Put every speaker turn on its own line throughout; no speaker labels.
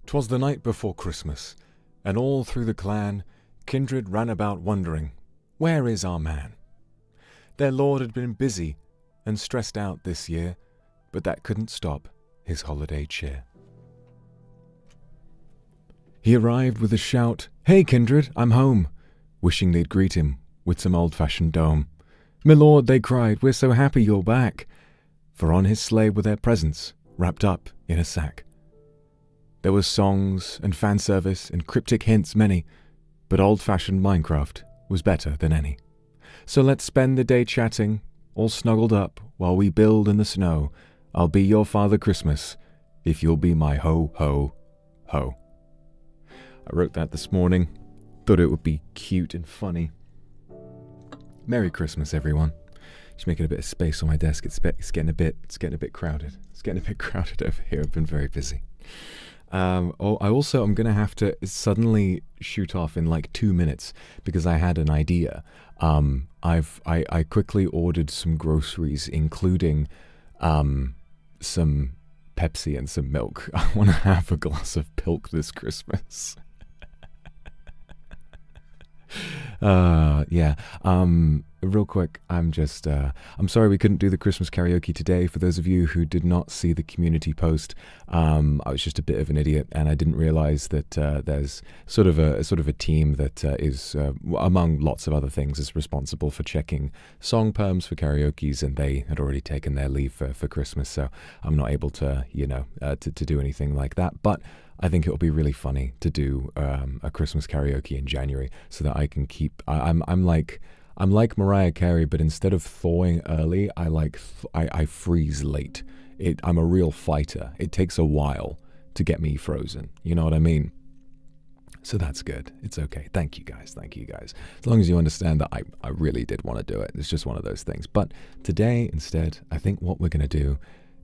'Twas the night before Christmas, and all through the clan, kindred ran about wondering, where is our man? Their lord had been busy and stressed out this year, but that couldn't stop his holiday cheer. He arrived with a shout, "Hey kindred, I'm home," wishing they'd greet him with some old-fashioned dome. "My lord," they cried, "we're so happy you're back," for on his sleigh were their presents wrapped up in a sack. There were songs and fan service and cryptic hints many, but old-fashioned Minecraft was better than any. So let's spend the day chatting, all snuggled up, while we build in the snow. I'll be your Father Christmas, if you'll be my ho, ho, ho. I wrote that this morning. Thought it would be cute and funny. Merry Christmas, everyone. Just making a bit of space on my desk. It's getting a bit crowded. It's getting a bit crowded over here. I've been very busy. I'm going to have to suddenly shoot off in like 2 minutes because I had an idea. I quickly ordered some groceries, including some Pepsi and some milk. I want to have a glass of pilk this Christmas. Real quick, I'm sorry we couldn't do the Christmas karaoke today. For those of you who did not see the community post, I was just a bit of an idiot, and I didn't realize that there's sort of a team that is, among lots of other things, is responsible for checking song perms for karaokes, and they had already taken their leave for Christmas, so I'm not able to, to do anything like that. But I think it'll be really funny to do a Christmas karaoke in January, so that I can keep. I'm like Mariah Carey, but instead of thawing early, I freeze late. I'm a real fighter. It takes a while to get me frozen. You know what I mean? So that's good. It's okay. Thank you guys. As long as you understand that I really did want to do it. It's just one of those things. But today, instead, I think what we're going to do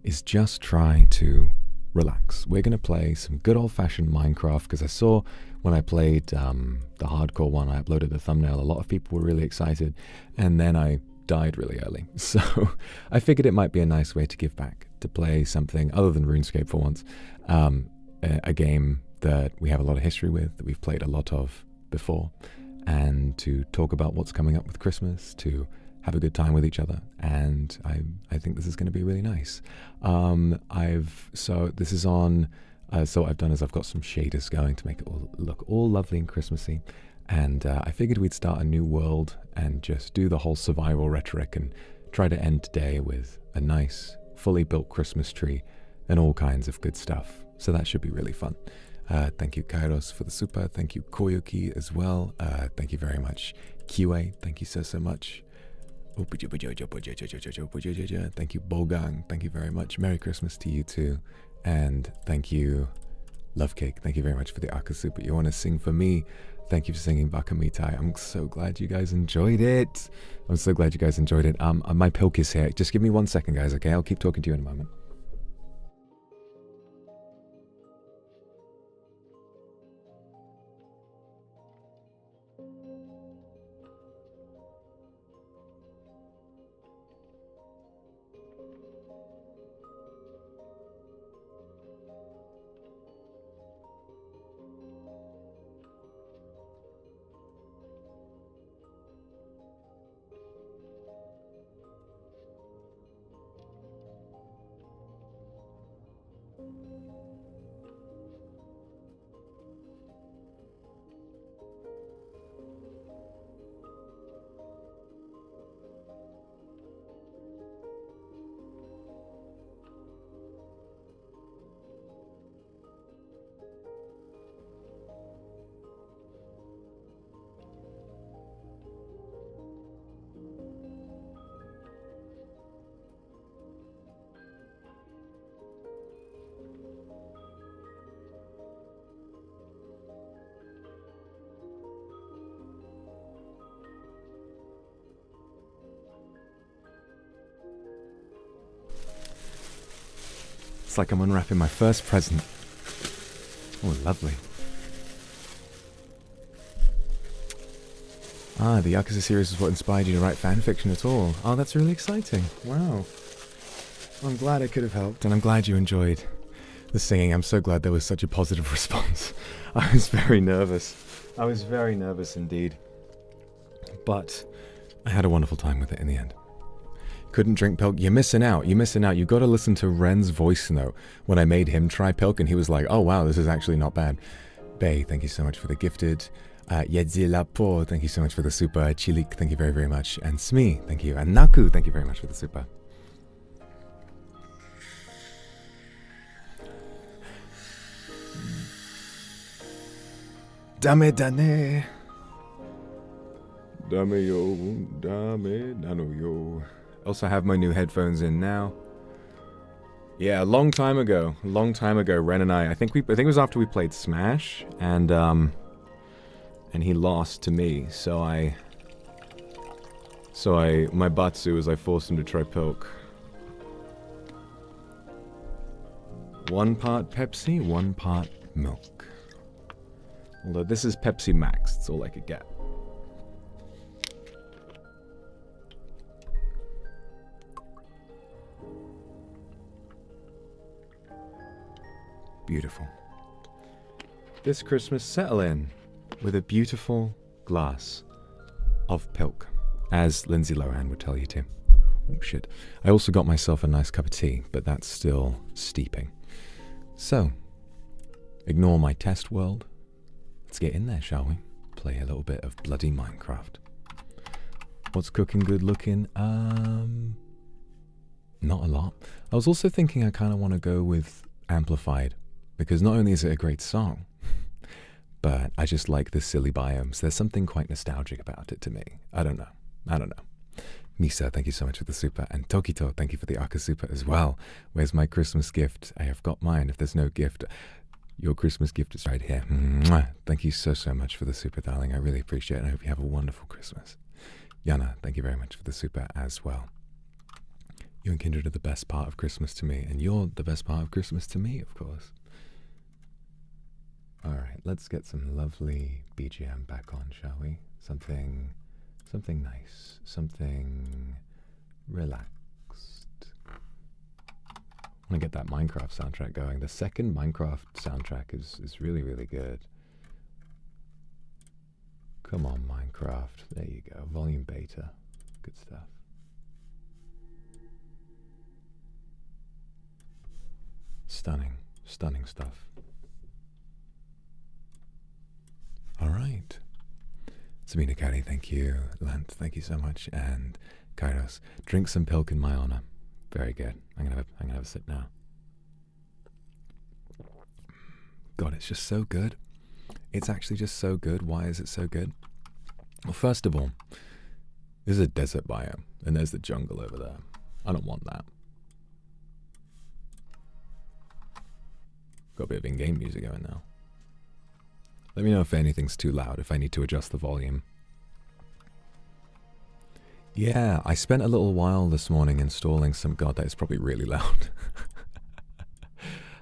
is just try to relax. We're going to play some good old-fashioned Minecraft, because I saw when I played the hardcore one, I uploaded the thumbnail, a lot of people were really excited, and then I died really early. So I figured it might be a nice way to give back, to play something other than RuneScape for once, a game that we have a lot of history with, that we've played a lot of before, and to talk about what's coming up with Christmas, to have a good time with each other, and I think this is going to be really nice. So what I've done is I've got some shaders going to make it all look all lovely and Christmassy, and I figured we'd start a new world and just do the whole survival rhetoric and try to end today with a nice, fully built Christmas tree and all kinds of good stuff. So that should be really fun. Thank you, Kairos, for the super. Thank you, Koyuki, as well. Thank you very much, QA. Thank you so much. Thank you, Bogang. Thank you very much. Merry Christmas to you too. And thank you, Love Cake. Thank you very much for the Akasu. But you want to sing for me? Thank you for singing Bakamitai. I'm so glad you guys enjoyed it. My pilk is here. Just give me 1 second, guys, okay? I'll keep talking to you in a moment. It's like I'm unwrapping my first present. Oh, lovely. Ah, the Yakuza series is what inspired you to write fanfiction at all. Oh, that's really exciting. Wow. Well, I'm glad I could have helped, and I'm glad you enjoyed the singing. I'm so glad there was such a positive response. I was very nervous. I was very nervous indeed. But I had a wonderful time with it in the end. Couldn't drink pilk. You're missing out. You're missing out. You've got to listen to Ren's voice note when I made him try pilk, and he was like, oh wow, this is actually not bad. Bay, thank you so much for the gifted. Yedzilapo, thank you so much for the super. Chilik, thank you very, very much. And Smee, thank you. And Naku, thank you very much for the super. Dame dane. Dame yo, dame nano yo. Also have my new headphones in now. Yeah, a long time ago, Ren and I think it was after we played Smash, and he lost to me, so my batsu is I forced him to try pilk. 1 part Pepsi, 1 part milk. Although this is Pepsi Max, it's all I could get. Beautiful. This Christmas, settle in with a beautiful glass of pilk, as Lindsay Lohan would tell you to. Oh shit. I also got myself a nice cup of tea, but that's still steeping. So, ignore my test world. Let's get in there, shall we? Play a little bit of bloody Minecraft. What's cooking good looking? Not a lot. I was also thinking I kind of want to go with Amplified, because not only is it a great song, but I just like the silly biomes. There's something quite nostalgic about it to me. I don't know. Misa, thank you so much for the super. And Tokito, thank you for the Aka super as well. Where's my Christmas gift? I have got mine. If there's no gift, your Christmas gift is right here. Mwah. Thank you so much for the super, darling. I really appreciate it. I hope you have a wonderful Christmas. Yana, thank you very much for the super as well. You and Kindred are the best part of Christmas to me, and you're the best part of Christmas to me, of course. Alright, let's get some lovely BGM back on, shall we? Something nice, something relaxed. I want to get that Minecraft soundtrack going. The second Minecraft soundtrack is really, really good. Come on, Minecraft. There you go. Volume beta. Good stuff. Stunning stuff. Alright. Sabina Caddy, thank you. Lant, thank you so much. And Kairos, drink some pilk in my honor. Very good. I'm gonna have a sip now. God, it's just so good. It's actually just so good. Why is it so good? Well, first of all, this is a desert biome, and there's the jungle over there. I don't want that. Got a bit of in-game music going now. Let me know if anything's too loud, if I need to adjust the volume. Yeah, I spent a little while this morning installing some... God, that is probably really loud.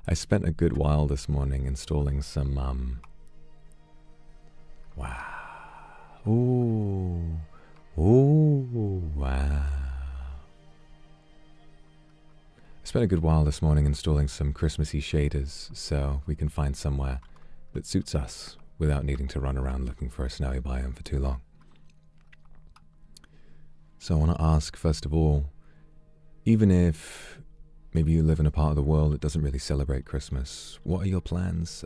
I spent a good while this morning installing some... Wow. Ooh. Wow. I spent a good while this morning installing some Christmassy shaders so we can find somewhere that suits us without needing to run around looking for a snowy biome for too long. So I want to ask, first of all, even if maybe you live in a part of the world that doesn't really celebrate Christmas, what are your plans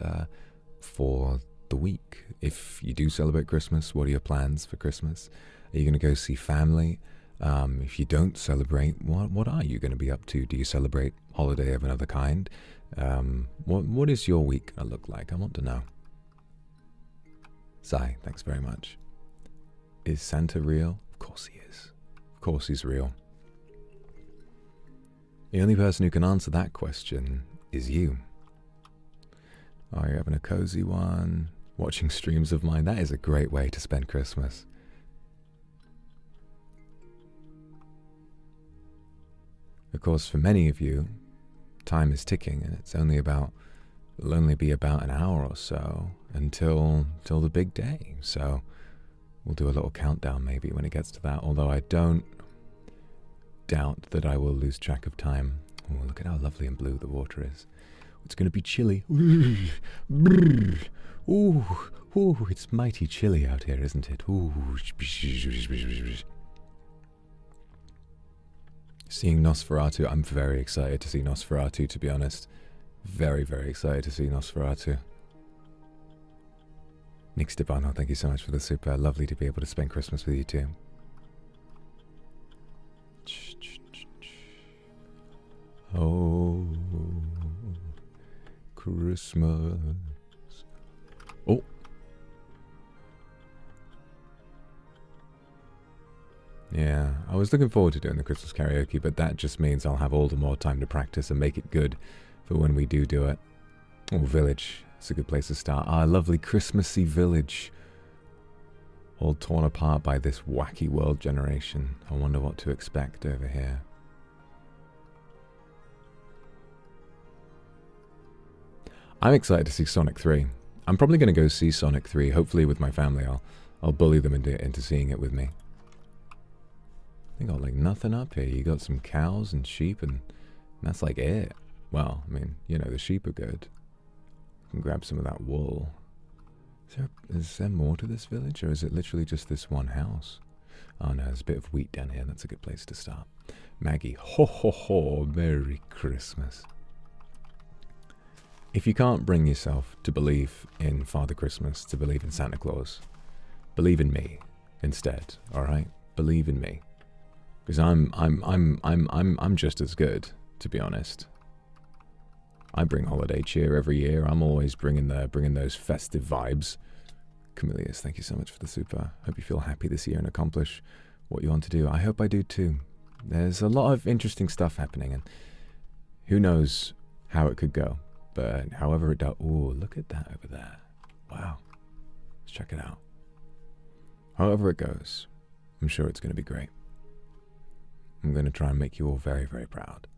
for the week? If you do celebrate Christmas, what are your plans for Christmas? Are you going to go see family? If you don't celebrate, what are you going to be up to? Do you celebrate holiday of another kind? What is your week going to look like? I want to know. Sai, thanks very much. Is Santa real? Of course he is. Of course he's real. The only person who can answer that question is you. Are you having a cozy one? Watching streams of mine? That is a great way to spend Christmas. Of course, for many of you, time is ticking, and it'll only be about an hour or so until the big day. So we'll do a little countdown maybe when it gets to that, although I don't doubt that I will lose track of time. Oh, look at how lovely and blue the water is. It's going to be chilly. Ooh, ooh, it's mighty chilly out here, isn't it? Ooh. Seeing Nosferatu, I'm very excited to see Nosferatu, to be honest. Very, very excited to see Nosferatu. Nick Stefano, thank you so much for the super. Lovely to be able to spend Christmas with you too. Oh, Christmas. Oh. Yeah, I was looking forward to doing the Christmas karaoke, but that just means I'll have all the more time to practice and make it good for when we do it. Oh, Village. It's a good place to start. Our lovely Christmassy village. All torn apart by this wacky world generation. I wonder what to expect over here. I'm excited to see Sonic 3. I'm probably going to go see Sonic 3, hopefully with my family. I'll bully them into seeing it with me. They got like nothing up here. You got some cows and sheep and that's like it. Well, I mean, you know, the sheep are good. You can grab some of that wool. Is there more to this village, or is it literally just this one house? Oh no, there's a bit of wheat down here. That's a good place to start. Maggie, ho ho ho, Merry Christmas. If you can't bring yourself to believe in Father Christmas, to believe in Santa Claus, believe in me instead, all right? Believe in me. Because I'm just as good, to be honest. I bring holiday cheer every year. I'm always bringing those festive vibes. Camillus, thank you so much for the super. Hope you feel happy this year and accomplish what you want to do. I hope I do too. There's a lot of interesting stuff happening, and who knows how it could go. But however it does, ooh, look at that over there. Wow, let's check it out. However it goes, I'm sure it's going to be great. I'm going to try and make you all very, very proud.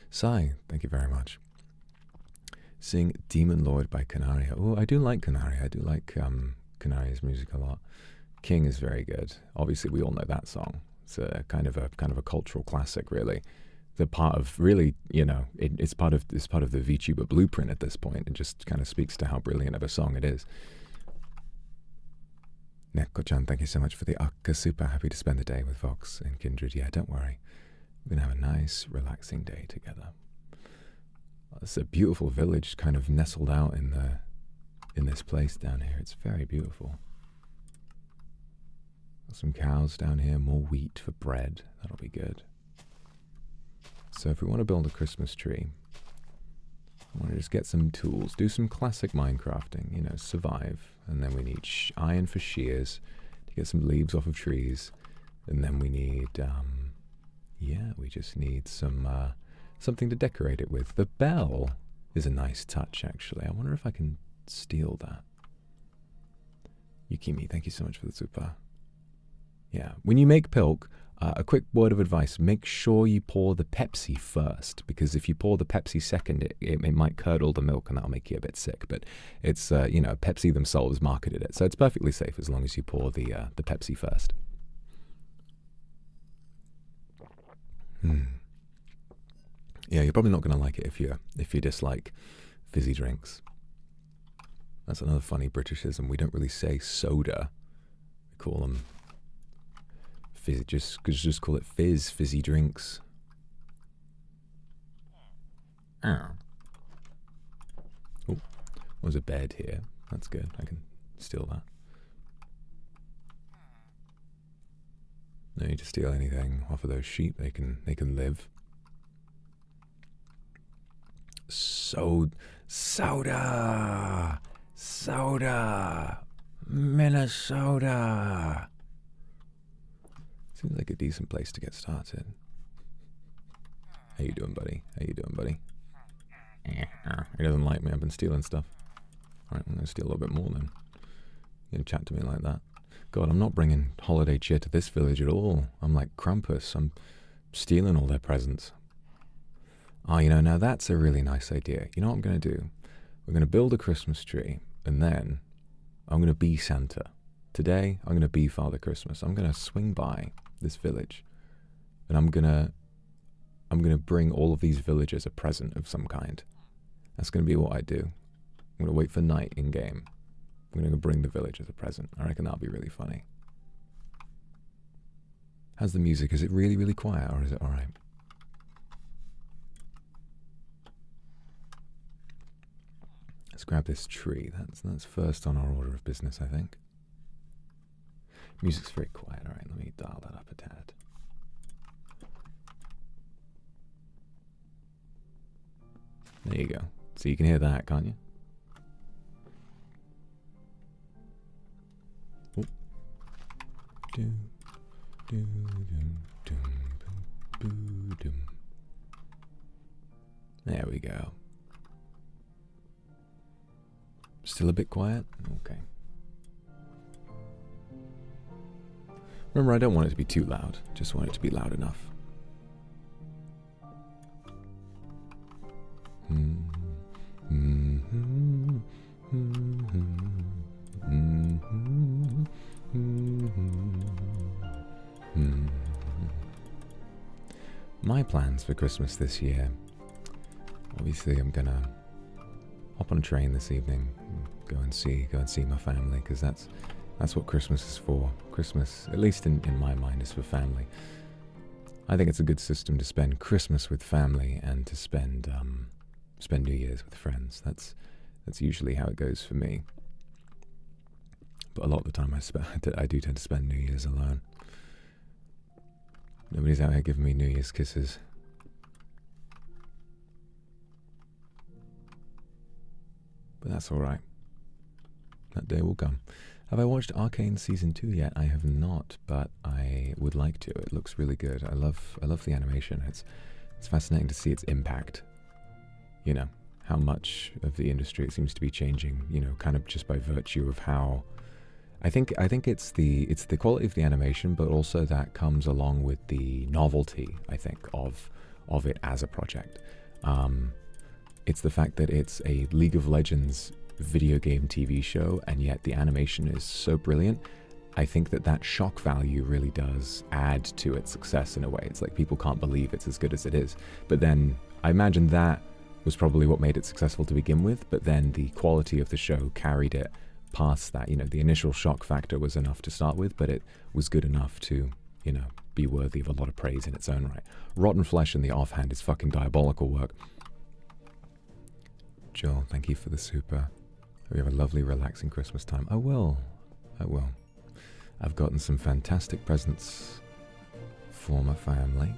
Sai, thank you very much. Sing Demon Lord by Canaria. Oh, I do like Canaria. I do like Canaria's music a lot. King is very good. Obviously, we all know that song. It's a kind of a cultural classic, really. The part of really, you know, it's part of the VTuber blueprint at this point. It just kind of speaks to how brilliant of a song it is. Neko-chan, thank you so much for the Akka super. Happy to spend the day with Vox and Kindred. Yeah, don't worry. We're going to have a nice, relaxing day together. It's a beautiful village kind of nestled out in this place down here. It's very beautiful. Got some cows down here, more wheat for bread. That'll be good. So if we want to build a Christmas tree, I want to just get some tools, do some classic Minecrafting, you know, survive. And then we need iron for shears to get some leaves off of trees. And then we need, yeah, we just need some, something to decorate it with. The bell is a nice touch, actually. I wonder if I can steal that. Yukimi, thank you so much for the super. Yeah, when you make pilk, a quick word of advice, make sure you pour the Pepsi first, because if you pour the Pepsi second, it might curdle the milk and that'll make you a bit sick. But it's, you know, Pepsi themselves marketed it, so it's perfectly safe as long as you pour the Pepsi first. Yeah, you're probably not going to like it if you dislike fizzy drinks. That's another funny Britishism. We don't really say soda. We call them fizzy. Just call it fizz, fizzy drinks. Oh, there's a bed here. That's good. I can steal that. No need to steal anything off of those sheep. They can live. Soda, Minnesota. Seems like a decent place to get started. How you doing, buddy? How you doing, buddy? He doesn't like me. I've been stealing stuff. All right, I'm gonna steal a little bit more then. You gonna chat to me like that? God, I'm not bringing holiday cheer to this village at all. I'm like Krampus. I'm stealing all their presents. Oh, you know, now that's a really nice idea. You know what I'm going to do? We're going to build a Christmas tree, and then I'm going to be Santa. Today, I'm going to be Father Christmas. I'm going to swing by this village, and I'm going to bring all of these villagers a present of some kind. That's going to be what I do. I'm going to wait for night in-game. I'm going to bring the village as a present. I reckon that'll be really funny. How's the music? Is it really, really quiet, or is it alright? Let's grab this tree. That's first on our order of business, I think. Music's very quiet. Alright, let me dial that up a tad. There you go. So you can hear that, can't you? Oh. There we go. Still a bit quiet? Okay. Remember, I don't want it to be too loud. Just want it to be loud enough. My plans for Christmas this year. Obviously, I'm gonna hop on a train this evening, go and see my family, because that's what Christmas is for. Christmas, at least in my mind, is for family. I think it's a good system to spend Christmas with family and to spend New Year's with friends. That's usually how it goes for me. But a lot of the time I do tend to spend New Year's alone. Nobody's out here giving me New Year's kisses. But that's alright. That day will come. Have I watched Arcane Season 2 yet? I have not, but I would like to. It looks really good. I love the animation. It's fascinating to see its impact. You know, how much of the industry it seems to be changing, you know, kind of just by virtue of how I think it's the quality of the animation, but also that comes along with the novelty, I think, of it as a project. It's the fact that it's a League of Legends video game TV show, and yet the animation is so brilliant. I think that shock value really does add to its success in a way. It's like people can't believe it's as good as it is. But then I imagine that was probably what made it successful to begin with, but then the quality of the show carried it past that. You know, the initial shock factor was enough to start with, but it was good enough to, you know, be worthy of a lot of praise in its own right. Rotten Flesh in the offhand is fucking diabolical work. Joel, thank you for the super. We have a lovely, relaxing Christmas time. I will. I've gotten some fantastic presents for my family.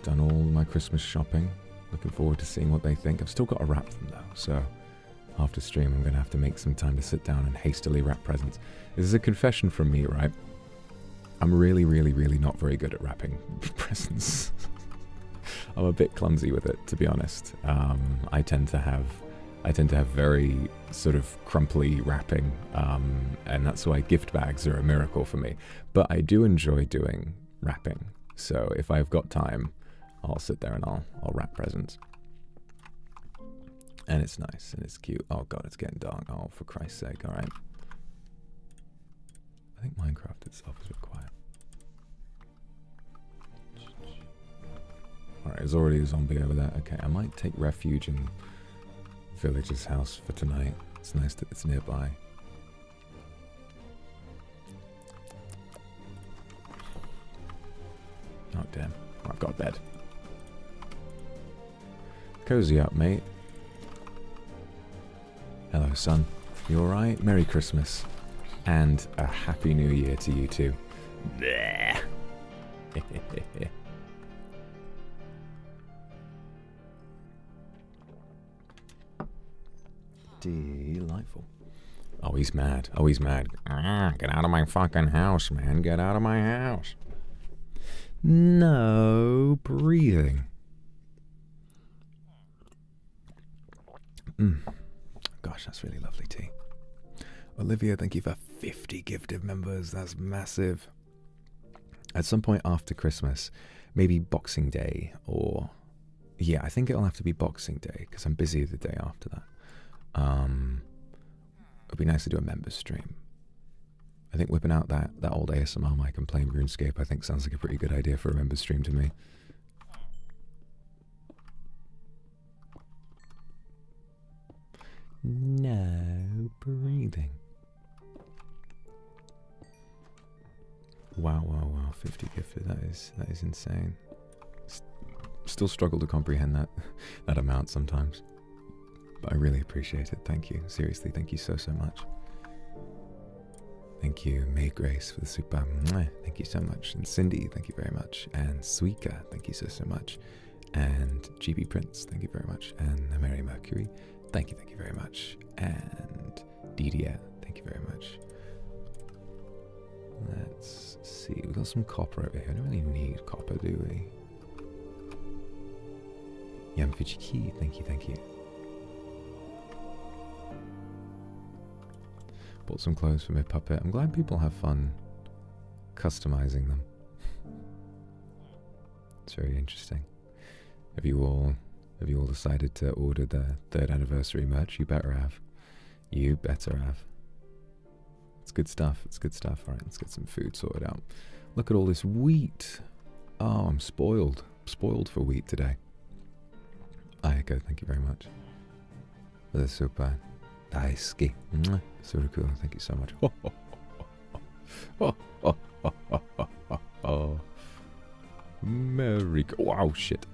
Done all my Christmas shopping. Looking forward to seeing what they think. I've still got to wrap them though, so after stream I'm going to have to make some time to sit down and hastily wrap presents. This is a confession from me, right? I'm really, really, really not very good at wrapping presents. I'm a bit clumsy with it, to be honest. I tend to have very sort of crumply wrapping, and that's why gift bags are a miracle for me. But I do enjoy doing wrapping, so if I've got time, I'll sit there and I'll wrap presents. And it's nice and it's cute. Oh god, it's getting dark. Oh, for Christ's sake! All right. I think Minecraft itself is a bit quiet. All right, there's already a zombie over there. Okay, I might take refuge in Village's house for tonight. It's nice that it's nearby. Oh damn, I've got a bed. Cozy up, mate. Hello, son. You alright? Merry Christmas. And a Happy New Year to you too. Delightful. Oh, he's mad. Oh, he's mad. Get out of my fucking house, man. Get out of my house. No breathing. Gosh, that's really lovely tea. Olivia, thank you for 50 gifted members. That's massive. At some point after Christmas, maybe Boxing Day, or yeah, I think it'll have to be Boxing Day because I'm busy the day after that. It'd be nice to do a members stream. I think whipping out that old ASMR mic and playing RuneScape, I think sounds like a pretty good idea for a members stream to me. No breathing. Wow, wow, wow. 50 gifted. That is insane. Still struggle to comprehend that amount sometimes. But I really appreciate it. Thank you. Seriously, thank you so much. Thank you, May Grace, for the super. Thank you so much. And Cindy, thank you very much. And Suika, thank you so much. And GB Prince, thank you very much. And Mary Mercury, thank you very much. And Didier, thank you very much. Let's see, we've got some copper over here. I don't really need copper, do we? Yamfichiki, thank you. Bought some clothes for my puppet. I'm glad people have fun customizing them. It's very interesting. Have you all decided to order the 3rd anniversary merch? You better have. You better have. It's good stuff. It's good stuff. All right, let's get some food sorted out. Look at all this wheat. Oh, I'm spoiled. Spoiled for wheat today. Ayako, thank you very much. For the super. Daisuke. Super cool. Thank you so much. Merry. Wow, shit.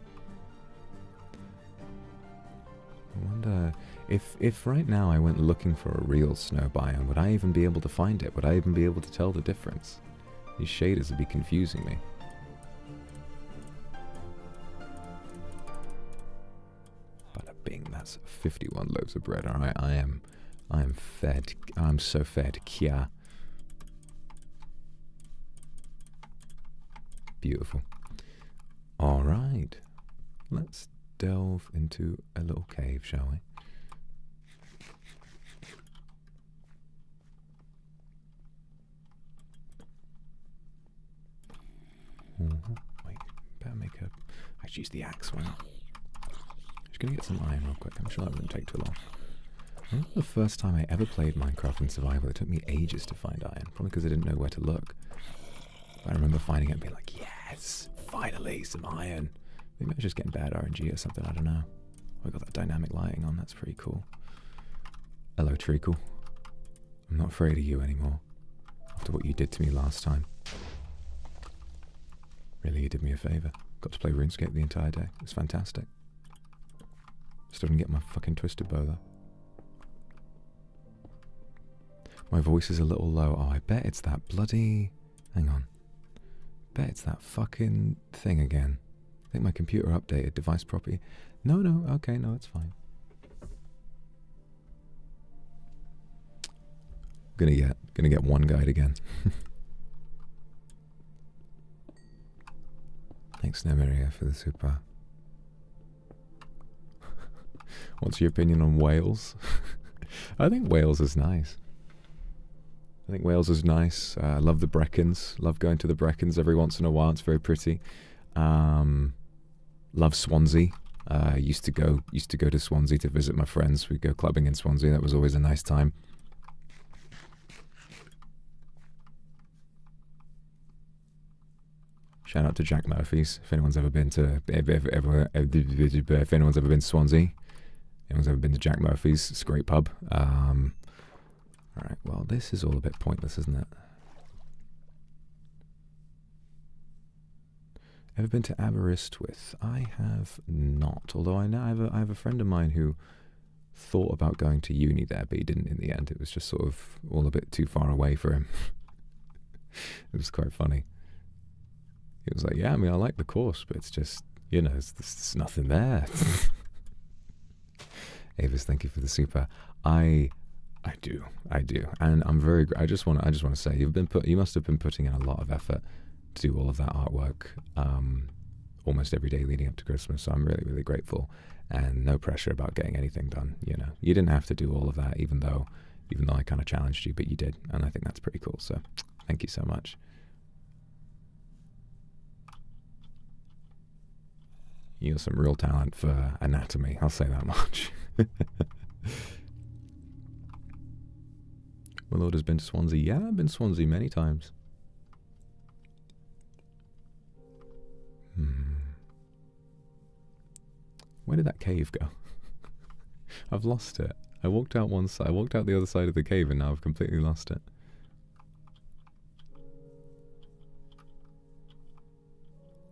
I wonder if right now I went looking for a real snow biome, would I even be able to find it? Would I even be able to tell the difference? These shaders would be confusing me. Bada bing, that's 51 loaves of bread. Alright, I am fed. I'm so fed. Kia. Beautiful. Alright. Let's delve into a little cave, shall we? Wait, better make a... I should use the axe one. Just gonna get some iron real quick. I'm sure that wouldn't take too long. I remember the first time I ever played Minecraft in survival, it took me ages to find iron, probably because I didn't know where to look. But I remember finding it and being like, yes, finally, some iron. Maybe I was just getting bad RNG or something, I don't know. Oh, I got that dynamic lighting on, that's pretty cool. Hello, Treacle. I'm not afraid of you anymore, after what you did to me last time. Really, you did me a favour. Got to play RuneScape the entire day. It was fantastic. Still didn't get my fucking twisted bow though. My voice is a little low. Oh, I bet it's that bloody... Hang on. Bet it's that fucking thing again. I think my computer updated device property. No, okay, no, it's fine. Gonna get one guide again. Thanks, Nemiria, for the super. What's your opinion on Wales? I think Wales is nice. I think Wales is nice. I love the Brecons. Love going to the Brecons every once in a while. It's very pretty. Love Swansea. Used to go to Swansea to visit my friends. We'd go clubbing in Swansea. That was always a nice time. Shout out to Jack Murphy's. If anyone's ever been to if anyone's ever been to Swansea, anyone's ever been to Jack Murphy's, it's a great pub. Alright, well, this is all a bit pointless, isn't it? Ever been to Aberystwyth? I have not, although I know I have a friend of mine who thought about going to uni there, but he didn't in the end. It was just sort of all a bit too far away for him. It was quite funny. He was like, yeah, I mean, I like the course, but it's just, you know, there's nothing there. Avis, thank you for the super. I do, and I'm very. I just want to say you must have been putting in a lot of effort to do all of that artwork, almost every day leading up to Christmas. So I'm really, really grateful, and no pressure about getting anything done. You know, you didn't have to do all of that, even though I kind of challenged you, but you did, and I think that's pretty cool. So, thank you so much. You got some real talent for anatomy, I'll say that much. My lord has been to Swansea. Yeah, I've been to Swansea many times. Where did that cave go? I've lost it. I walked out one side. I walked out the other side of the cave, and now I've completely lost it.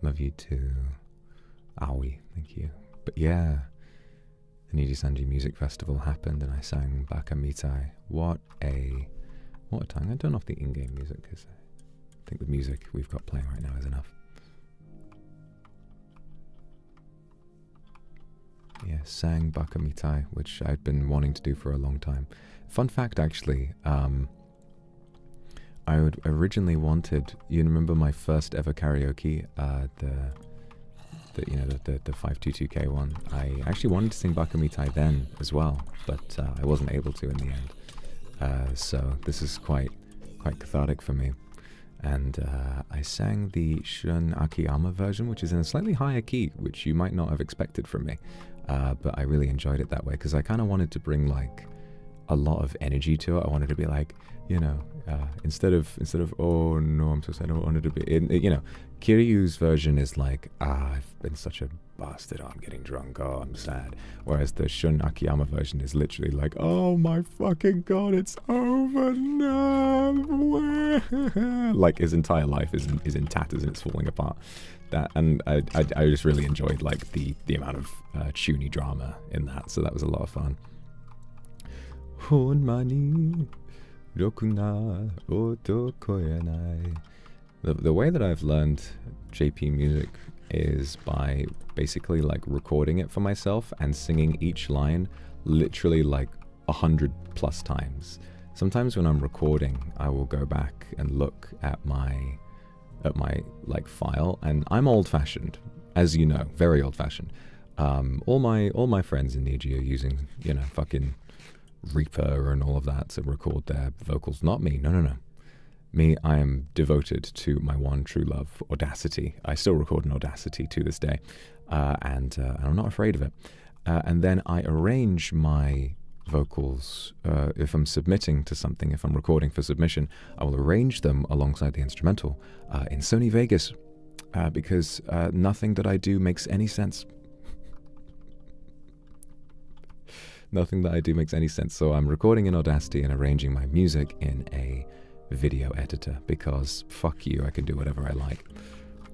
Love you too. Owie, thank you. But yeah, the NIJISANJI Music Festival happened, and I sang Baka Mitai. What a time. I don't know if the in-game music is. I think the music we've got playing right now is enough. Yeah, sang Baka Mitai, which I'd been wanting to do for a long time. Fun fact, actually, I would originally wanted. You remember my first ever karaoke, the 522K one. I actually wanted to sing Baka Mitai then as well, but I wasn't able to in the end. So this is quite cathartic for me. And I sang the Shun Akiyama version, which is in a slightly higher key, which you might not have expected from me. But I really enjoyed it that way, because I kind of wanted to bring like a lot of energy to it. I wanted to be like, you know, instead of oh no, I'm so sad, I wanted to be, you know, Kiryu's version is like, I've been such a bastard, I'm getting drunk, oh, I'm sad. Whereas the Shun Akiyama version is literally like, oh my fucking god, it's over now. Like his entire life is in tatters and it's falling apart. That, and I just really enjoyed like the amount of tuny drama in that, so that was a lot of fun. The way that I've learned JP music is by basically like recording it for myself and singing each line literally like 100+ times. Sometimes when I'm recording, I will go back and look at my like file, and I'm old-fashioned, as you know, very old-fashioned. All my friends in Niji are using, you know, fucking Reaper and all of that to record their vocals. Not me. No. Me, I am devoted to my one true love, Audacity. I still record in Audacity to this day, and I'm not afraid of it. And then I arrange my vocals. If I'm submitting to something, if I'm recording for submission, I will arrange them alongside the instrumental in Sony Vegas, because nothing that I do makes any sense. Nothing that I do makes any sense. So I'm recording in Audacity and arranging my music in a video editor, because fuck you, I can do whatever I like.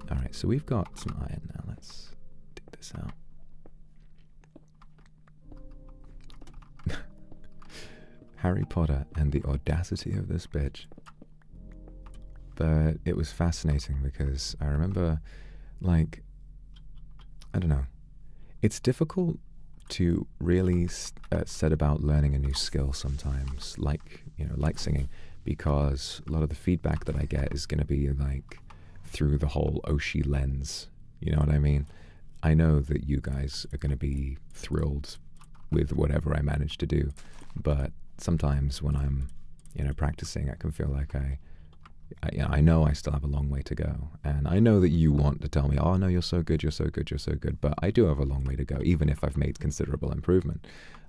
Alright, so we've got some iron now. Let's dig this out. Harry Potter and the audacity of this bitch. But it was fascinating because I remember, like, I don't know. It's difficult to really set about learning a new skill sometimes, like, you know, like singing, because a lot of the feedback that I get is going to be like through the whole Oshi lens. You know what I mean? I know that you guys are going to be thrilled with whatever I manage to do, but sometimes when I'm, you know, practicing, I can feel like I know I still have a long way to go, and I know that you want to tell me, oh no, you're so good, you're so good, you're so good, but I do have a long way to go, even if I've made considerable improvement.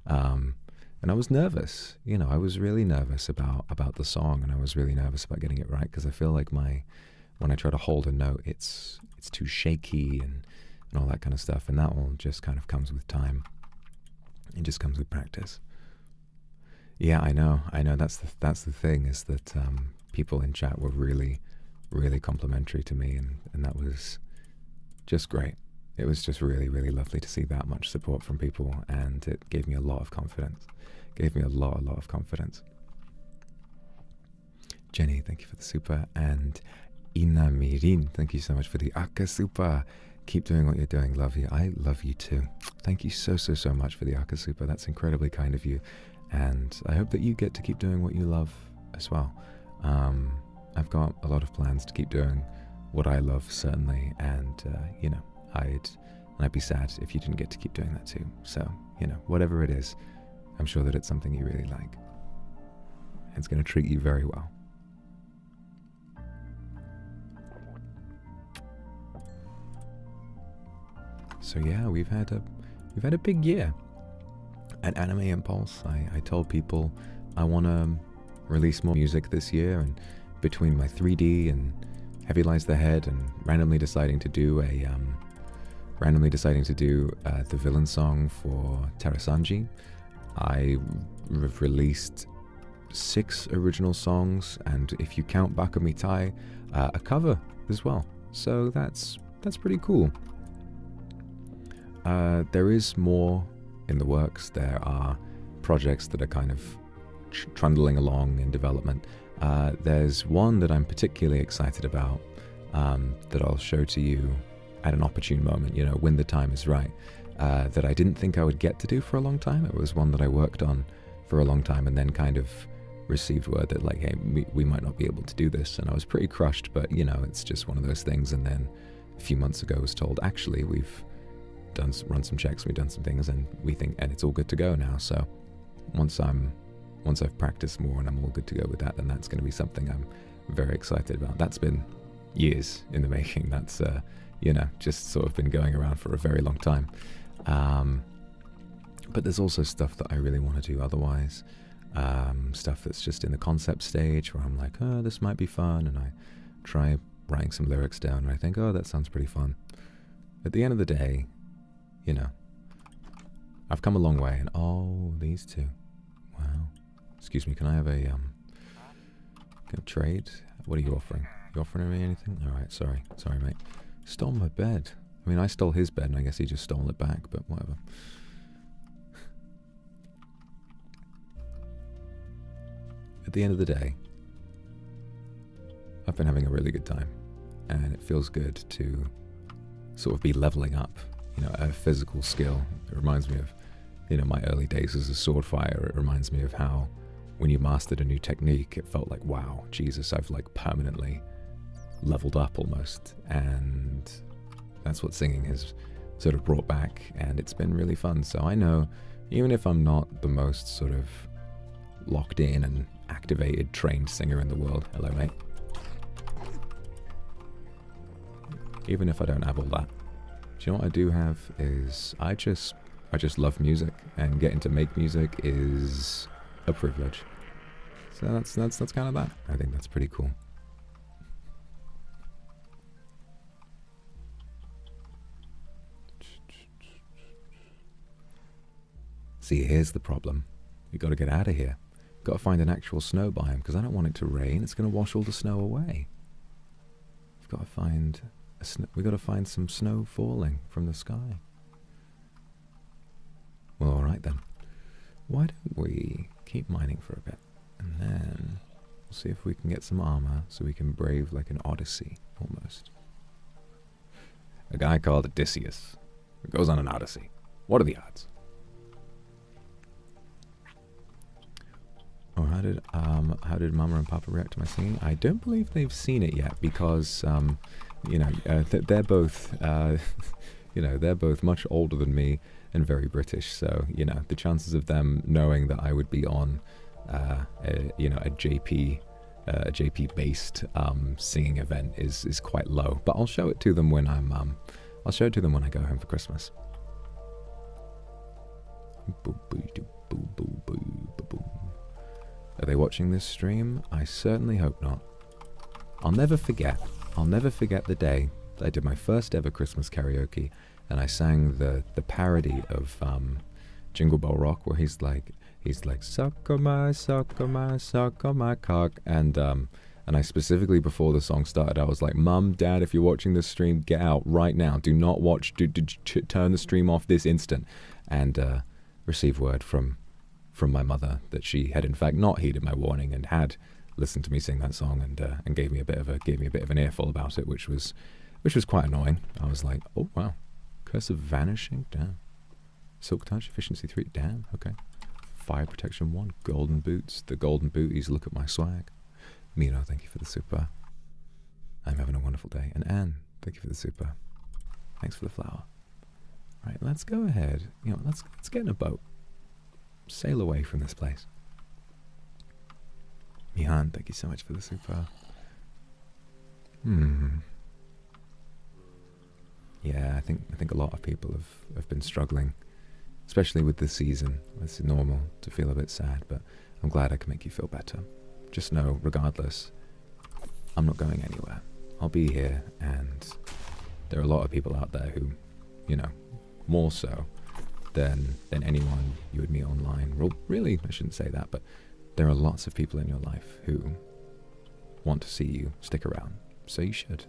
And I was nervous, you know, I was really nervous about the song, and I was really nervous about getting it right, because I feel like when I try to hold a note, it's too shaky and all that kind of stuff, and that all just kind of comes with time. It just comes with practice. Yeah, I know. That's the thing, is that people in chat were really, really complimentary to me, and that was just great. It was just really, really lovely to see that much support from people, and it gave me a lot of confidence. Gave me a lot of confidence. Jenny, thank you for the super, and Inamirin, thank you so much for the Aka super. Keep doing what you're doing. Love you. I love you too. Thank you so much for the Aka super. That's incredibly kind of you. And I hope that you get to keep doing what you love as well. I've got a lot of plans to keep doing what I love, certainly. And, you know, I'd be sad if you didn't get to keep doing that too. So, you know, whatever it is, I'm sure that it's something you really like. It's going to treat you very well. So yeah, we've had a big year at Anime Impulse. I told people I want to release more music this year, and between my 3D and Heavy Lies the Head and randomly deciding to do the villain song for Terasanji, I've released 6 original songs, and if you count Bakami Tai, a cover as well. So that's pretty cool. There is more in the works. There are projects that are kind of trundling along in development. There's one that I'm particularly excited about, that I'll show to you at an opportune moment, you know, when the time is right, that I didn't think I would get to do for a long time. It was one that I worked on for a long time and then kind of received word that, like, hey, we might not be able to do this. And I was pretty crushed, but, you know, it's just one of those things. And then a few months ago I was told, actually, we've run some checks, we've done some things, and we think, and it's all good to go now. So once I've practiced more and I'm all good to go with that, then that's going to be something I'm very excited about. That's been years in the making. That's, you know, just sort of been going around for a very long time. But there's also stuff that I really want to do otherwise. Stuff that's just in the concept stage where I'm like, oh, this might be fun, and I try writing some lyrics down and I think, oh, that sounds pretty fun. At the end of the day, you know, I've come a long way, and oh, these two. Wow. Excuse me, can I have a trade? What are you offering? You offering me anything? Alright, sorry, mate. Stole my bed. I mean, I stole his bed, and I guess he just stole it back, but whatever. At the end of the day, I've been having a really good time, and it feels good to sort of be leveling up, you know, a physical skill. It reminds me of, you know, my early days as a sword fighter. It reminds me of how when you mastered a new technique, it felt like, wow, Jesus, I've like permanently leveled up almost. And that's what singing has sort of brought back, and it's been really fun. So I know, even if I'm not the most sort of locked in and activated, trained singer in the world, hello mate, even if I don't have all that, do you know what I do have is I just love music, and getting to make music is a privilege. So that's kind of that. I think that's pretty cool. See, here's the problem. We got to get out of here. Got to find an actual snow biome, because I don't want it to rain. It's going to wash all the snow away. We've got to find we got to find some snow falling from the sky. Well, all right then. Why don't we keep mining for a bit, and then we'll see if we can get some armor so we can brave like an odyssey almost. A guy called Odysseus goes on an odyssey. What are the odds? Oh, how did Mama and Papa react to my singing? I don't believe they've seen it yet, because you know, they're both you know, they're both much older than me and very British. So, you know, the chances of them knowing that I would be on you know, a JP based singing event is quite low. But I'll show it to them when I'll show it to them when I go home for Christmas. Are they watching this stream? I certainly hope not. I'll never forget the day that I did my first ever Christmas karaoke, and I sang the parody of Jingle Bell Rock, where he's like suck on my cock, and I specifically, before the song started, I was like, Mum, Dad, if you're watching this stream, get out right now. Do not watch. Turn the stream off this instant. And received word from my mother that she had in fact not heeded my warning and had listened to me sing that song, and gave me a bit of an earful about it, which was quite annoying. I was like, oh wow, Curse of Vanishing, damn. Silk Touch, Efficiency 3, damn, okay. Fire Protection 1, Golden Boots, the Golden Booties, look at my swag. Mino, thank you for the super. I'm having a wonderful day. And Anne, thank you for the super. Thanks for the flower. Right, let's go ahead. You know, let's get in a boat. Sail away from this place. Mihan, thank you so much for the super. Yeah, I think a lot of people have been struggling, especially with this season. It's normal to feel a bit sad, but I'm glad I can make you feel better. Just know, regardless, I'm not going anywhere. I'll be here, and there are a lot of people out there who, you know, more so than anyone you would meet online. Well, really, I shouldn't say that, but there are lots of people in your life who want to see you stick around, so you should.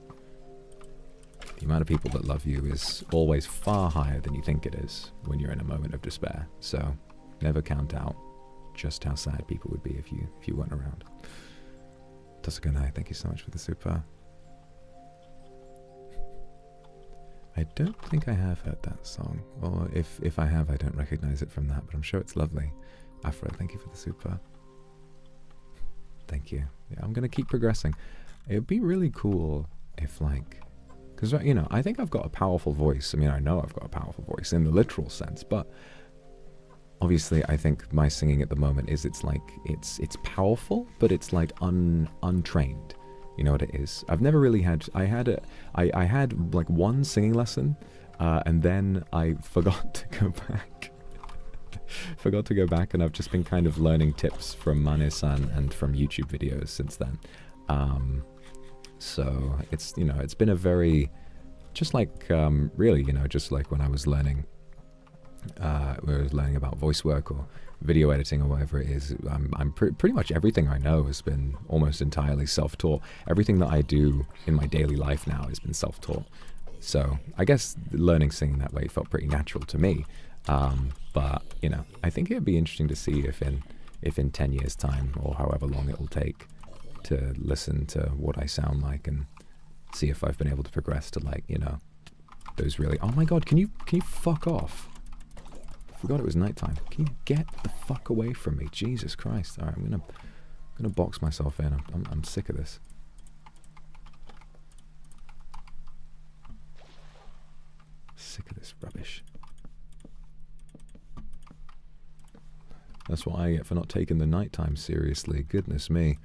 The amount of people that love you is always far higher than you think it is when you're in a moment of despair, so never count out just how sad people would be if you weren't around. Tosukanai, thank you so much for the super. I don't think I have heard that song, or if I have, I don't recognize it from that, but I'm sure it's lovely. Afra, thank you for the super. Thank you. Yeah, I'm gonna keep progressing. It'd be really cool if, like, because, you know, I think I've got a powerful voice. I mean, I know I've got a powerful voice in the literal sense, but obviously I think my singing at the moment is, it's powerful, but it's like untrained. You know what it is? I've never really had, I had like one singing lesson, and then I forgot to go back. Forgot to go back, and I've just been kind of learning tips from Mane-san and from YouTube videos since then. So it's, you know, it's been a very, just like, really, you know, just like when I was learning, about voice work or video editing or whatever it is, I'm pretty much everything I know has been almost entirely self-taught. Everything that I do in my daily life now has been self-taught. So I guess learning singing that way felt pretty natural to me. But, you know, I think it'd be interesting to see if in 10 years time, or however long it will take, to listen to what I sound like and see if I've been able to progress to, like, you know, those really, oh my god, can you fuck off? I forgot it was nighttime. Can you get the fuck away from me? Jesus Christ. Alright, I'm gonna box myself in. I'm sick of this. Sick of this rubbish. That's what I get for not taking the nighttime seriously. Goodness me.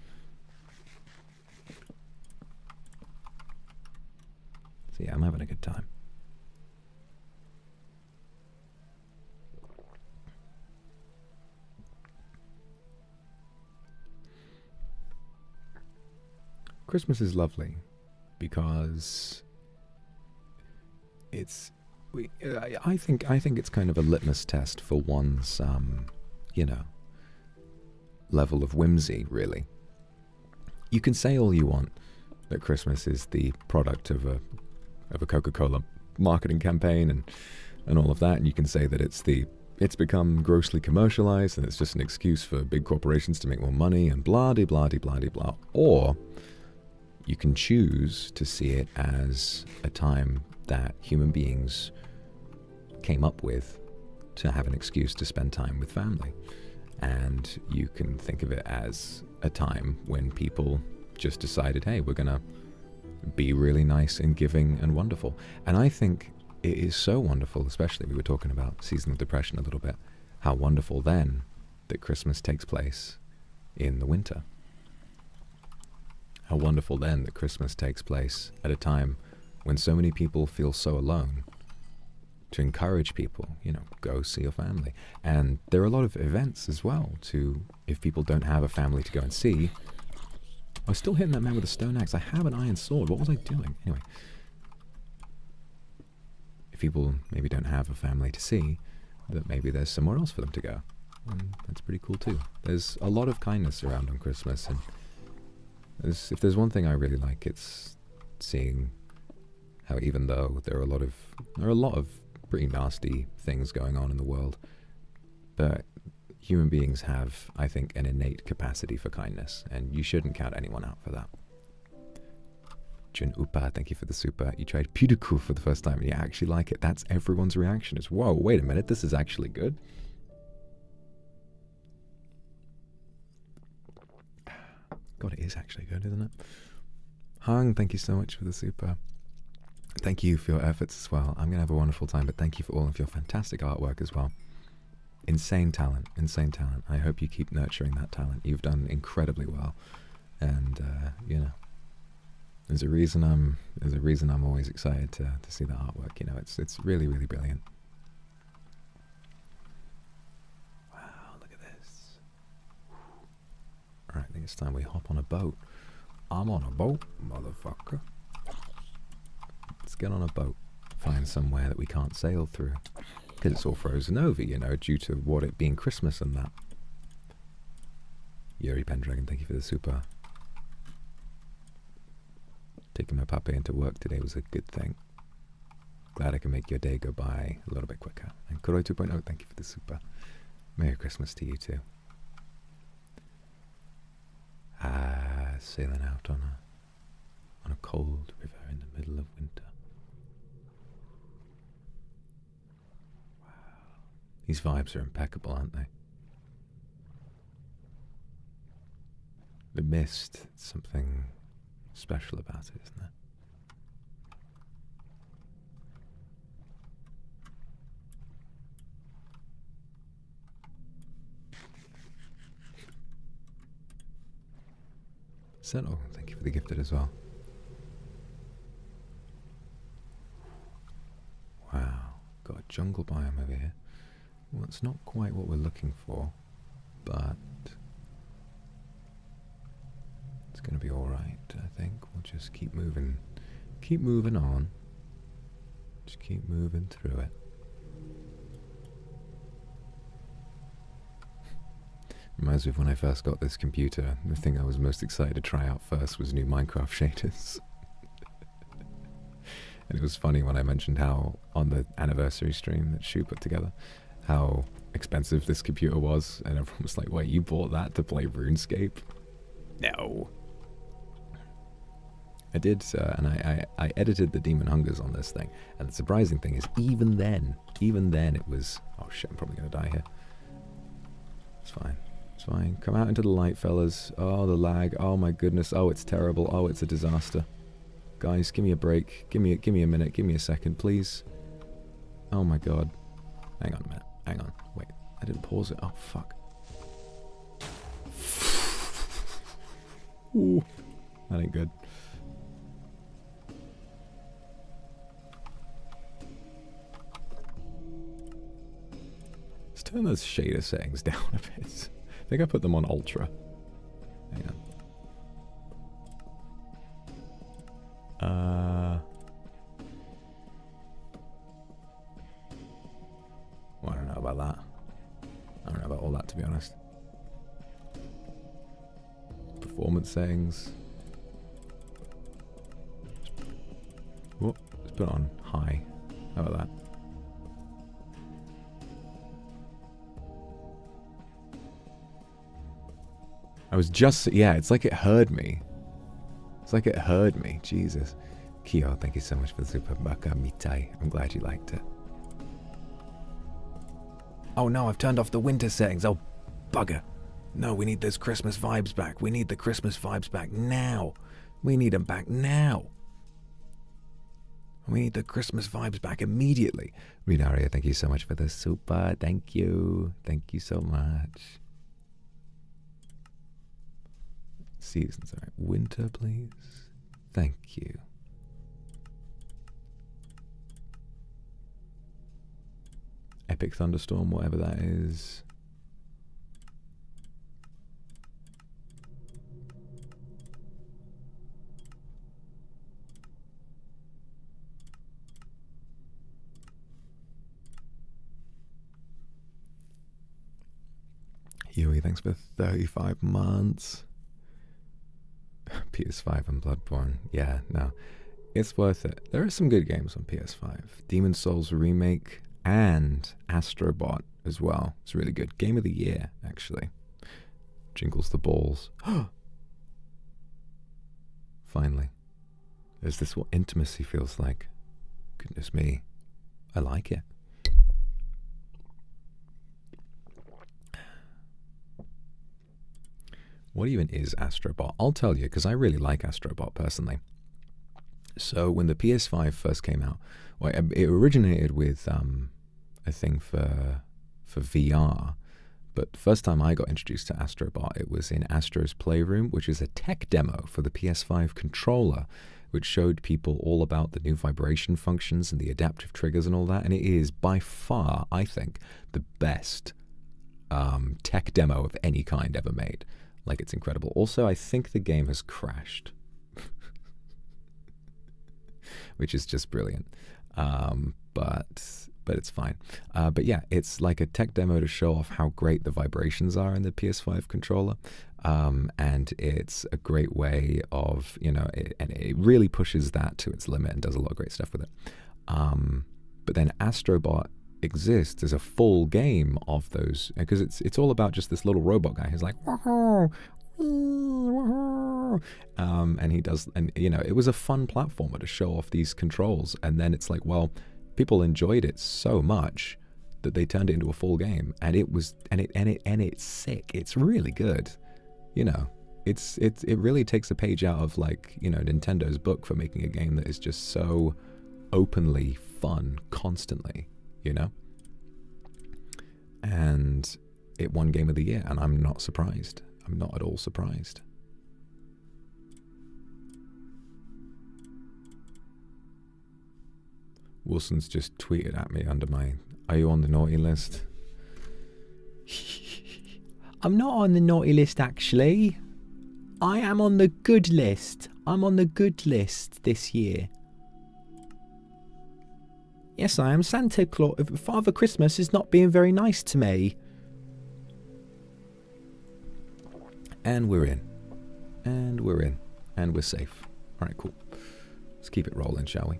So yeah, I'm having a good time. Christmas is lovely because I think it's kind of a litmus test for one's you know, level of whimsy, really. You can say all you want that Christmas is the product of a Coca-Cola marketing campaign and all of that, and you can say that it's become grossly commercialized and it's just an excuse for big corporations to make more money and blah-de-blah-de-blah-de-blah. Or you can choose to see it as a time that human beings came up with to have an excuse to spend time with family. And you can think of it as a time when people just decided, hey, we're gonna be really nice and giving and wonderful. And I think it is so wonderful, especially, we were talking about seasonal depression a little bit, how wonderful then that Christmas takes place in the winter. How wonderful then that Christmas takes place at a time when so many people feel so alone, to encourage people, you know, go see your family. And there are a lot of events as well to, if people don't have a family to go and see. I was still hitting that man with a stone axe. I have an iron sword. What was I doing? Anyway. If people maybe don't have a family to see, that maybe there's somewhere else for them to go. And that's pretty cool too. There's a lot of kindness around on Christmas, and if there's one thing I really like, it's seeing how, even though there are a lot of pretty nasty things going on in the world, but human beings have, I think, an innate capacity for kindness, and you shouldn't count anyone out for that. Jun Upa, thank you for the super. You tried Puduku for the first time and you actually like it. That's everyone's reaction is, whoa, wait a minute, this is actually good. God, it is actually good, isn't it? Hang, thank you so much for the super. Thank you for your efforts as well. I'm going to have a wonderful time, but thank you for all of your fantastic artwork as well. Insane talent, insane talent. I hope you keep nurturing that talent. You've done incredibly well. And, you know, there's a reason I'm always excited to see the artwork. You know, it's really, really brilliant. Wow, look at this. Alright, I think it's time we hop on a boat. I'm on a boat, motherfucker. Let's get on a boat. Find somewhere that we can't sail through. Because it's all frozen over, you know, due to what it being Christmas and that. Yuri Pendragon, thank you for the super. Taking my puppy into work today was a good thing. Glad I can make your day go by a little bit quicker. And Kuroi 2.0, thank you for the super. Merry Christmas to you too. Sailing out on a cold river in the middle of winter. Wow. These vibes are impeccable, aren't they? The mist, something special about it, isn't there? Settle, thank you for the gifted as well. Wow, got a jungle biome over here. Well, it's not quite what we're looking for, but it's going to be alright, I think. We'll just keep moving on. Just keep moving through it. Reminds me of when I first got this computer. The thing I was most excited to try out first was new Minecraft shaders. And it was funny when I mentioned how, on the anniversary stream that Shu put together, how expensive this computer was, and everyone was like, wait, you bought that to play RuneScape? No. I did, and I edited the Demon Hungers on this thing, and the surprising thing is, even then it was, oh shit, I'm probably going to die here. It's fine. It's fine. Come out into the light, fellas. Oh, the lag. Oh my goodness. Oh, it's terrible. Oh, it's a disaster. Guys, give me a break. Give me a minute. Give me a second, please. Oh my god. Hang on a minute. Hang on. Wait. I didn't pause it. Oh, fuck. Ooh. That ain't good. Let's turn those shader settings down a bit. I think I put them on ultra. Hang on. Well, I don't know about that. I don't know about all that, to be honest. Performance settings. Whoop, let's put it on high. How about that? I was just, yeah, it's like it heard me. It's like it heard me. Jesus. Kyo, thank you so much for the super baka mitai. I'm glad you liked it. Oh no, I've turned off the winter settings. Oh, bugger. No, we need those Christmas vibes back. We need the Christmas vibes back now. We need them back now. We need the Christmas vibes back immediately. Rinaria, thank you so much for the super. Thank you. Thank you so much. Seasons, alright. Winter, please. Thank you. Epic thunderstorm, whatever that is. Huey, thanks for 35 months. PS5 and Bloodborne. Yeah, no. It's worth it. There are some good games on PS5. Demon's Souls Remake and Astrobot as well. It's really good. Game of the year, actually. Jingles the balls. Finally. Is this what intimacy feels like? Goodness me. I like it. What even is Astrobot? I'll tell you, because I really like Astrobot personally. So when the PS5 first came out, well, it originated with a thing for VR. But the first time I got introduced to Astrobot, it was in Astro's Playroom, which is a tech demo for the PS5 controller, which showed people all about the new vibration functions and the adaptive triggers and all that. And it is by far, I think, the best tech demo of any kind ever made. Like, it's incredible. Also, I think the game has crashed, which is just brilliant. But but it's fine. But yeah, it's like a tech demo to show off how great the vibrations are in the PS5 controller. And it's a great way of, and it really pushes that to its limit and does a lot of great stuff with it. But then Astrobot exists as a full game of those, because it's all about just this little robot guy who's like, and he does, and it was a fun platformer to show off these controls, and then it's like, well, people enjoyed it so much that they turned it into a full game, and it's sick. It's really good. It really takes a page out of Nintendo's book for making a game that is just so openly fun constantly, and it won Game of the Year, and I'm not surprised. I'm not at all surprised. Wilson's just tweeted at me under my, are you on the naughty list? I'm not on the naughty list, actually. I am on the good list. I'm on the good list this year. Yes, I am. Santa Claus. Father Christmas is not being very nice to me. And we're in. And we're in. And we're safe. Alright, cool. Let's keep it rolling, shall we?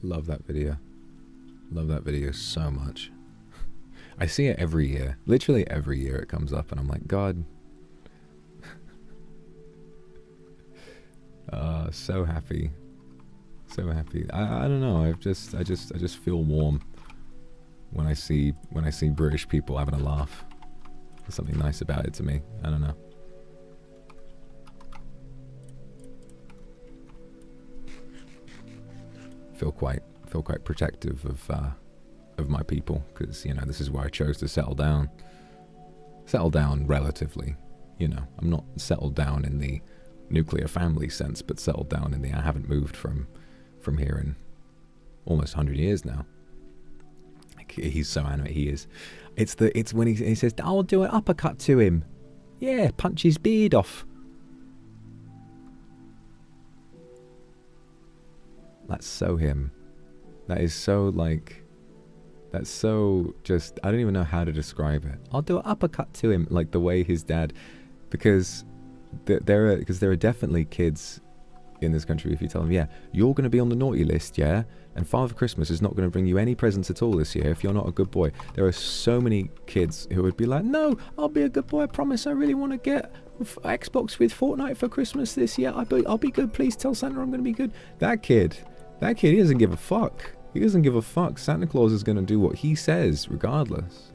Love that video. Love that video so much. I see it every year. Literally every year it comes up and I'm like, God. So happy. So happy. I don't know. I just feel warm when I see British people having a laugh. There's something nice about it to me. I don't know. Feel quite protective of my people, because this is where I chose to settle down relatively. I'm not settled down in the nuclear family sense, but settled down in the I haven't moved from here in almost 100 years now. He's so animated. He is. It's when he says, I'll do an uppercut to him. Yeah, punch his beard off. That's so him. That is so that's so just, I don't even know how to describe it. I'll do an uppercut to him, like the way his dad, because there are definitely kids in this country, if you tell them, yeah, you're going to be on the naughty list, yeah, and Father Christmas is not going to bring you any presents at all this year if you're not a good boy. There are so many kids who would be like, no, I'll be a good boy, I promise. I really want to get Xbox with Fortnite for Christmas this year. I'll be good. Please tell Santa I'm going to be good. That kid, he doesn't give a fuck. He doesn't give a fuck. Santa Claus is going to do what he says regardless.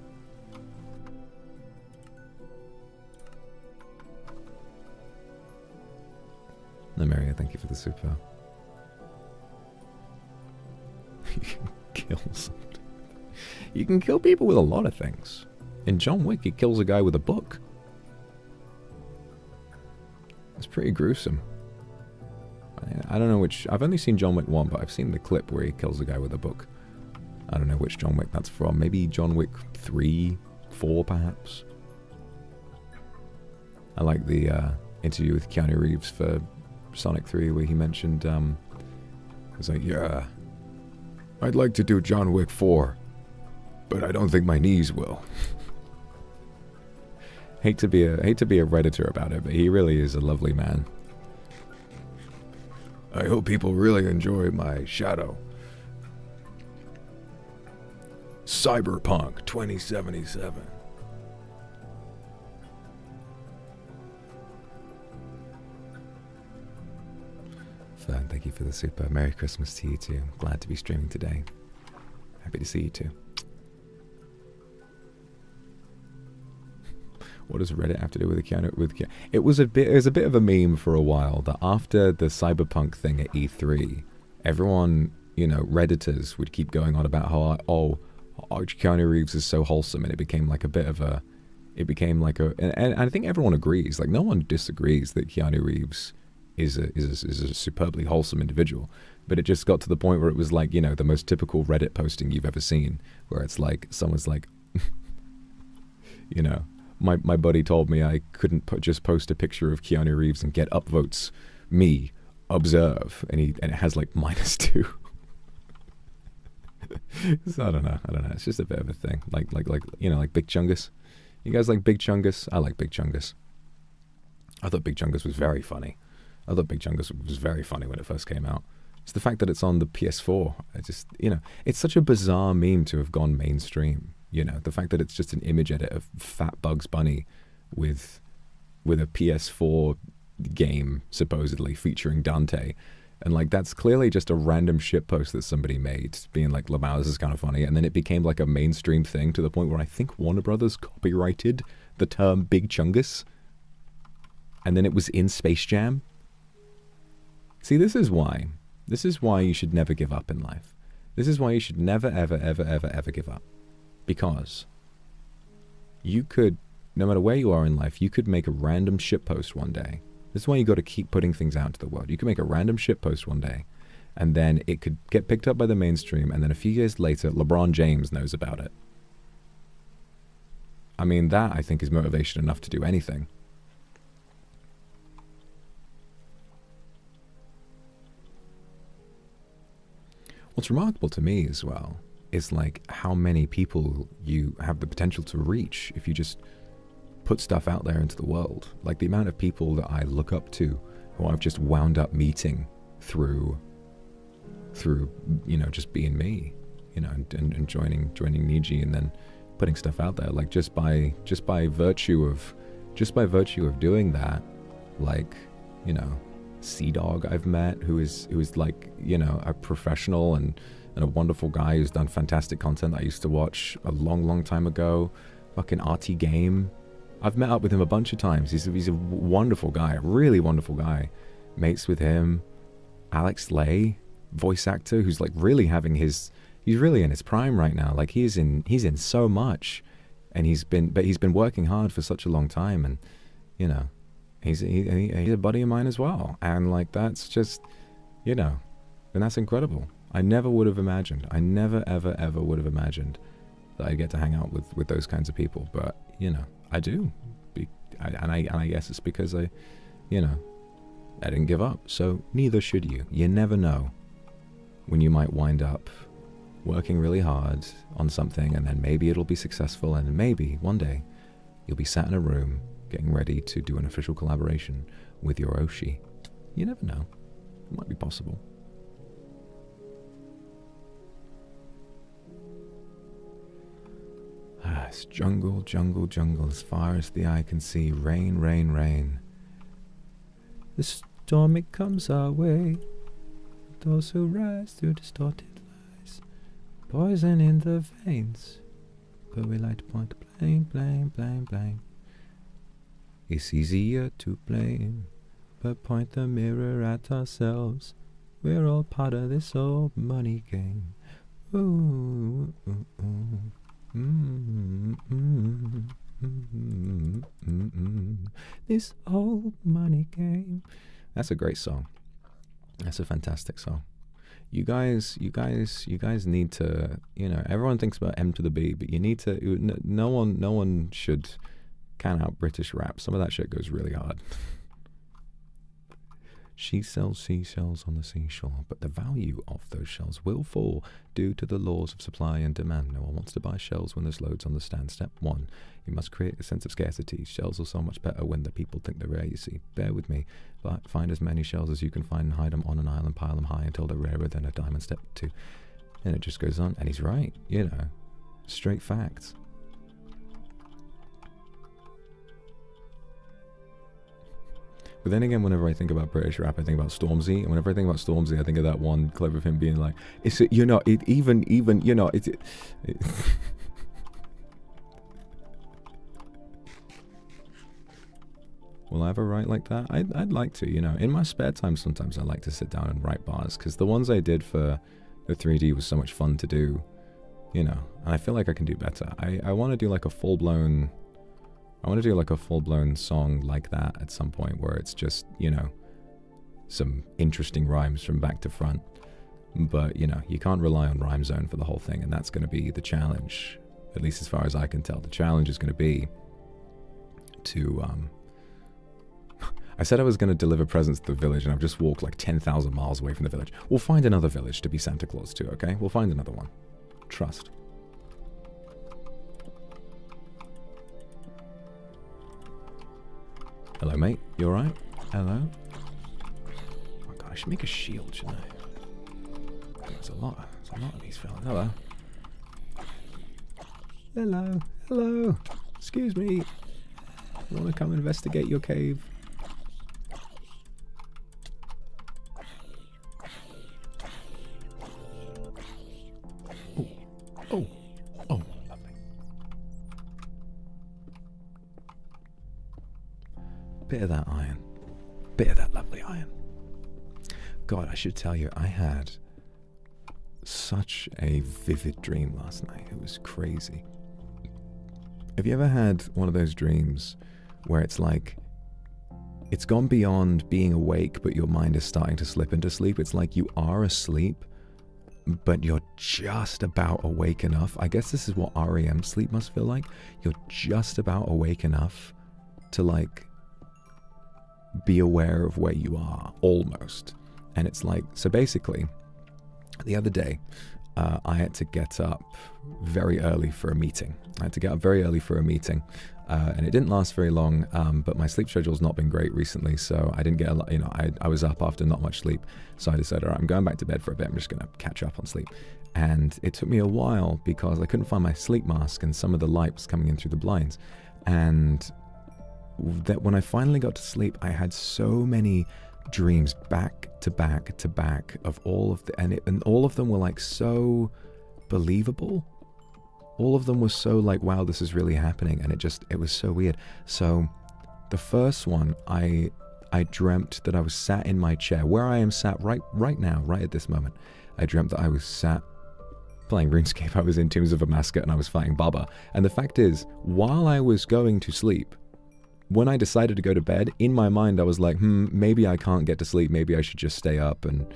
No, Maria, thank you for the super. You can kill something. You can kill people with a lot of things. In John Wick, he kills a guy with a book. It's pretty gruesome. I don't know which... I've only seen John Wick 1, but I've seen the clip where he kills a guy with a book. I don't know which John Wick that's from. Maybe John Wick 3, 4, perhaps. I like the interview with Keanu Reeves for Sonic 3 where he mentioned, he's like, yeah, I'd like to do John Wick 4, but I don't think my knees will. hate to be a Redditor about it, but he really is a lovely man. I hope people really enjoy my shadow. Cyberpunk 2077. Fern, thank you for the super. Merry Christmas to you too. Glad to be streaming today. Happy to see you too. What does Reddit have to do with the Keanu? It was a bit of a meme for a while that after the Cyberpunk thing at E3, everyone, Redditors would keep going on about how Keanu Reeves is so wholesome, and it became like and I think everyone agrees, like no one disagrees that Keanu Reeves is a superbly wholesome individual. But it just got to the point where it was like, you know, the most typical Reddit posting you've ever seen, where it's like, someone's like, you know, my buddy told me I couldn't just post a picture of Keanu Reeves and get upvotes. Me, observe. And it has like -2. So I don't know. It's just a bit of a thing. Like, you know, like Big Chungus. You guys like Big Chungus? I like Big Chungus. I thought Big Chungus was very funny. I thought Big Chungus was very funny when it first came out. It's the fact that it's on the PS4. I just, you know, it's such a bizarre meme to have gone mainstream. You know, the fact that it's just an image edit of fat Bugs Bunny with a PS4 game supposedly featuring Dante. And like, that's clearly just a random shitpost that somebody made being like, Lamau, this is kind of funny. And then it became like a mainstream thing to the point where I think Warner Brothers copyrighted the term Big Chungus. And then it was in Space Jam. See, this is why you should never give up in life. This is why you should never, ever, ever, ever, ever give up. Because you could, no matter where you are in life, you could make a random shitpost one day. This is why you got to keep putting things out to the world. You could make a random shitpost one day, and then it could get picked up by the mainstream, and then a few years later, LeBron James knows about it. I mean, that, I think, is motivation enough to do anything. What's remarkable to me as well is like how many people you have the potential to reach if you just put stuff out there into the world. Like the amount of people that I look up to who I've just wound up meeting through you know, just being me, you know, and joining Niji and then putting stuff out there, like just by virtue of doing that. Like, you know, Sea-Dog I've met, who is like, you know, a professional and a wonderful guy who's done fantastic content that I used to watch a long time ago. Fucking RT Game. I've met up with him a bunch of times. He's a wonderful guy, a really wonderful guy. Mates with him. Alex Lay, voice actor, who's like really he's really in his prime right now. Like he's in so much, and he's been working hard for such a long time, and you know, he's a buddy of mine as well. And like, that's just, you know, and that's incredible. I never would have imagined. I never, ever, ever would have imagined that I'd get to hang out with those kinds of people. But, you know, I do. And I guess it's because I didn't give up. So neither should you. You never know when you might wind up working really hard on something, and then maybe it'll be successful, and maybe one day you'll be sat in a room getting ready to do an official collaboration with your Oshi. You never know. It might be possible. It's jungle, jungle, jungle, as far as the eye can see. Rain, rain, rain. The storm, it comes our way. Those who rise through distorted lies. Poison in the veins. But we like to point to blame, blame, blame, blame. It's easier to blame, but point the mirror at ourselves. We're all part of this old money game. Ooh, ooh, ooh. This old money game. That's a great song. That's a fantastic song. You guys need to, you know, everyone thinks about M to the B, but you need to, no one should can out British rap. Some of that shit goes really hard. She sells seashells on the seashore, but the value of those shells will fall due to the laws of supply and demand. No one wants to buy shells when there's loads on the stand. Step 1, you must create a sense of scarcity. Shells are so much better when the people think they're rare, you see. Bear with me, but find as many shells as you can find and hide them on an island, pile them high until they're rarer than a diamond. Step 2. And it just goes on, and he's right, you know. Straight facts. But then again, whenever I think about British rap, I think about Stormzy. And whenever I think about Stormzy, I think of that one clip of him being like, "It's you know, it even you know, it." Will I ever write like that? I'd like to, you know. In my spare time, sometimes I like to sit down and write bars, because the ones I did for the 3D was so much fun to do, you know. And I feel like I can do better. I want to do like a full-blown. I want to do like a full-blown song like that at some point, where it's just, you know, some interesting rhymes from back to front. But, you know, you can't rely on Rhyme Zone for the whole thing, and that's going to be the challenge, at least as far as I can tell. The challenge is going to be to, I said I was going to deliver presents to the village, and I've just walked like 10,000 miles away from the village. We'll find another village to be Santa Claus to, okay? We'll find another one. Trust. Hello, mate. You alright? Hello? Oh god, I should make a shield, shouldn't I? There's a lot of these fellas. Hello. Hello. Hello. Excuse me. You want to come investigate your cave? Oh. Oh. Oh, lovely. Bit of that iron. Bit of that lovely iron. God, I should tell you, I had such a vivid dream last night. It was crazy. Have you ever had one of those dreams where it's like, it's gone beyond being awake, but your mind is starting to slip into sleep? It's like you are asleep, but you're just about awake enough. I guess this is what REM sleep must feel like. You're just about awake enough to like be aware of where you are, almost. And it's like, so basically, the other day, I had to get up very early for a meeting. And it didn't last very long, but my sleep schedule's not been great recently, so I didn't get a lot, you know, I was up after not much sleep, so I decided, all right, I'm going back to bed for a bit, I'm just going to catch up on sleep. And it took me a while because I couldn't find my sleep mask, and some of the light was coming in through the blinds. And that when I finally got to sleep, I had so many dreams back to back to back of all of the, and all of them were like so believable. All of them were so like, wow, this is really happening. And it was so weird. So the first one, I dreamt that I was sat in my chair where I am sat right now, right at this moment. I dreamt that I was sat playing RuneScape. I was in Tombs of a Massacre and I was fighting Baba. And the fact is, while I was going to sleep, when I decided to go to bed, in my mind I was like, maybe I can't get to sleep. Maybe I should just stay up and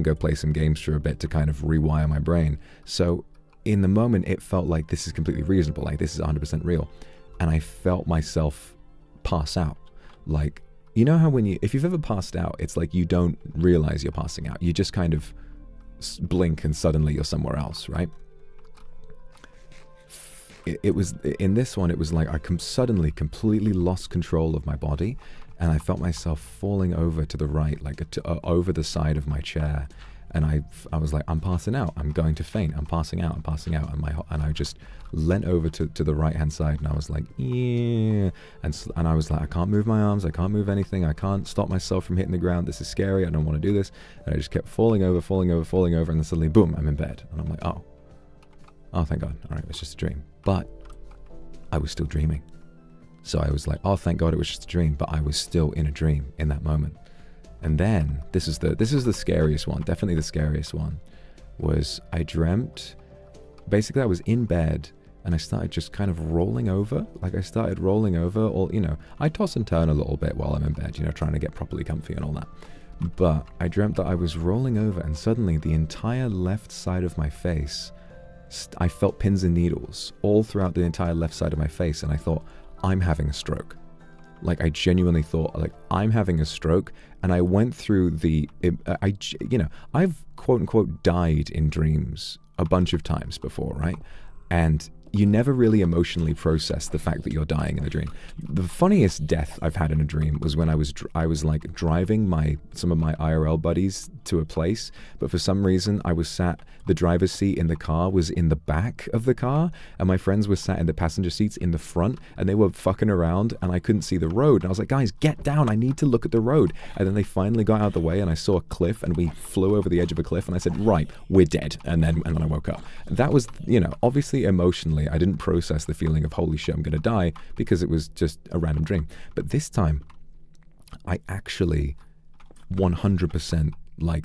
go play some games for a bit to kind of rewire my brain. So in the moment, it felt like this is completely reasonable. Like this is 100% real. And I felt myself pass out. Like, you know how if you've ever passed out, it's like you don't realize you're passing out. You just kind of blink and suddenly you're somewhere else, right? It was, in this one, it was like I suddenly completely lost control of my body, and I felt myself falling over to the right, like over the side of my chair, and I was like, I'm passing out, I'm going to faint, I'm passing out, and I just leant over to the right hand side, and I was like, yeah, and I was like, I can't move my arms, I can't move anything, I can't stop myself from hitting the ground, this is scary, I don't want to do this, and I just kept falling over, and then suddenly, boom, I'm in bed, and I'm like, oh, thank God, all right, it was just a dream. But I was still dreaming. So I was like, oh, thank God it was just a dream, but I was still in a dream in that moment. And then, this is the scariest one, definitely the scariest one, was I dreamt, basically I was in bed, and I started just kind of rolling over, or, you know, I toss and turn a little bit while I'm in bed, you know, trying to get properly comfy and all that. But I dreamt that I was rolling over, and suddenly the entire left side of my face, I felt pins and needles all throughout the entire left side of my face, and I thought, I'm having a stroke. Like, I genuinely thought, like, I'm having a stroke, and I went through I've quote-unquote died in dreams a bunch of times before, right? And you never really emotionally process the fact that you're dying in a dream. The funniest death I've had in a dream was when I was like driving some of my IRL buddies to a place, but for some reason I was sat, the driver's seat in the car was in the back of the car, and my friends were sat in the passenger seats in the front, and they were fucking around, and I couldn't see the road, and I was like, guys, get down, I need to look at the road. And then they finally got out of the way, and I saw a cliff, and we flew over the edge of a cliff, and I said, right, we're dead. And then I woke up. That was, you know, obviously emotionally I didn't process the feeling of holy shit, I'm gonna die, because it was just a random dream. But this time I actually 100%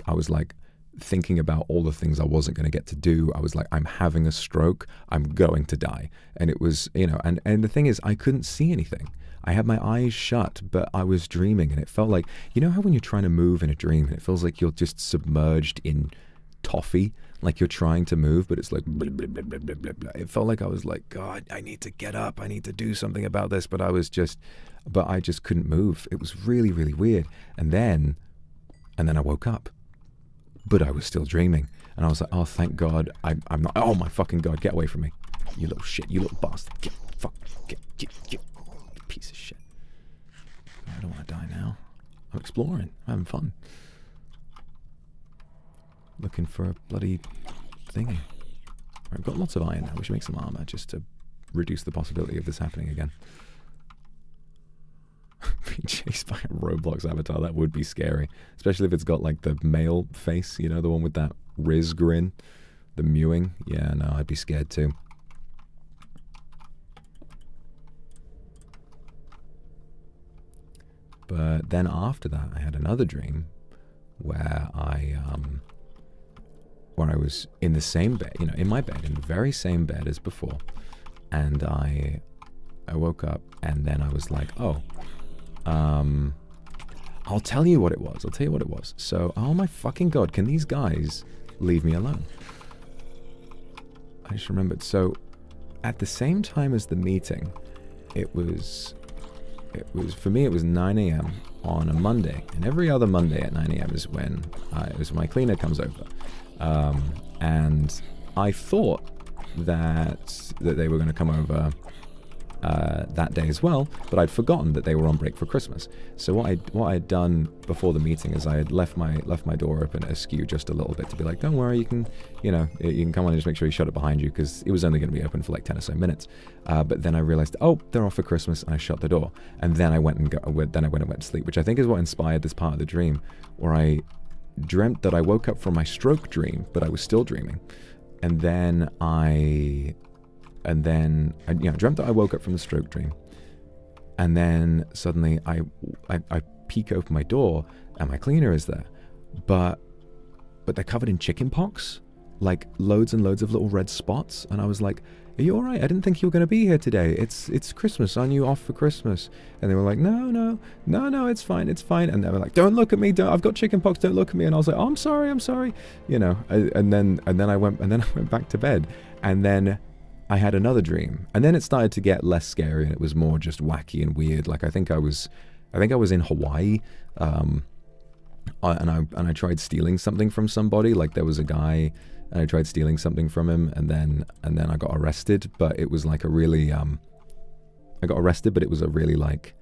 I was like thinking about all the things I wasn't going to get to do. I was like, I'm having a stroke, I'm going to die. And it was, you know, and the thing is, I couldn't see anything. I had my eyes shut, but I was dreaming, and it felt like, you know how when you're trying to move in a dream and it feels like you're just submerged in toffee, like you're trying to move, but it's like blah, blah, blah, blah, blah, blah, blah. It felt like I was like, God, I need to get up. I need to do something about this. But I just couldn't move. It was really, really weird. And then I woke up, but I was still dreaming. And I was like, oh, thank God, I'm not. Oh my fucking God, get away from me, you little shit, you little bastard. Get piece of shit. I don't want to die now. I'm exploring. I'm having fun. Looking for a bloody thingy. I've got lots of iron now. We should make some armor just to reduce the possibility of this happening again. Being chased by a Roblox avatar, that would be scary. Especially if it's got like the male face, you know, the one with that Riz grin. The mewing. Yeah, no, I'd be scared too. But then after that, I had another dream where I was in the same bed, you know, in my bed, in the very same bed as before. And I woke up, and then I was like, oh, I'll tell you what it was. So, oh my fucking God, can these guys leave me alone? I just remembered. So, at the same time as the meeting, it was for me, it was 9 a.m. on a Monday, and every other Monday at 9 a.m. is when my cleaner comes over, and I thought that they were going to come over that day as well, but I'd forgotten that they were on break for Christmas. So what I had done before the meeting is I had left my door open askew just a little bit to be like, don't worry, you can come on and just make sure you shut it behind you, because it was only going to be open for like 10 or so minutes. But then I realized, oh, they're off for Christmas, and I shut the door. And then I went and went to sleep, which I think is what inspired this part of the dream, where I dreamt that I woke up from my stroke dream, but I was still dreaming. And then I dreamt that I woke up from the stroke dream, and then suddenly I peek open my door, and my cleaner is there, but they're covered in chicken pox, like loads and loads of little red spots. And I was like, are you all right? I didn't think you were going to be here today. It's Christmas. Aren't you off for Christmas? And they were like, no, it's fine. And they were like, don't look at me. I've got chicken pox. Don't look at me. And I was like, oh, I'm sorry. You know. And then I went back to bed. And then I had another dream. And then it started to get less scary, and it was more just wacky and weird. Like I think I was in Hawaii. And I tried stealing something from somebody. Like there was a guy, and I tried stealing something from him, and then I got arrested. But it was like a really I got arrested, but it was a really like,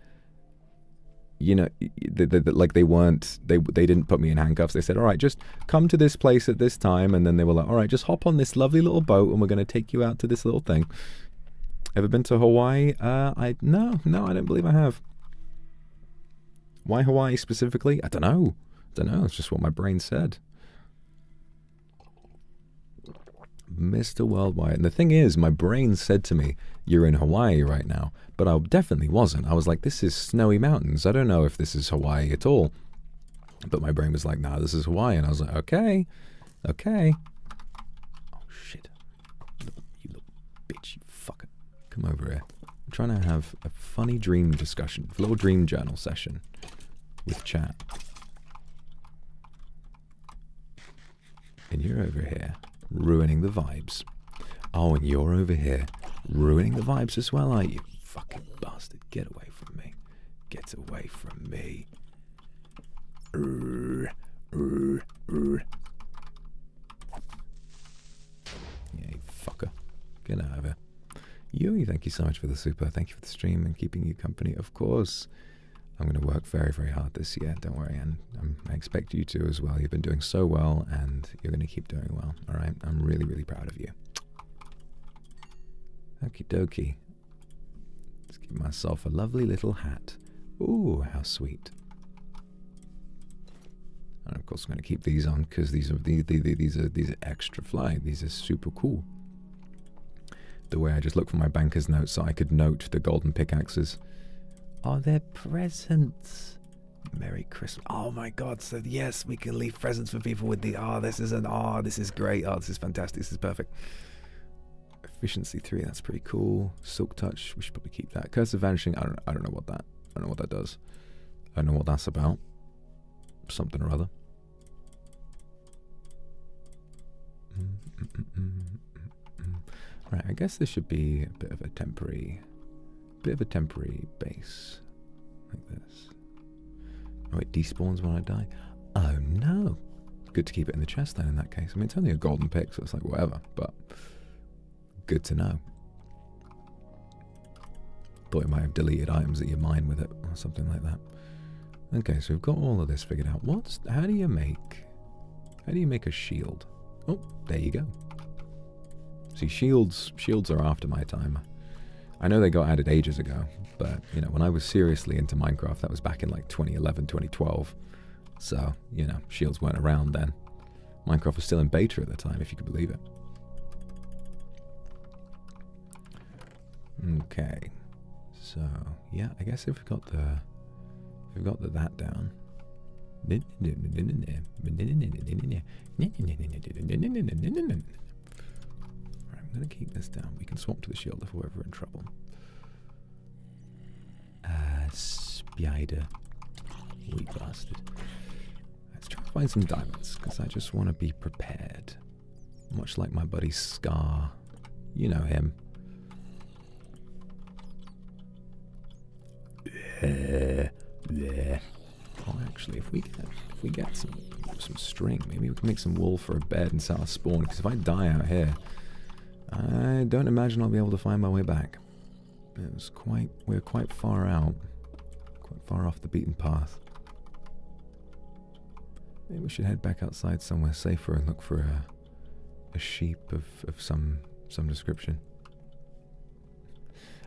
you know, they didn't put me in handcuffs. They said, all right, just come to this place at this time, and then they were like, all right, just hop on this lovely little boat, and we're going to take you out to this little thing. Ever been to Hawaii? No, I don't believe I have. Why Hawaii specifically? I don't know. It's just what my brain said. Mr. Worldwide. And the thing is, my brain said to me, you're in Hawaii right now. But I definitely wasn't. I was like, this is snowy mountains. I don't know if this is Hawaii at all. But my brain was like, nah, this is Hawaii. And I was like, okay. Oh, shit. You little bitch, you fucker. Come over here. I'm trying to have a funny dream discussion, a little dream journal session with chat. And you're over here ruining the vibes. Oh, and you're over here ruining the vibes as well, are you? Fucking bastard. Get away from me. Get away from me. Yeah, you fucker. Get out of here. Yui, thank you so much for the super. Thank you for the stream and keeping you company. Of course. I'm going to work very, very hard this year. Don't worry, and I expect you to as well. You've been doing so well, and you're going to keep doing well. All right? I'm really, really proud of you. Okie dokie. Let's give myself a lovely little hat. Ooh, how sweet. And of course, I'm going to keep these on because these are extra fly. These are super cool. The way I just look for my banker's notes so I could note the golden pickaxes. Are there presents? Merry Christmas. Oh my God. So yes, we can leave presents for people with the, this is great. This is fantastic. This is perfect. Efficiency 3, that's pretty cool. Silk touch, we should probably keep that. Curse of vanishing, I don't know what that, I don't know what that does. I don't know what that's about. Something or other. Right, I guess this should be a bit of a temporary base, like this. Oh, it despawns when I die. Oh no! Good to keep it in the chest then. In that case, I mean it's only a golden pick, so it's like whatever. But good to know. Thought it might have deleted items that you mine with it or something like that. Okay, so we've got all of this figured out. How do you make a shield? Oh, there you go. See, shields are after my time. I know they got added ages ago, but you know, when I was seriously into Minecraft, that was back in like 2011, 2012. So, you know, shields weren't around then. Minecraft was still in beta at the time, if you could believe it. Okay. So, yeah, I guess if we've got that down. Right, I'm going to keep this down. We can swap to the shield if we're ever in trouble. Spider. We bastard. Let's try to find some diamonds, because I just want to be prepared. Much like my buddy Scar. You know him. Oh, actually, if we get some string, maybe we can make some wool for a bed and set our spawn. Because if I die out here, I don't imagine I'll be able to find my way back. We're quite far out, quite far off the beaten path. Maybe we should head back outside somewhere safer and look for a sheep of some description.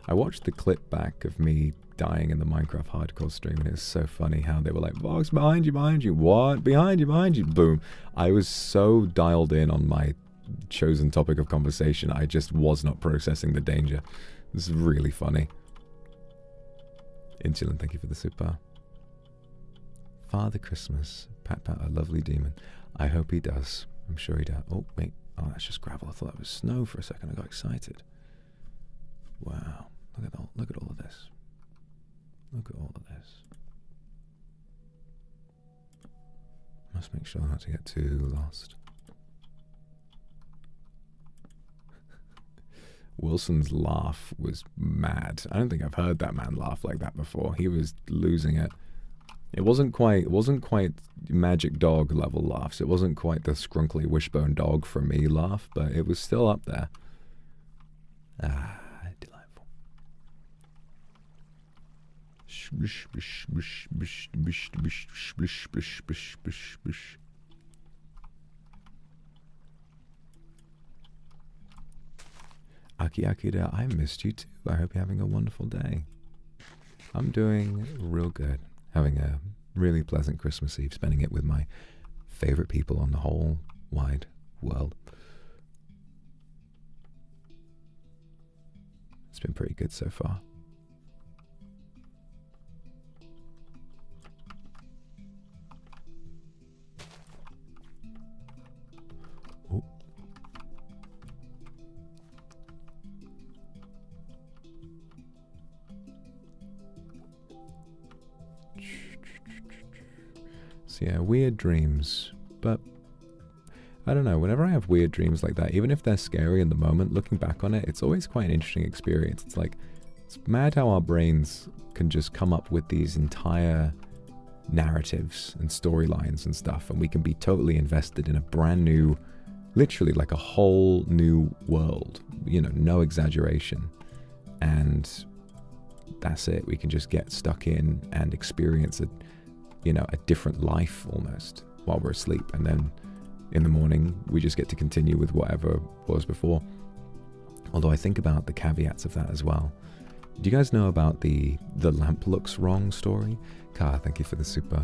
I watched the clip back of me dying in the Minecraft hardcore stream, and it was so funny how they were like, Vox, behind you, what? Behind you, boom. I was so dialed in on my chosen topic of conversation, I just was not processing the danger. This is really funny. Insulin, thank you for the super. Father Christmas, pat a lovely demon. I hope he does. I'm sure he does. Oh, wait. Oh, that's just gravel. I thought that was snow for a second. I got excited. Wow. Look at all of this. Look at all of this. Must make sure not to get too lost. Wilson's laugh was mad. I don't think I've heard that man laugh like that before. He was losing it. It wasn't quite Magic Dog level laughs. It wasn't quite the scrunkly wishbone dog from me laugh, but it was still up there. Ah, delightful. Aki Akira, I missed you too. I hope you're having a wonderful day. I'm doing real good. Having a really pleasant Christmas Eve, spending it with my favorite people on the whole wide world. It's been pretty good so far. Oh. So yeah, weird dreams, but I don't know, whenever I have weird dreams like that, even if they're scary in the moment, looking back on it, it's always quite an interesting experience. It's like, it's mad how our brains can just come up with these entire narratives and storylines and stuff, and we can be totally invested in a brand new, literally like a whole new world, you know, no exaggeration. And that's it, we can just get stuck in and experience a different life almost while we're asleep, and then in the morning we just get to continue with whatever was before. Although I think about the caveats of that as well. Do you guys know about the lamp looks wrong story? Car, thank you for the super.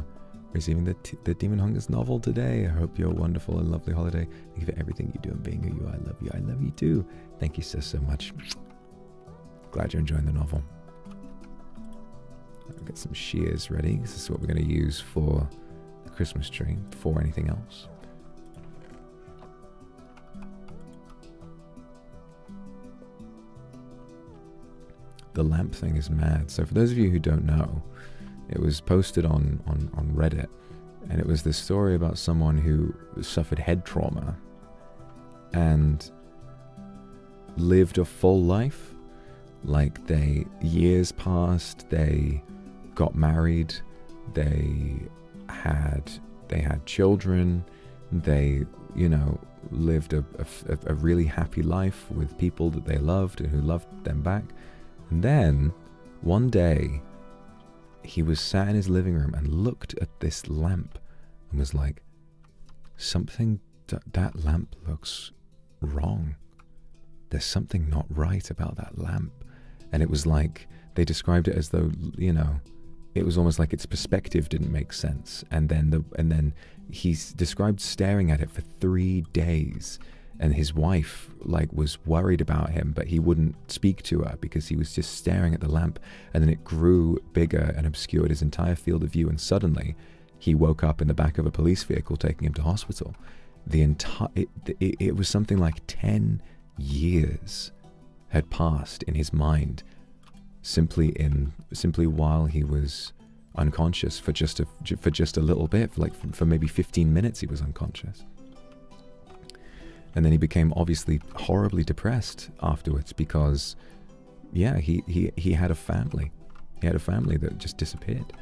Receiving the Demon Hungers novel today. I hope you're a wonderful and lovely holiday. Thank you for everything you do and being who you are. I love you. I love you too. Thank you so much. Glad you're enjoying the novel. I'll get some shears ready. This is what we're going to use for the Christmas tree before anything else. The lamp thing is mad. So for those of you who don't know, it was posted on Reddit, and it was this story about someone who suffered head trauma, and lived a full life. Like, years passed, they got married, they had children, they, lived a really happy life with people that they loved and who loved them back. And then one day he was sat in his living room and looked at this lamp and was like, that lamp looks wrong. There's something not right about that lamp. And it was like, they described it as though, it was almost like its perspective didn't make sense. And then he's described staring at it for 3 days. And his wife, was worried about him, but he wouldn't speak to her because he was just staring at the lamp. And then it grew bigger and obscured his entire field of view. And suddenly, he woke up in the back of a police vehicle taking him to hospital. It was something like 10 years had passed in his mind simply while he was unconscious for just a little bit, for maybe 15 minutes he was unconscious. And then he became obviously horribly depressed afterwards because, he had a family. He had a family that just disappeared.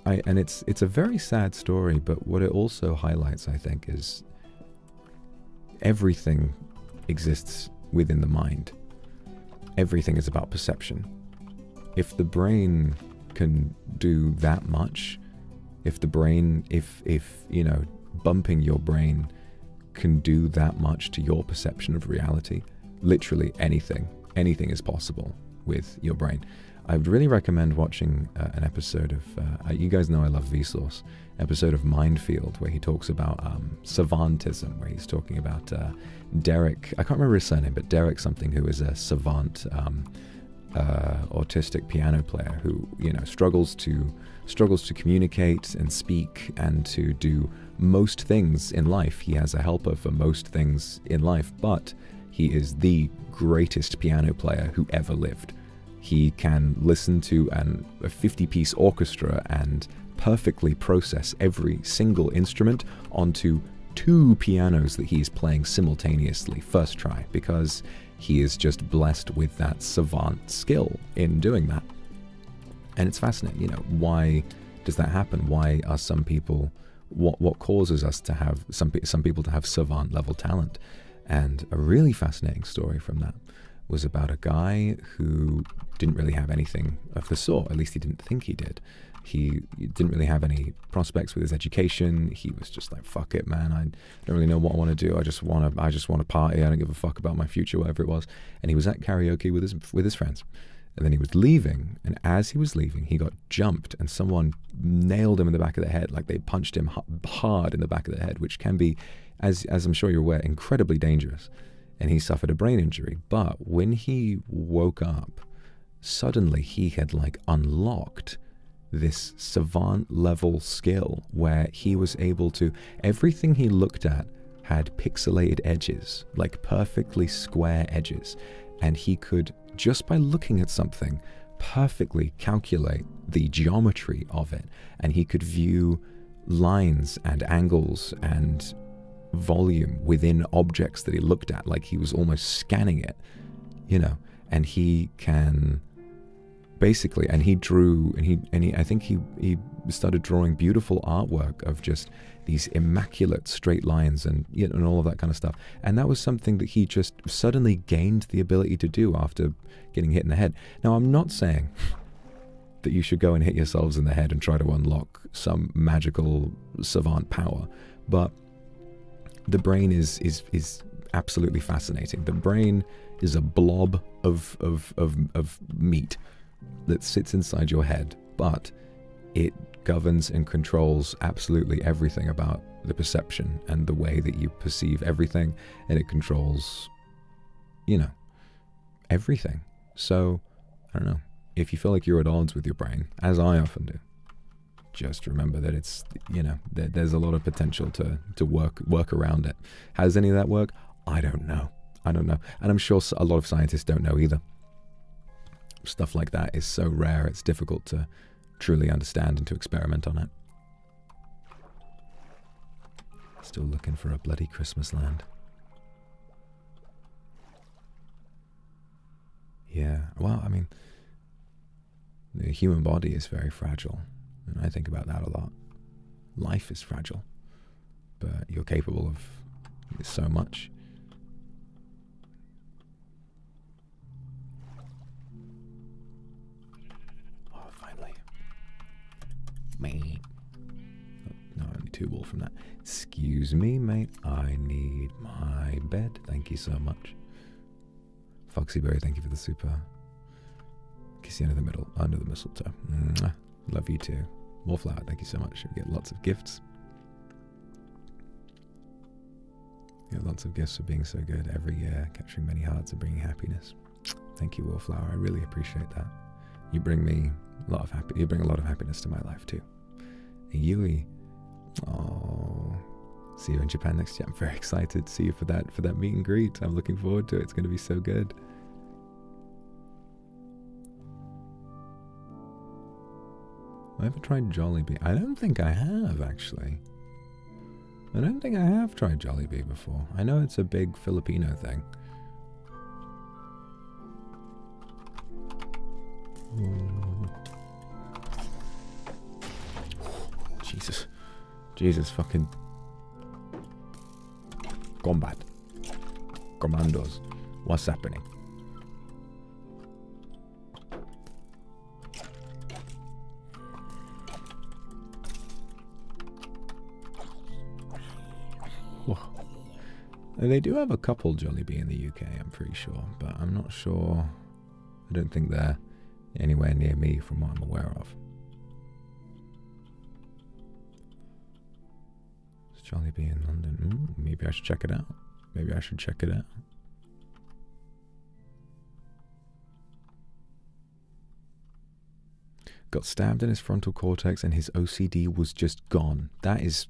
And it's a very sad story, but what it also highlights, I think, is everything exists within the mind. Everything is about perception. If the brain can do that much, if bumping your brain can do that much to your perception of reality, literally anything is possible with your brain. I would really recommend watching an episode of, you guys know I love Vsauce, episode of Mindfield, where he talks about savantism, where he's talking about Derek, I can't remember his surname, but Derek something, who is a savant, autistic piano player who, struggles to communicate and speak and to do most things in life. He has a helper for most things in life, but he is the greatest piano player who ever lived. He can listen to a 50-piece orchestra and perfectly process every single instrument onto 2 pianos that he is playing simultaneously, first try, because he is just blessed with that savant skill in doing that. And it's fascinating, why does that happen? Why are some people, what causes us to have, some people to have savant level talent? And a really fascinating story from that was about a guy who didn't really have anything of the sort. At least he didn't think he did. He didn't really have any prospects with his education. He was just like, fuck it, man. I don't really know what I want to do. I just want to party. I don't give a fuck about my future, whatever it was. And he was at karaoke with his friends. And then he was leaving. And as he was leaving, he got jumped and someone nailed him in the back of the head. Like, they punched him hard in the back of the head, which can be, as I'm sure you're aware, incredibly dangerous. And he suffered a brain injury. But when he woke up, suddenly he had unlocked this savant level skill where he was able to, everything he looked at had pixelated edges, like perfectly square edges. And he could, just by looking at something, perfectly calculate the geometry of it. And he could view lines and angles and volume within objects that he looked at, like he was almost scanning it, and he can basically, and he drew, I think he started drawing beautiful artwork of just these immaculate straight lines and all of that kind of stuff. And that was something that he just suddenly gained the ability to do after getting hit in the head. Now, I'm not saying that you should go and hit yourselves in the head and try to unlock some magical savant power, but the brain is absolutely fascinating. The brain is a blob of meat that sits inside your head, but it governs and controls absolutely everything about the perception and the way that you perceive everything, and it controls, everything. So, I don't know, if you feel like you're at odds with your brain, as I often do, just remember that it's, there's a lot of potential to work around it. How does any of that work? I don't know. And I'm sure a lot of scientists don't know either. Stuff like that is so rare, it's difficult to truly understand and to experiment on it. Still looking for a bloody Christmas land. Yeah, well, I mean, the human body is very fragile, and I think about that a lot. Life is fragile, but you're capable of so much. Oh, finally. Mate. Oh, no, only 2 wool from that. Excuse me, mate. I need my bed. Thank you so much. Foxyberry, thank you for the super. Kiss you under the mistletoe. Mwah. Love you too. Wallflower, thank you so much. We get lots of gifts. We get lots of gifts for being so good every year, capturing many hearts and bringing happiness. Thank you, Wallflower. I really appreciate that. You bring me a lot of you bring a lot of happiness to my life too. And Yui, oh, see you in Japan next year. I'm very excited to see you for that meet and greet. I'm looking forward to it. It's going to be so good. Have I ever tried Jollibee? I don't think I have, actually. I don't think I have tried Jollibee before. I know it's a big Filipino thing. Ooh. Jesus. Jesus fucking... Combat. Commandos. What's happening? They do have a couple Jollibee in the UK, I'm pretty sure, but I'm not sure. I don't think they're anywhere near me from what I'm aware of. Is Jollibee in London? Maybe I should check it out. Maybe I should check it out. Got stabbed in his frontal cortex and his OCD was just gone. That is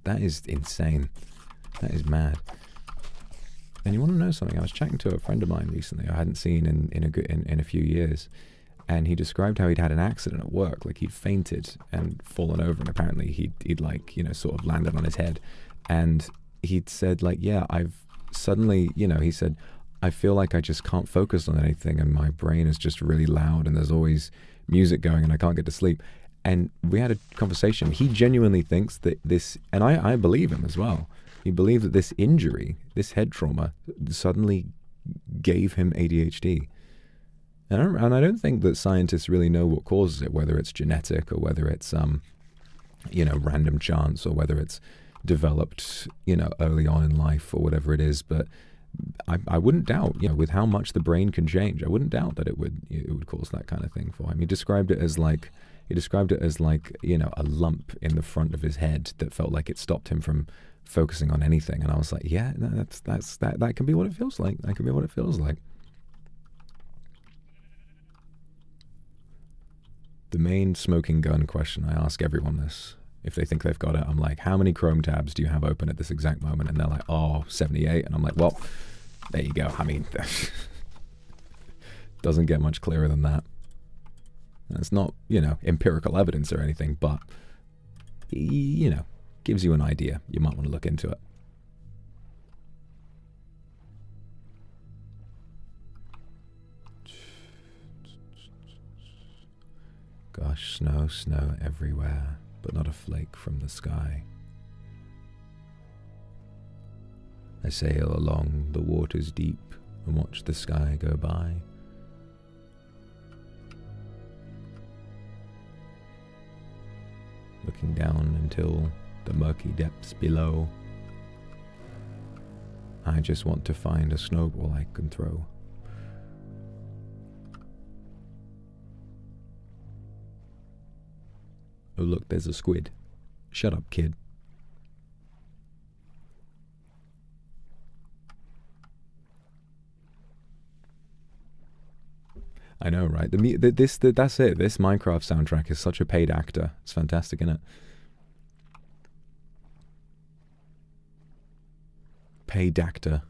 insane. That is mad. And you want to know something? I was chatting to a friend of mine recently I hadn't seen in a few years, and he described how he'd had an accident at work. Like, he'd fainted and fallen over, and apparently he'd like, you know, sort of landed on his head. And he'd said, like, yeah, I've suddenly, you know, he said, I feel like I just can't focus on anything, and my brain is just really loud, and there's always music going, and I can't get to sleep. And we had a conversation. He genuinely thinks that this, and I believe him as well. He believed that this injury, this head trauma, suddenly gave him ADHD. And I don't think that scientists really know what causes it, whether it's genetic or whether it's, you know, random chance, or whether it's developed, you know, early on in life or whatever it is. But I wouldn't doubt, you know, with how much the brain can change, I wouldn't doubt that it would cause that kind of thing for him. He described it as like, you know, a lump in the front of his head that felt like it stopped him from focusing on anything. And I was like, yeah, no, that can be what it feels like. That can be what it feels like. The main smoking gun question, I ask everyone this, if they think they've got it. I'm like, how many Chrome tabs do you have open at this exact moment? And they're like, oh, 78. And I'm like, well, there you go. I mean, doesn't get much clearer than that. It's not, you know, empirical evidence or anything, but, you know, gives you an idea. You might want to look into it. Gosh, snow, snow everywhere, but not a flake from the sky. I sail along the waters deep and watch the sky go by. Looking down until the murky depths below. I just want to find a snowball I can throw. Oh look, there's a squid. Shut up, kid. I know, right? That's it. This Minecraft soundtrack is such a paid actor. It's fantastic, isn't it? Paid actor.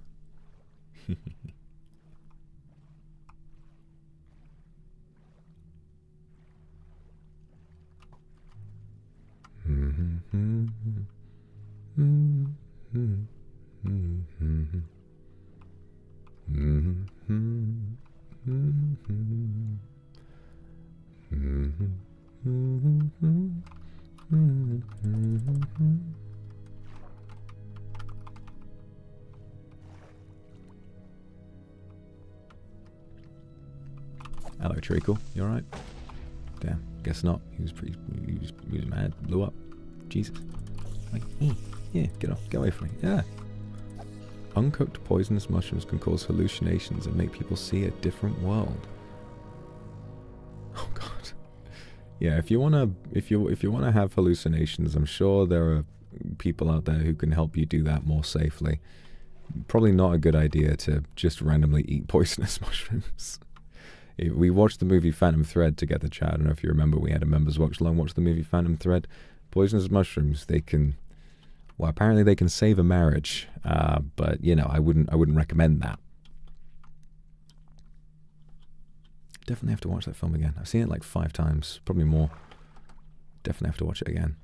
Hello, Treacle. You alright? Damn, guess not. He was mad. Blew up. Jesus. Like, yeah, get away from me. Yeah. Uncooked poisonous mushrooms can cause hallucinations and make people see a different world. Oh god. Yeah, if you wanna have hallucinations, I'm sure there are people out there who can help you do that more safely. Probably not a good idea to just randomly eat poisonous mushrooms. We watched the movie Phantom Thread together, Chad. I don't know if you remember, we had a members watch along, watch the movie Phantom Thread. Poisonous mushrooms, they can, well, apparently they can save a marriage, but you know, I wouldn't recommend that. Definitely have to watch that film again. I've seen it like 5 times, probably more. Definitely have to watch it again.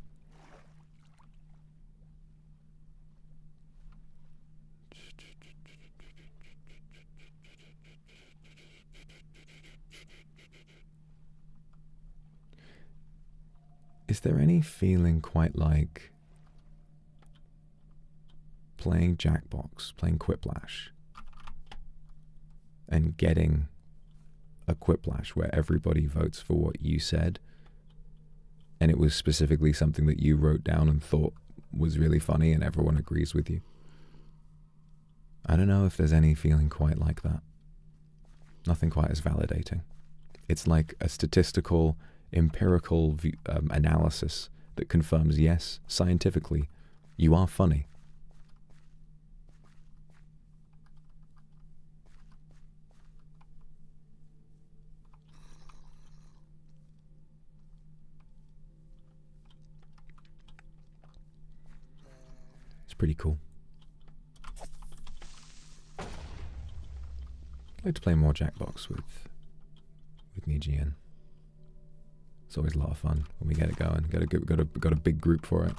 Is there any feeling quite like playing Jackbox, playing Quiplash, and getting a Quiplash where everybody votes for what you said, and it was specifically something that you wrote down and thought was really funny and everyone agrees with you? I don't know if there's any feeling quite like that. Nothing quite as validating. It's like a statistical, empirical analysis that confirms, yes, scientifically, you are funny. It's pretty cool. I'd like to play more Jackbox with NIJISANJI. It's always a lot of fun when we get it going. Got a big group for it.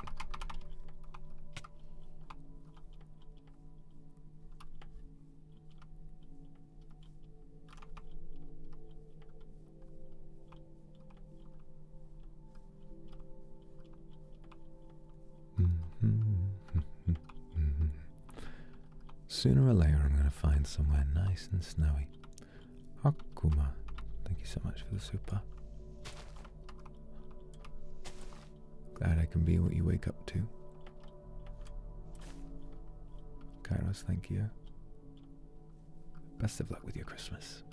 Sooner or later, I'm going to find somewhere nice and snowy. Akuma, thank you so much for the super. Glad I can be what you wake up to. Kairos, thank you. Best of luck with your Christmas.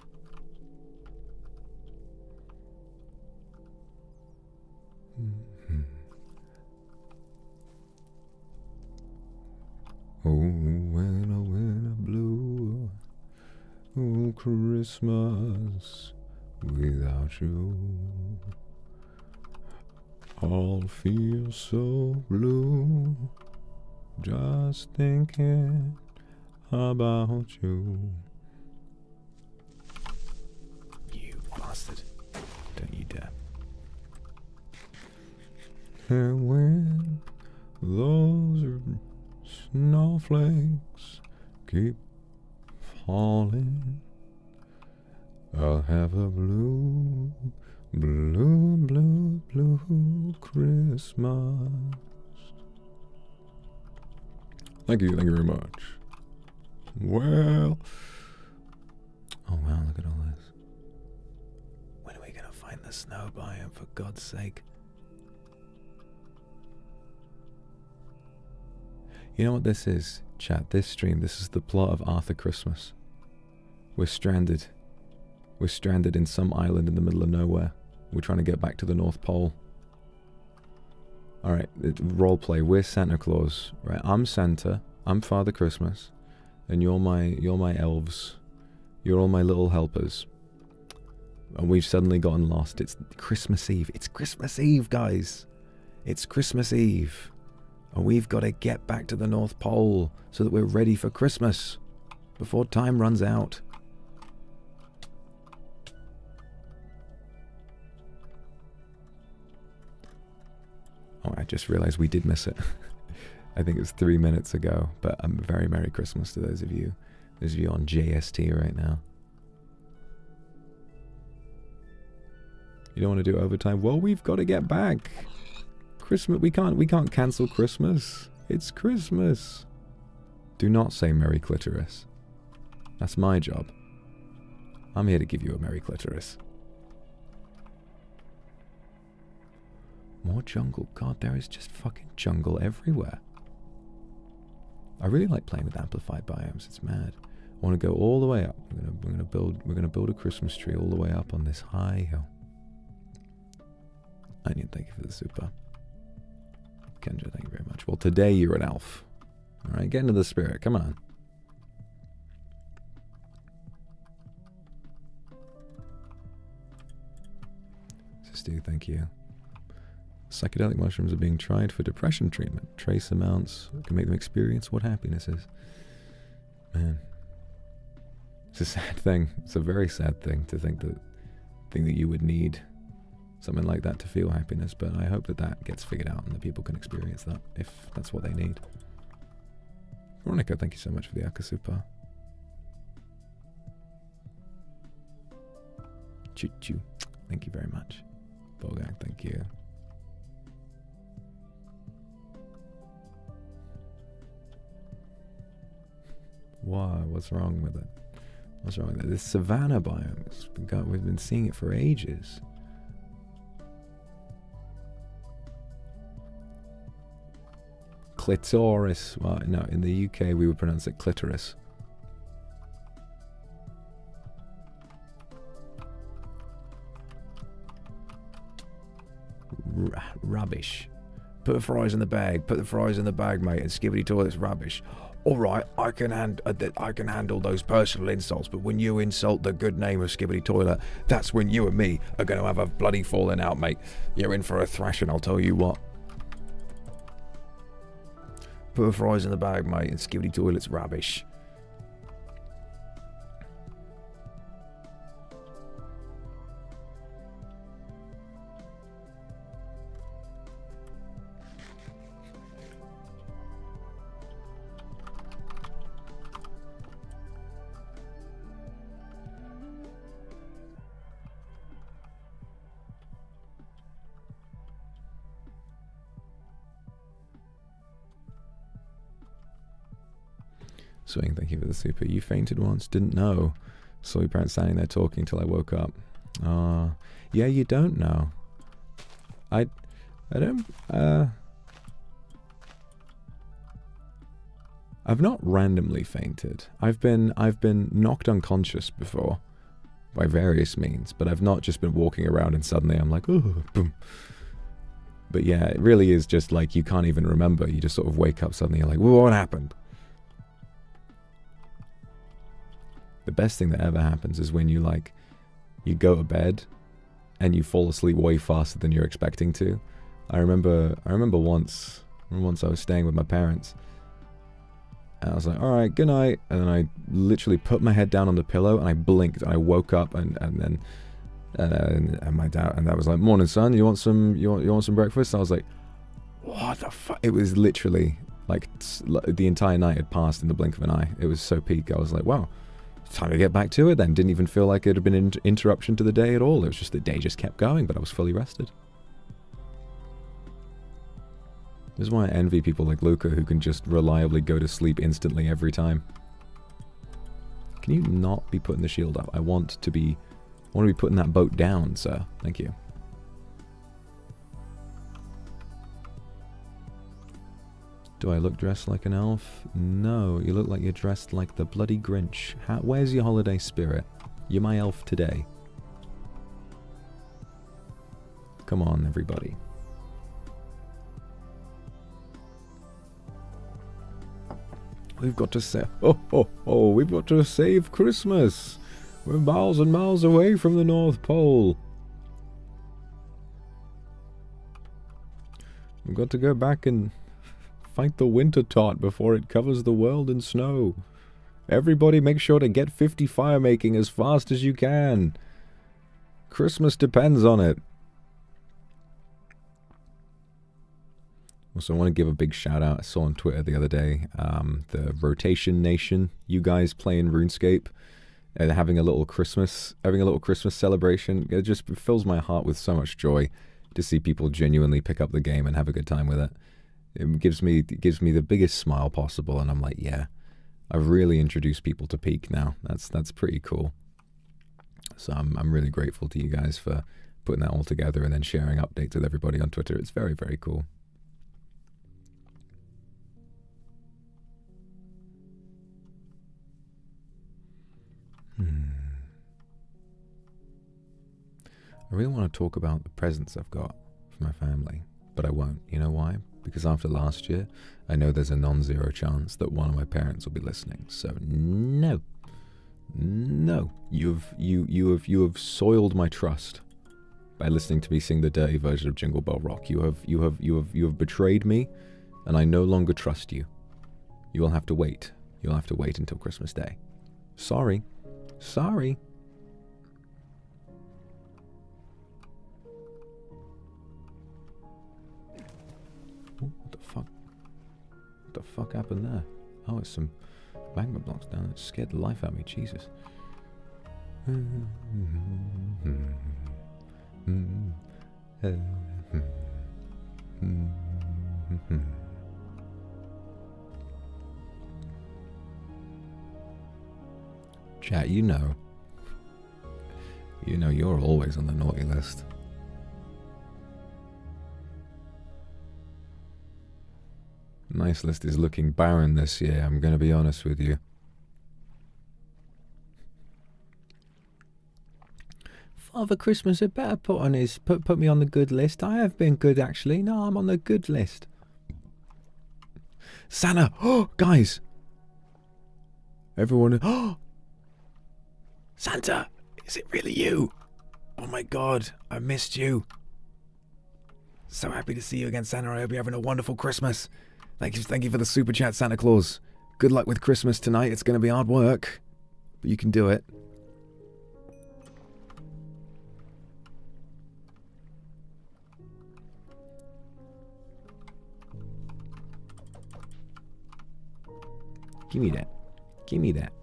Oh, when a winter blue, oh, Christmas without you, all feels so blue, just thinking about you. You bastard, don't you dare. And when those snowflakes keep falling, I'll have a blue, blue, blue, blue Christmas. Thank you very much. Well, oh wow, look at all this. When are we gonna find the snow biome, for God's sake? You know what this is, chat? This stream, this is the plot of Arthur Christmas. We're stranded. We're stranded in some island in the middle of nowhere. We're trying to get back to the North Pole. Alright, roleplay. We're Santa Claus. Right, I'm Santa. I'm Father Christmas. And you're my elves. You're all my little helpers. And we've suddenly gotten lost. It's Christmas Eve. It's Christmas Eve, guys. It's Christmas Eve. And we've got to get back to the North Pole so that we're ready for Christmas before time runs out. Oh, I just realized we did miss it. I think it was 3 minutes ago, but a very Merry Christmas to those of you on JST right now. You don't want to do overtime? Well, we've got to get back. Christmas, we can't cancel Christmas. It's Christmas. Do not say Merry Clitoris. That's my job. I'm here to give you a Merry Clitoris. More jungle. God, there is just fucking jungle everywhere. I really like playing with amplified biomes. It's mad. I want to go all the way up. We're gonna build a Christmas tree all the way up on this high hill. Onion, thank you for the super. Kenja, thank you very much. Well, today you're an elf. All right, get into the spirit. Come on. Stu, thank you. Psychedelic mushrooms are being tried for depression treatment. Trace amounts can make them experience what happiness is. Man, it's a sad thing. It's a very sad thing to think that you would need something like that to feel happiness. But I hope that that gets figured out and that people can experience that if that's what they need. Veronica, thank you so much for the Akasupa. Choo choo. Thank you very much. Bogak, thank you. Why? What's wrong with it? What's wrong with it? This savanna biome, we've been seeing it for ages. Clitoris. Well, no, in the UK we would pronounce it clitoris. Rubbish. Put the fries in the bag. Put the fries in the bag, mate. And skibbity toilet's rubbish. All right, I can handle those personal insults, but when you insult the good name of Skibbity Toilet, that's when you and me are going to have a bloody falling out, mate. You're in for a thrashing, I'll tell you what. Put the fries in the bag, mate, and Skibbity Toilet's rubbish. Swing, thank you for the super. You fainted once? Didn't know. Saw your parents standing there talking till I woke up. Yeah, you don't know. I don't, I've not randomly fainted. I've been knocked unconscious before by various means, but I've not just been walking around and suddenly I'm like, oh, boom. But yeah, it really is just like you can't even remember. You just sort of wake up suddenly, you're like, well, what happened? The best thing that ever happens is when you go to bed and you fall asleep way faster than you're expecting to. I remember once I was staying with my parents and I was like, all right, good night. And then I literally put my head down on the pillow and I blinked and I woke up and my dad was like, morning son, you want some breakfast? And I was like, what the fuck? It was literally like the entire night had passed in the blink of an eye. It was so peak. I was like, wow. Time to get back to it then. Didn't even feel like it had been an interruption to the day at all. It was just the day just kept going, but I was fully rested. This is why I envy people like Luca who can just reliably go to sleep instantly every time. Can you not be putting the shield up? I want to be putting that boat down, sir. Thank you. Do I look dressed like an elf? No, you look like you're dressed like the bloody Grinch. Where's your holiday spirit? You're my elf today. Come on, everybody. We've got to save... we've got to save Christmas. We're miles and miles away from the North Pole. We've got to go back and fight the winter tot before it covers the world in snow. Everybody make sure to get 50 fire making as fast as you can. Christmas depends on it. Also, I want to give a big shout out. I saw on Twitter the other day, the Rotation Nation, you guys playing RuneScape and having a little Christmas celebration. It just fills my heart with so much joy to see people genuinely pick up the game and have a good time with it. It gives me the biggest smile possible, and I'm like, yeah, I've really introduced people to Peak now. That's pretty cool. So I'm really grateful to you guys for putting that all together and then sharing updates with everybody on Twitter. It's very, very cool. I really want to talk about the presents I've got for my family, but I won't. You know why? Because after last year, I know there's a non-zero chance that one of my parents will be listening. So no, you have soiled my trust by listening to me sing the dirty version of Jingle Bell Rock. You have betrayed me, and I no longer trust you. You will have to wait. You'll have to wait until Christmas Day. Sorry. What the fuck? What the fuck happened there? Oh, it's some magma blocks down there. It scared the life out of me. Jesus. Chat, you know you're always on the naughty list. Nice list is looking barren this year, I'm going to be honest with you. Father Christmas had better put me on the good list. I have been good, actually. No, I'm on the good list. Santa! Oh, guys! Everyone... Oh! Santa! Is it really you? Oh my god, I missed you. So happy to see you again, Santa. I hope you're having a wonderful Christmas. Thank you for the super chat, Santa Claus. Good luck with Christmas tonight. It's going to be hard work, but you can do it. Give me that. Give me that.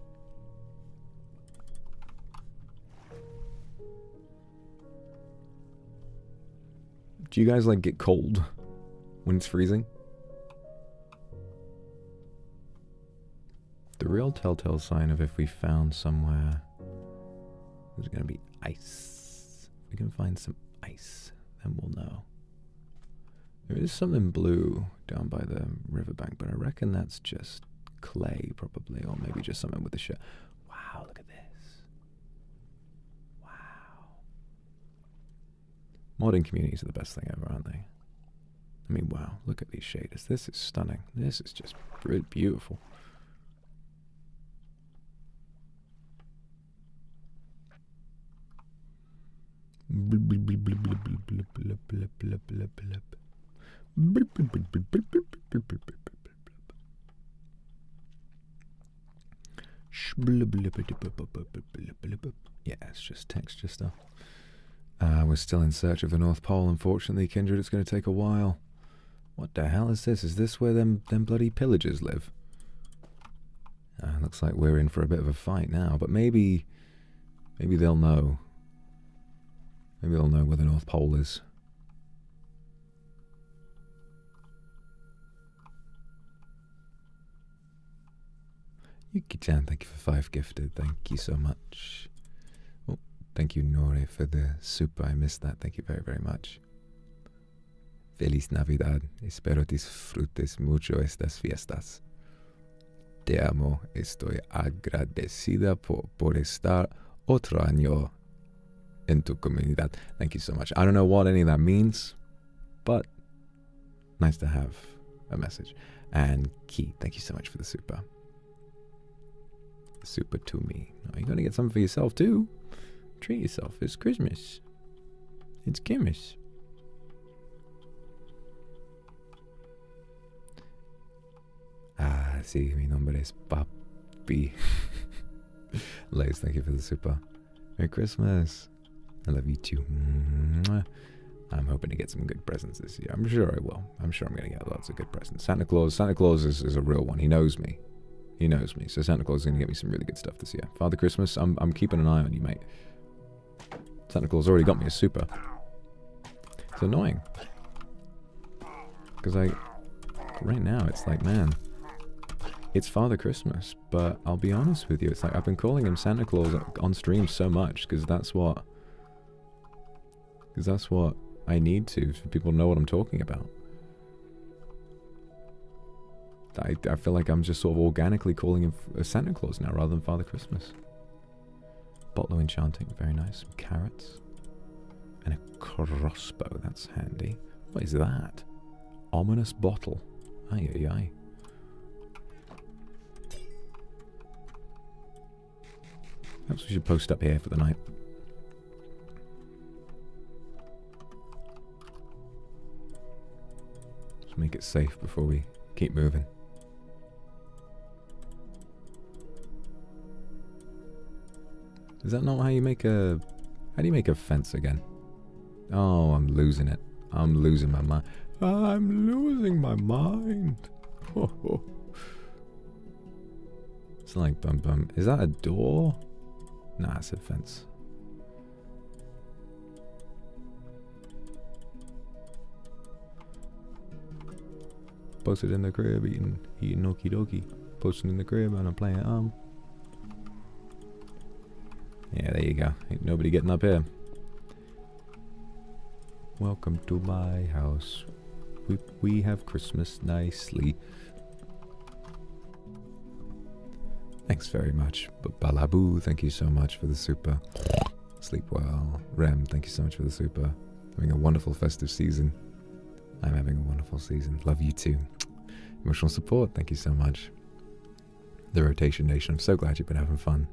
Do you guys like get cold when it's freezing? The real telltale sign of if we found somewhere there's going to be ice. If we can find some ice, then we'll know. There is something blue down by the riverbank, but I reckon that's just clay probably, or maybe just something with the shit. Wow, look at this. Wow. Modding communities are the best thing ever, aren't they? I mean, wow, look at these shaders. This is stunning. This is just beautiful. Yeah, it's just texture stuff. We're still in search of the North Pole, unfortunately, Kindred. It's going to take a while. What the hell is this? Is this where them bloody pillagers live? Looks like we're in for a bit of a fight now, but maybe they'll know. Maybe they'll know where the North Pole is. Yuki-chan, thank you for 5 gifted. Thank you so much. Oh, thank you, Nore, for the super. I missed that. Thank you very, very much. Feliz Navidad. Espero disfrutes mucho estas fiestas. Te amo. Estoy agradecida por estar otro año en tu comunidad. Thank you so much. I don't know what any of that means, but nice to have a message. And Key, thank you so much for the super. Super to me. Oh, you're gonna get something for yourself too. Treat yourself. It's Christmas. It's Christmas. Sí, mi nombre es Papi. Lace, thank you for the super. Merry Christmas. I love you too. I'm hoping to get some good presents this year. I'm sure I will. I'm sure I'm going to get lots of good presents. Santa Claus is a real one. He knows me. He knows me. So Santa Claus is going to get me some really good stuff this year. Father Christmas, I'm keeping an eye on you, mate. Santa Claus already got me a super. It's annoying. Because right now it's like, man, it's Father Christmas, but I'll be honest with you, it's like I've been calling him Santa Claus on stream so much because that's what Because that's what I need to, for people to know what I'm talking about. I feel like I'm just sort of organically calling him Santa Claus now rather than Father Christmas. Bottle enchanting, very nice. Some carrots. And a crossbow, that's handy. What is that? Ominous bottle. Aye, aye, aye. Perhaps we should post up here for the night. Just make it safe before we keep moving. Is that not how you make a... How do you make a fence again? Oh, I'm losing it. I'm losing my mind. I'm losing my mind. Oh, oh. It's like bum bum. Is that a door? Nah, it's a fence. Posted in the crib, eating okie dokie. Posted in the crib and I'm playing Yeah, there you go. Ain't nobody getting up here. Welcome to my house. We have Christmas nicely. Thanks very much. Balabu, thank you so much for the super. Sleep well. Rem, thank you so much for the super. Having a wonderful festive season. I'm having a wonderful season. Love you too. Emotional support, thank you so much. The Rotation Nation, I'm so glad you've been having fun.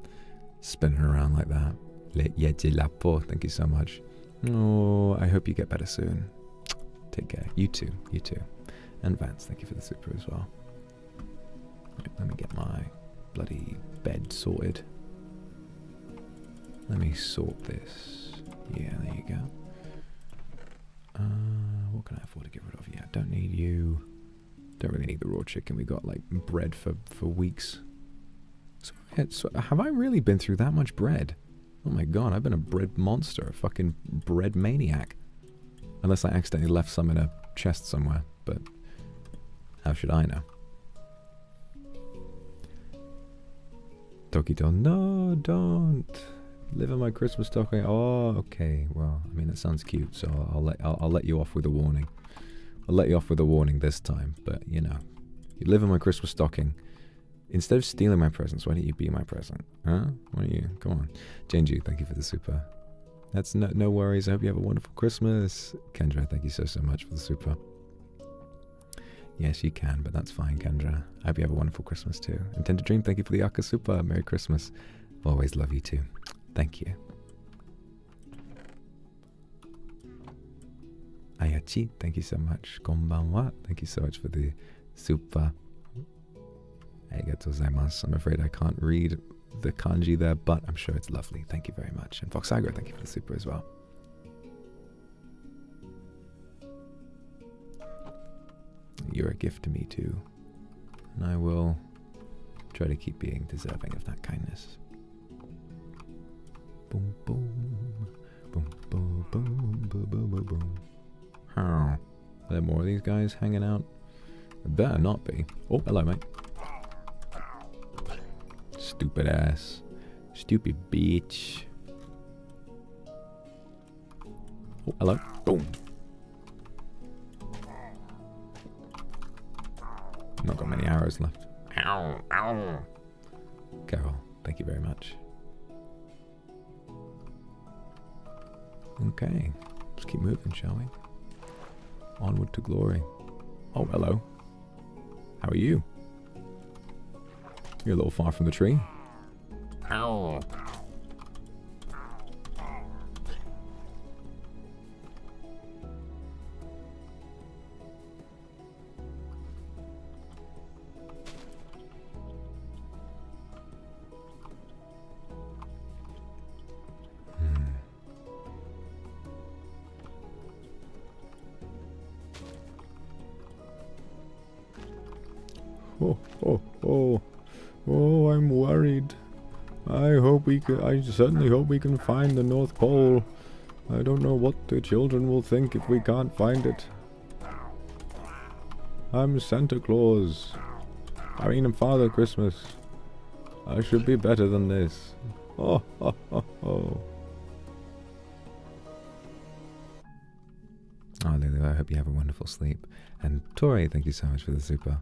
Spinning around like that. Thank you so much. Oh, I hope you get better soon. Take care. You too. You too. And Vance, thank you for the super as well. Right, let me get my bloody bed sorted. Let me sort this. Yeah, there you go. What can I afford to get rid of? Yeah, don't need you. Don't really need the raw chicken. We got like bread for weeks. So have I really been through that much bread? Oh my god, I've been a bread monster, a fucking bread maniac. Unless I accidentally left some in a chest somewhere, but how should I know? Tokito, no, don't live in my Christmas stocking. Oh, okay. Well, I mean that sounds cute, so I'll let you off with a warning. I'll let you off with a warning this time, but you know, you live in my Christmas stocking. Instead of stealing my presents, why don't you be my present? Huh? Why don't you? Come on. Janju, thank you for the super. That's no worries. I hope you have a wonderful Christmas. Kendra, thank you so much for the super. Yes, you can, but that's fine, Kendra. I hope you have a wonderful Christmas too. Intend to Dream, thank you for the Aka super. Merry Christmas. Always love you too. Thank you. Ayachi, thank you so much. Konbanwa, thank you so much for the super. Arigatou gozaimasu. I'm afraid I can't read the kanji there, but I'm sure it's lovely. Thank you very much. And Vox Akuma, thank you for the super as well. You're a gift to me too. And I will try to keep being deserving of that kindness. Boom, boom. Boom, boom, boom, boom, boom, boom, boom. Are there more of these guys hanging out? There better not be. Oh, hello, mate. Stupid ass. Stupid bitch. Oh, hello. Boom. Not got many arrows left. Ow, ow. Carol, thank you very much. Okay, let's keep moving, shall we? Onward to glory. Oh, hello. How are you? You're a little far from the tree. Ow. Oh, I'm worried. I certainly hope we can find the North Pole. I don't know what the children will think if we can't find it. I'm Santa Claus. I mean, I'm Father Christmas. I should be better than this. Oh, oh, oh, oh. hope you have a wonderful sleep. And Tori, thank you so much for the super.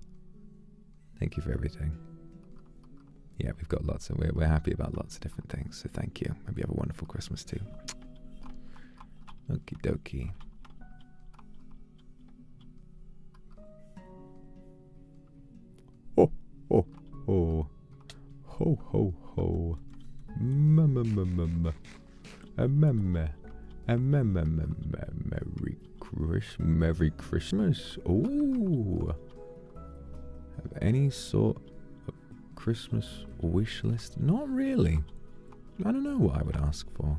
Thank you for everything. Yeah, we've got lots of, we're happy about lots of different things, so thank you. Hope you have a wonderful Christmas too. Okie dokie. Ho, ho, ho. Ho, ho, ho. Merry Christmas. Ooh. Have any sort of Christmas wish list? Not really. I don't know what I would ask for.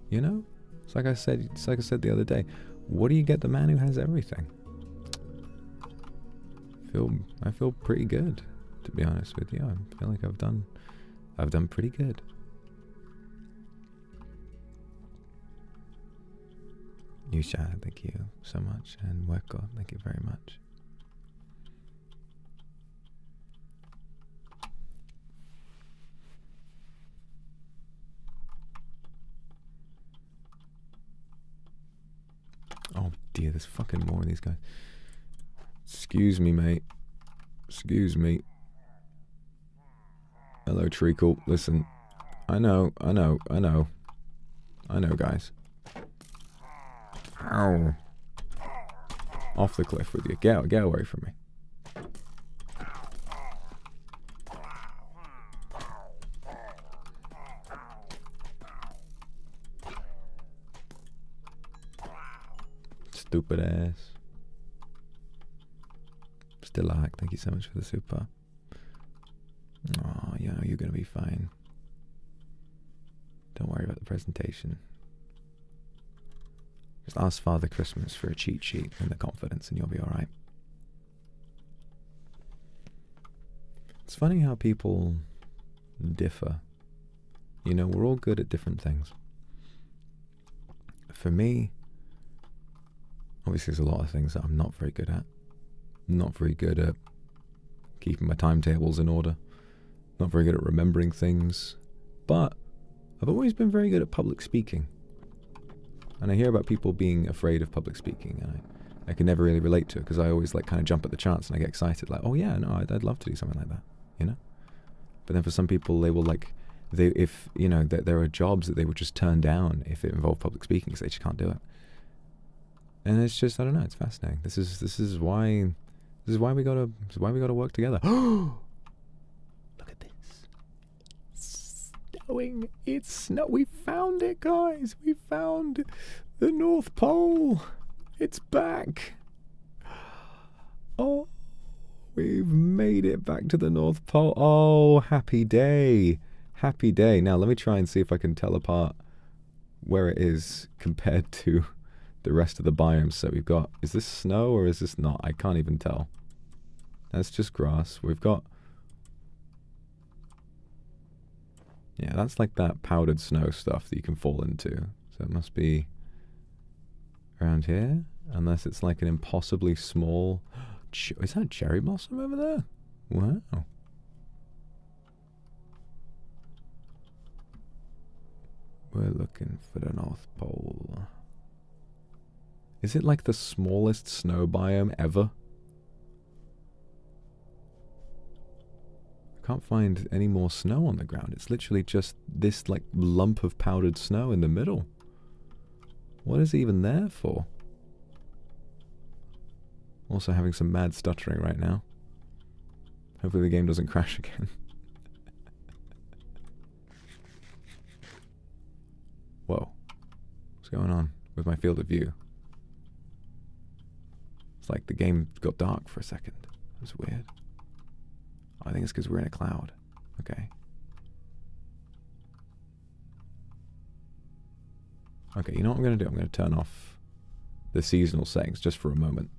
You know? It's like I said the other day. What do you get the man who has everything? I feel pretty good, to be honest with you. I feel like I've done pretty good. Yusha, thank you so much, and Weko, thank you very much. Oh dear, there's fucking more of these guys. Excuse me, mate. Excuse me. Hello, Treacle. Listen. I know, guys. Ow. Off the cliff with you. Get away from me. Stupid ass. Still a hack. Thank you so much for the super. Oh, yeah, you're gonna be fine. Don't worry about the presentation. Just ask Father Christmas for a cheat sheet and the confidence and you'll be alright. It's funny how people differ. You know, we're all good at different things. For me, obviously there's a lot of things that I'm not very good at. I'm not very good at keeping my timetables in order. Not very good at remembering things. But I've always been very good at public speaking. And I hear about people being afraid of public speaking, and I can never really relate to it because I always like kind of jump at the chance and I get excited, like, oh yeah, no, I'd love to do something like that, you know. But then for some people, they will like, if you know, there are jobs that they would just turn down if it involved public speaking because they just can't do it. And it's just, I don't know, it's fascinating. This is why we gotta work together. Look at this. Snowing. It's snow. We found it, guys. We found the North Pole. It's back. Oh, we've made it back to the North Pole. Oh, happy day. Happy day. Now, let me try and see if I can tell apart where it is compared to the rest of the biomes. So we've got, is this snow or is this not? I can't even tell. That's just grass. We've got, yeah, that's like that powdered snow stuff that you can fall into. So it must be around here, unless it's like an impossibly small, is that a cherry blossom over there? Wow. We're looking for the North Pole. Is it like the smallest snow biome ever? I can't find any more snow on the ground. It's literally just this like lump of powdered snow in the middle. What is it even there for? Also having some mad stuttering right now. Hopefully the game doesn't crash again. Whoa. What's going on with my field of view? It's like the game got dark for a second. That's weird. Oh, I think it's because we're in a cloud. Okay. Okay, you know what I'm going to do? I'm going to turn off the seasonal settings just for a moment.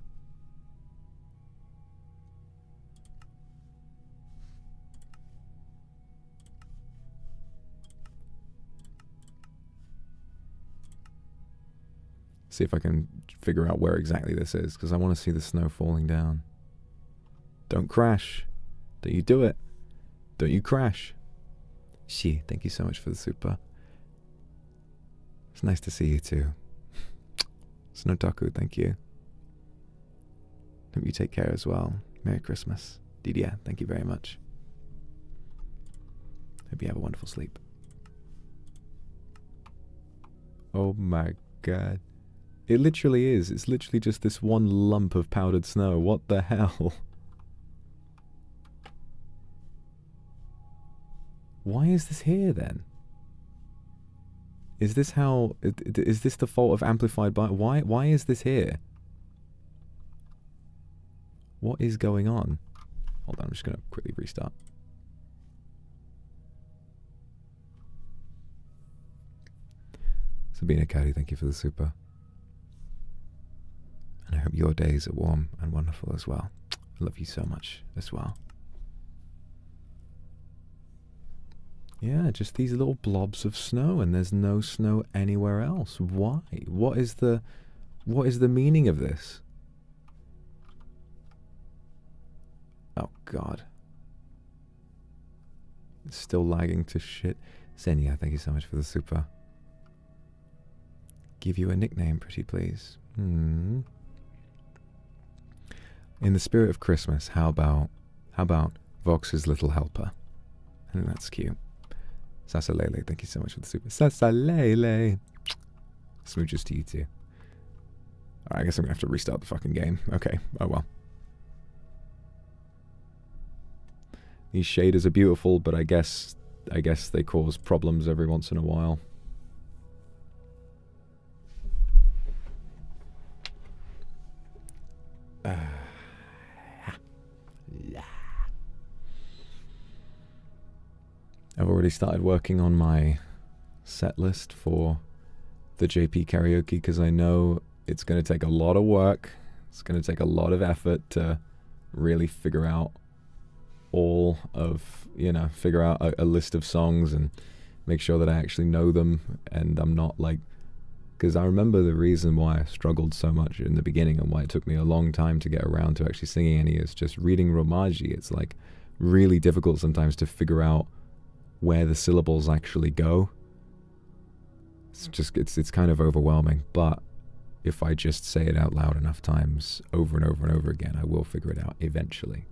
See if I can figure out where exactly this is, because I want to see the snow falling down. Don't crash. Don't you do it. Don't you crash. She, thank you so much for the super. It's nice to see you too. Snotaku, thank you. Hope you take care as well. Merry Christmas. Didier, thank you very much. Hope you have a wonderful sleep. Oh my god. It literally is. It's literally just this one lump of powdered snow. What the hell? Why is this here then? Is this how... Is this the fault of amplified by... Why is this here? What is going on? Hold on, I'm just going to quickly restart. Sabina Caddy, thank you for the super. And I hope your days are warm and wonderful as well. I love you so much as well. Yeah, just these little blobs of snow, and there's no snow anywhere else. Why? What is the meaning of this? Oh god. It's still lagging to shit. Xenia, thank you so much for the super. Give you a nickname, pretty please. In the spirit of Christmas, how about Vox's little helper? I think that's cute. Sasalele, thank you so much for the super. Sasalele. Smooches to you too. Alright, I guess I'm gonna have to restart the fucking game. Okay, oh well. These shaders are beautiful, but I guess they cause problems every once in a while. I've already started working on my set list for the JP karaoke because I know it's going to take a lot of work. It's going to take a lot of effort to really figure out all of, figure out a list of songs and make sure that I actually know them, and I'm not like, because I remember the reason why I struggled so much in the beginning and why it took me a long time to get around to actually singing any is just reading Romaji. It's like really difficult sometimes to figure out where the syllables actually go. It's just, it's kind of overwhelming, but if I just say it out loud enough times over and over and over again, I will figure it out eventually.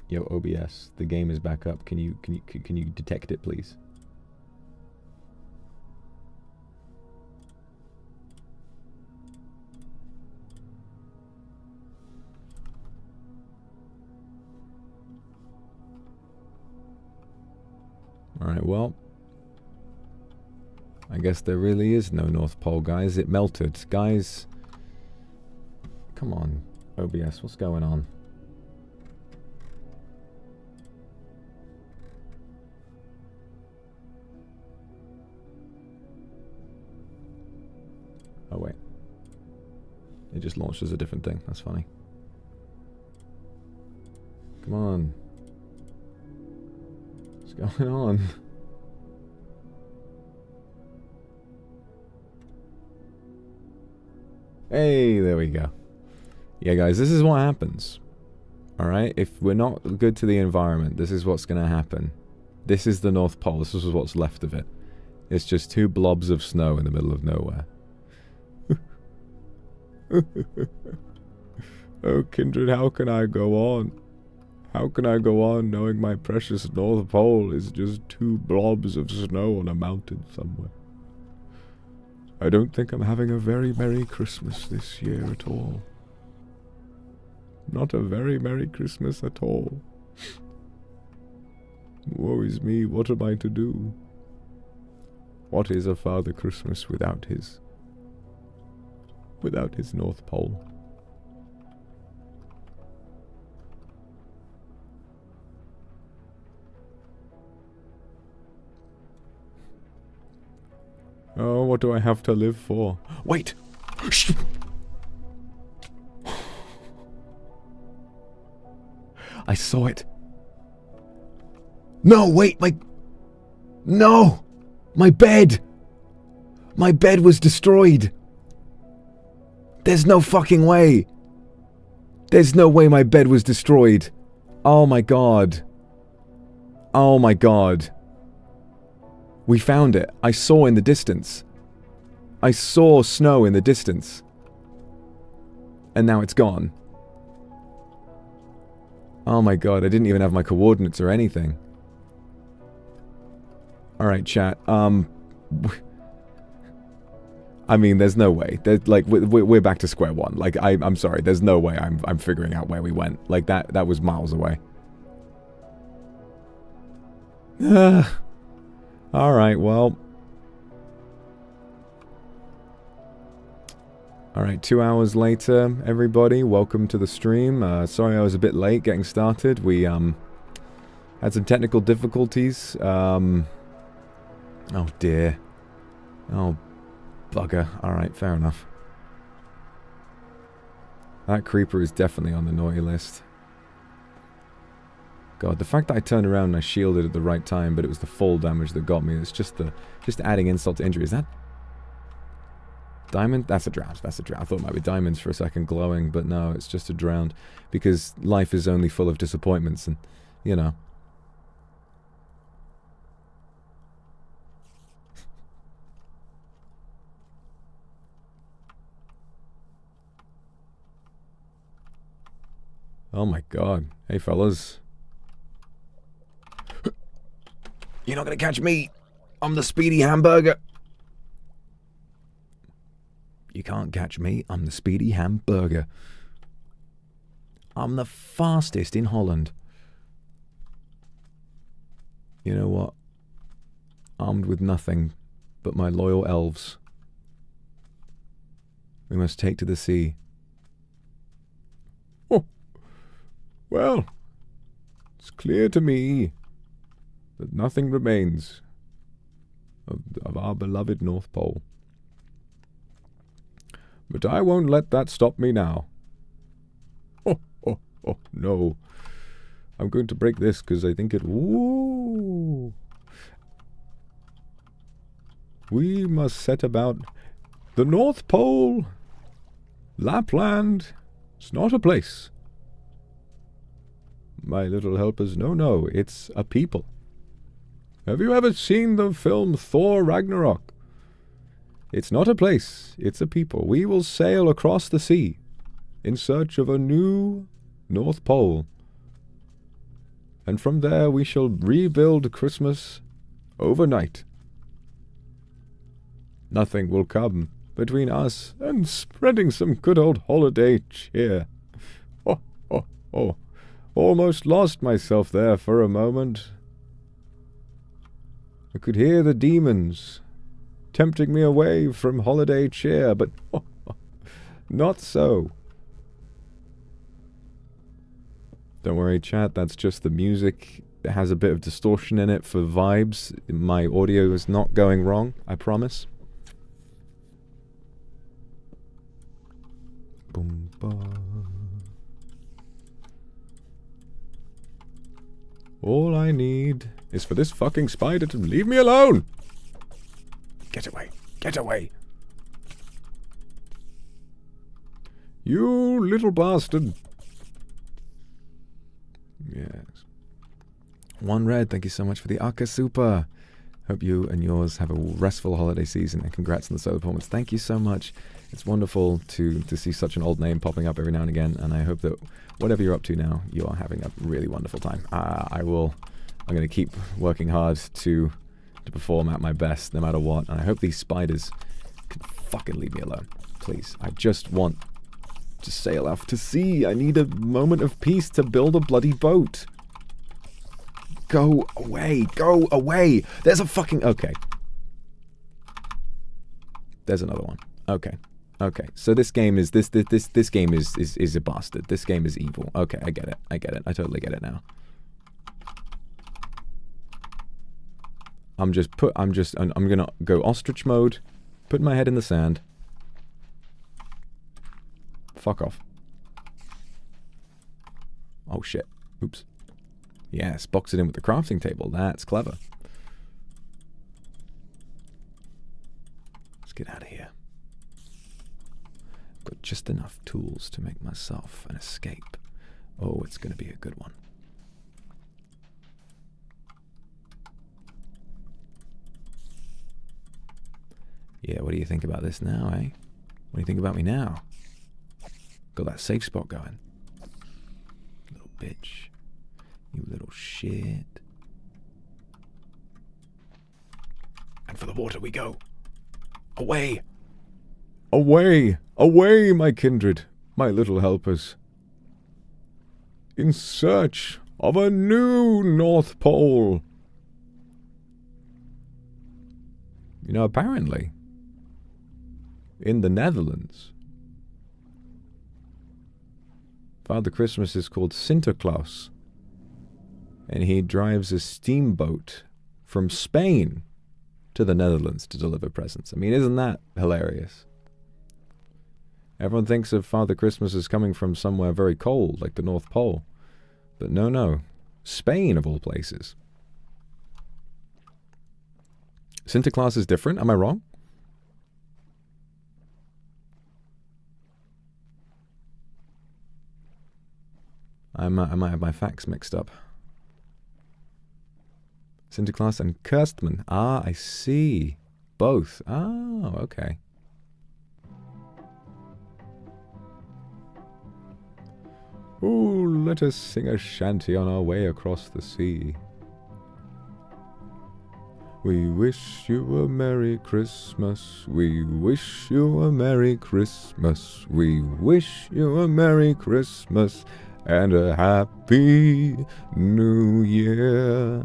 Yo, OBS, the game is back up. Can you detect it, please? Alright, well, I guess there really is no North Pole, guys. It melted. Guys, come on, OBS, what's going on? Oh, wait. It just launched as a different thing. That's funny. Come on. What's going on? Hey, there we go. Yeah, guys, this is what happens. Alright? If we're not good to the environment, this is what's going to happen. This is the North Pole. This is what's left of it. It's just two blobs of snow in the middle of nowhere. Oh, kindred, how can I go on? How can I go on knowing my precious North Pole is just two blobs of snow on a mountain somewhere? I don't think I'm having a very Merry Christmas this year at all. Not a very Merry Christmas at all. Woe is me, what am I to do? What is a Father Christmas without his North Pole? Oh, what do I have to live for? Wait! Shh! I saw it. No, wait, no! My bed! My bed was destroyed! There's no fucking way! There's no way my bed was destroyed! Oh my god. Oh my god. We found it. I saw in the distance. I saw snow in the distance. And now it's gone. Oh my god, I didn't even have my coordinates or anything. Alright, chat. I mean, there's no way. Like, we're back to square one. Like, I'm sorry. There's no way I'm figuring out where we went. Like, that was miles away. Alright, well. Alright, 2 hours later, everybody. Welcome to the stream. Sorry I was a bit late getting started. We, had some technical difficulties. Oh, dear. Oh, bugger. Alright, fair enough. That creeper is definitely on the naughty list. God, the fact that I turned around and I shielded at the right time, but it was the fall damage that got me. It's just adding insult to injury. Is that diamond? That's a drowned. That's a drowned. I thought it might be diamonds for a second glowing, but no, it's just a drowned. Because life is only full of disappointments and, you know. Oh my god. Hey, fellas. You're not gonna catch me. I'm the speedy hamburger. You can't catch me. I'm the speedy hamburger. I'm the fastest in Holland. You know what? Armed with nothing but my loyal elves. We must take to the sea. Oh. Well, it's clear to me that nothing remains of our beloved North Pole. But I won't let that stop me now. Oh, no. I'm going to break this because I think it... Ooh. We must set about the North Pole. Lapland. It's not a place. My little helpers, no, it's a people. Have you ever seen the film Thor Ragnarok? It's not a place, it's a people. We will sail across the sea in search of a new North Pole. And from there we shall rebuild Christmas overnight. Nothing will come between us and spreading some good old holiday cheer. Oh. Almost lost myself there for a moment. I could hear the demons tempting me away from holiday cheer, but not so. Don't worry, chat, that's just the music. It has a bit of distortion in it for vibes. My audio is not going wrong, I promise. Boom, ba. All I need is for this fucking spider to leave me alone! Get away! Get away! You little bastard! Yes. One Red, thank you so much for the Aka Super. Hope you and yours have a restful holiday season, and congrats on the solar performance. Thank you so much. It's wonderful to see such an old name popping up every now and again, and I hope that whatever you're up to now, you are having a really wonderful time. I'm going to keep working hard to perform at my best, no matter what, and I hope these spiders can fucking leave me alone. Please. I just want to sail off to sea. I need a moment of peace to build a bloody boat. Go away. Go away. There's a fucking... Okay. There's another one. Okay. Okay. So this game is... This game is a bastard. This game is evil. Okay, I get it. I get it. I totally get it now. I'm gonna go ostrich mode. Put my head in the sand. Fuck off. Oh shit. Oops. Yes, box it in with the crafting table. That's clever. Let's get out of here. I've got just enough tools to make myself an escape. Oh, it's going to be a good one. Yeah, what do you think about this now, eh? What do you think about me now? Got that safe spot going. Little bitch. You little shit. And for the water we go. Away! Away! Away, my kindred, my little helpers. In search of a new North Pole. You know, apparently, in the Netherlands, Father Christmas is called Sinterklaas. And he drives a steamboat from Spain to the Netherlands to deliver presents. I mean, isn't that hilarious? Everyone thinks of Father Christmas as coming from somewhere very cold, like the North Pole. But no, no. Spain, of all places. Sinterklaas is different, am I wrong? I might have my facts mixed up. Sinterklaas and Kerstman. Ah, I see. Both. Oh, okay. Oh, let us sing a shanty on our way across the sea. We wish you a Merry Christmas. We wish you a Merry Christmas. We wish you a Merry Christmas and a Happy New Year.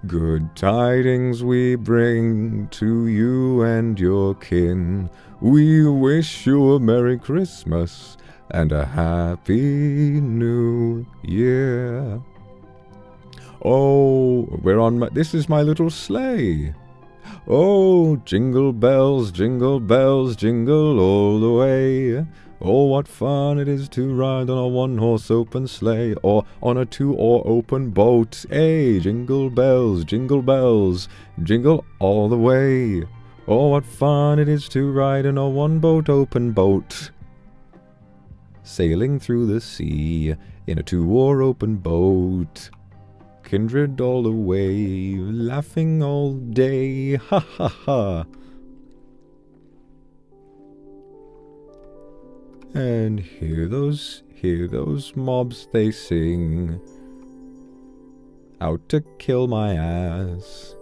Good tidings we bring to you and your kin. We wish you a Merry Christmas and a Happy New Year. Oh, this is my little sleigh. Oh, jingle bells, jingle all the way. Oh, what fun it is to ride on a one-horse open sleigh, or on a two-oar open boat. Hey, jingle bells, jingle all the way. Oh, what fun it is to ride in a one-boat open boat. Sailing through the sea in a two-oar open boat. Kindred all the way, laughing all day, ha ha ha. And hear those mobs they sing, out to kill my ass.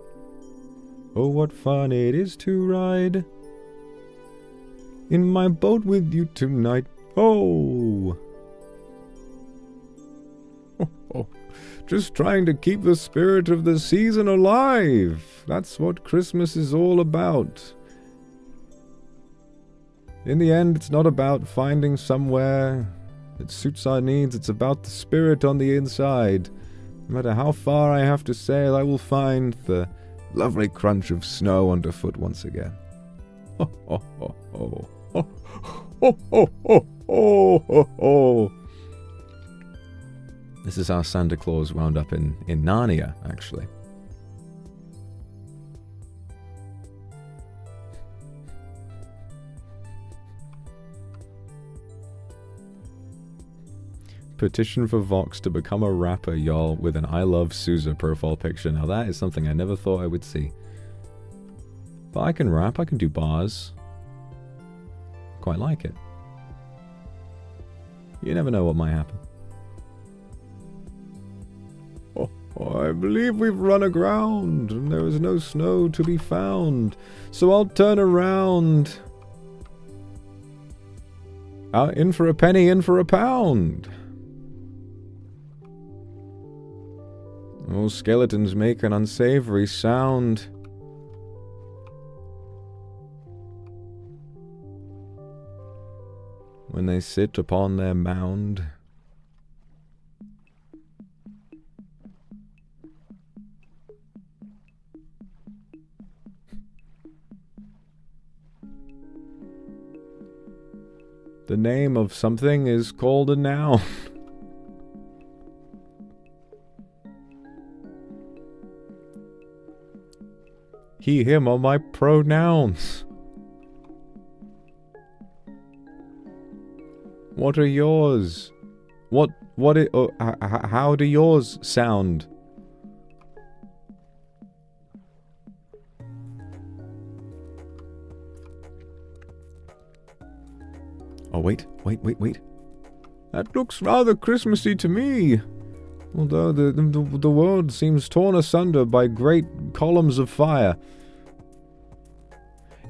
Oh, what fun it is to ride in my boat with you tonight. Oh. Oh, oh. Just trying to keep the spirit of the season alive. That's what Christmas is all about. In the end, it's not about finding somewhere that suits our needs. It's about the spirit on the inside. No matter how far I have to sail, I will find the lovely crunch of snow underfoot once again. Oh, oh, oh, oh. Oh, oh, oh, oh, oh, oh, oh. This is how Santa Claus wound up in Narnia, actually. Petition for Vox to become a rapper, y'all, with an I Love Sousa profile picture. Now that is something I never thought I would see. But I can rap, I can do bars. Quite like it. You never know what might happen. Oh, I believe we've run aground, and there is no snow to be found. So I'll turn around. In for a penny, in for a pound. Oh, skeletons make an unsavory sound. When they sit upon their mound. The name of something is called a noun. He, him are my pronouns. What are yours? How do yours sound? wait. That looks rather Christmassy to me. Although the world seems torn asunder by great columns of fire.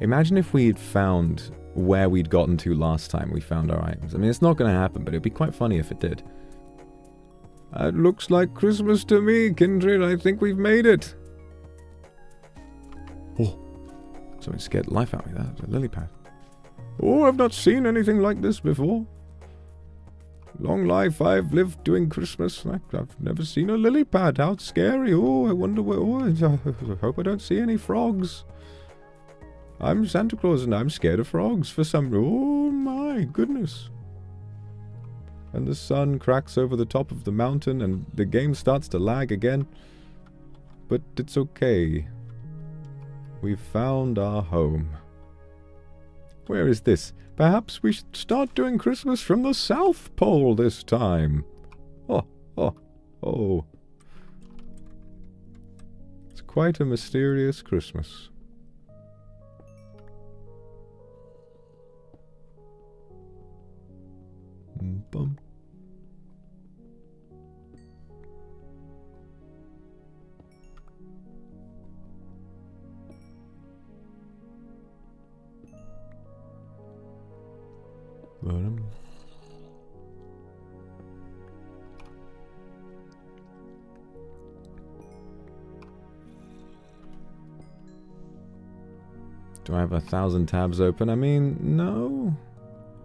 Imagine if we'd found where we'd gotten to last time we found our items. I mean, it's not going to happen, but it'd be quite funny if it did. It looks like Christmas to me, Kindred. I think we've made it. Oh, something scared the life out of me. That was a lily pad. Oh, I've not seen anything like this before. Long life I've lived doing Christmas. I've never seen a lily pad. How scary. Oh, I wonder where... Oh, I hope I don't see any frogs. I'm Santa Claus and I'm scared of frogs for some... Oh my goodness. And the sun cracks over the top of the mountain and the game starts to lag again. But it's okay. We've found our home. Where is this? Perhaps we should start doing Christmas from the South Pole this time. Oh. It's quite a mysterious Christmas. Bum. Do I have 1,000 tabs open? I mean, no.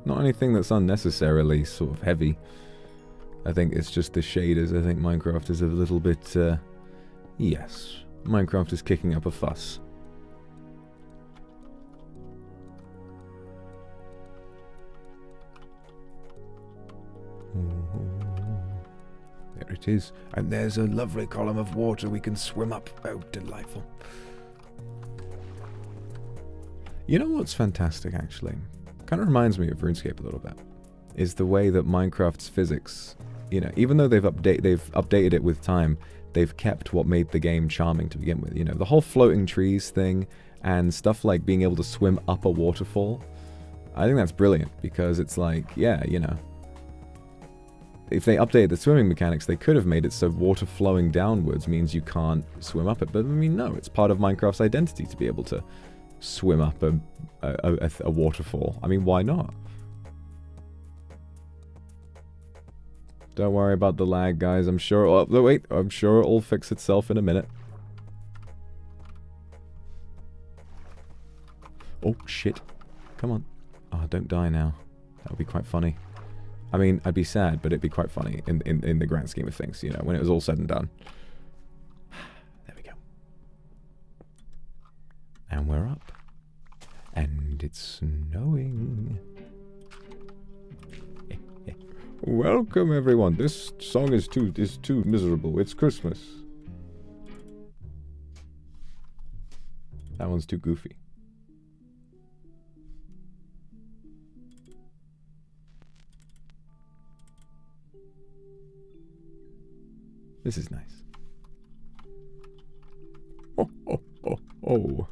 Not anything that's unnecessarily sort of heavy. I think it's just the shaders. I think Minecraft is a little bit, yes. Minecraft is kicking up a fuss. There it is. And there's a lovely column of water we can swim up. Oh, delightful. You know what's fantastic, actually? Kind of reminds me of RuneScape a little bit. Is the way that Minecraft's physics, you know, even though they've updated it with time, they've kept what made the game charming to begin with. You know, the whole floating trees thing and stuff like being able to swim up a waterfall. I think that's brilliant because it's like, yeah, you know, if they updated the swimming mechanics, they could have made it so water flowing downwards means you can't swim up it. But I mean, no, it's part of Minecraft's identity to be able to swim up a waterfall. I mean, why not? Don't worry about the lag, guys. I'm sure... Oh, wait. I'm sure it'll fix itself in a minute. Oh, shit. Come on. Oh, don't die now. That would be quite funny. I mean, I'd be sad, but it'd be quite funny in the grand scheme of things, you know, when it was all said and done. There we go. And we're up. And it's snowing. Welcome, everyone. This song is too miserable. It's Christmas. That one's too goofy. This is nice. Oh.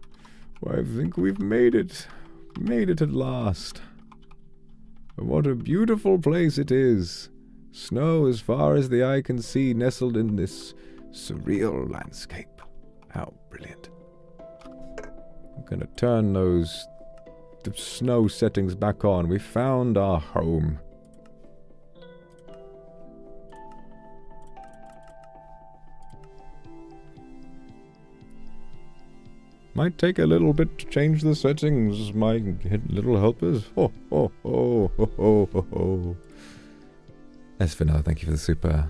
I think we've made it. Made it at last. What a beautiful place it is. Snow as far as the eye can see, nestled in this surreal landscape. How brilliant. I'm gonna turn the snow settings back on. We found our home. Might take a little bit to change the settings, my little helpers. Oh. Esfinel, thank you for the super.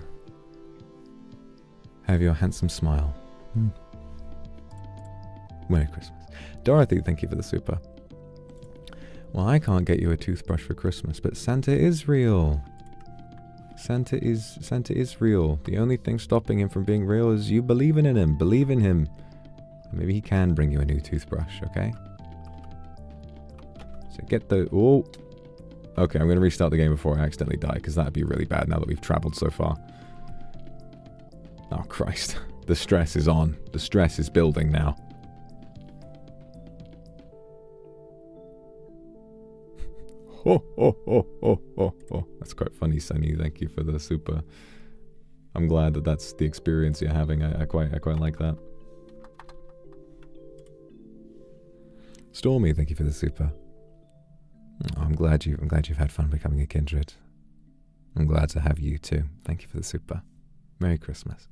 Have your handsome smile. Merry Christmas. Dorothy, thank you for the super. Well, I can't get you a toothbrush for Christmas, but Santa is real. Santa is real. The only thing stopping him from being real is you believing in him. Believe in him. Maybe he can bring you a new toothbrush, okay? So get the... Oh! Okay, I'm going to restart the game before I accidentally die, because that'd be really bad now that we've traveled so far. Oh, Christ. The stress is on. The stress is building now. ho, ho, ho, ho, ho, ho. That's quite funny, Sunny. Thank you for the super. I'm glad that that's the experience you're having. I quite like that. Stormy, thank you for the super. Oh, I'm glad you've had fun becoming a kindred. I'm glad to have you too. Thank you for the super. Merry Christmas.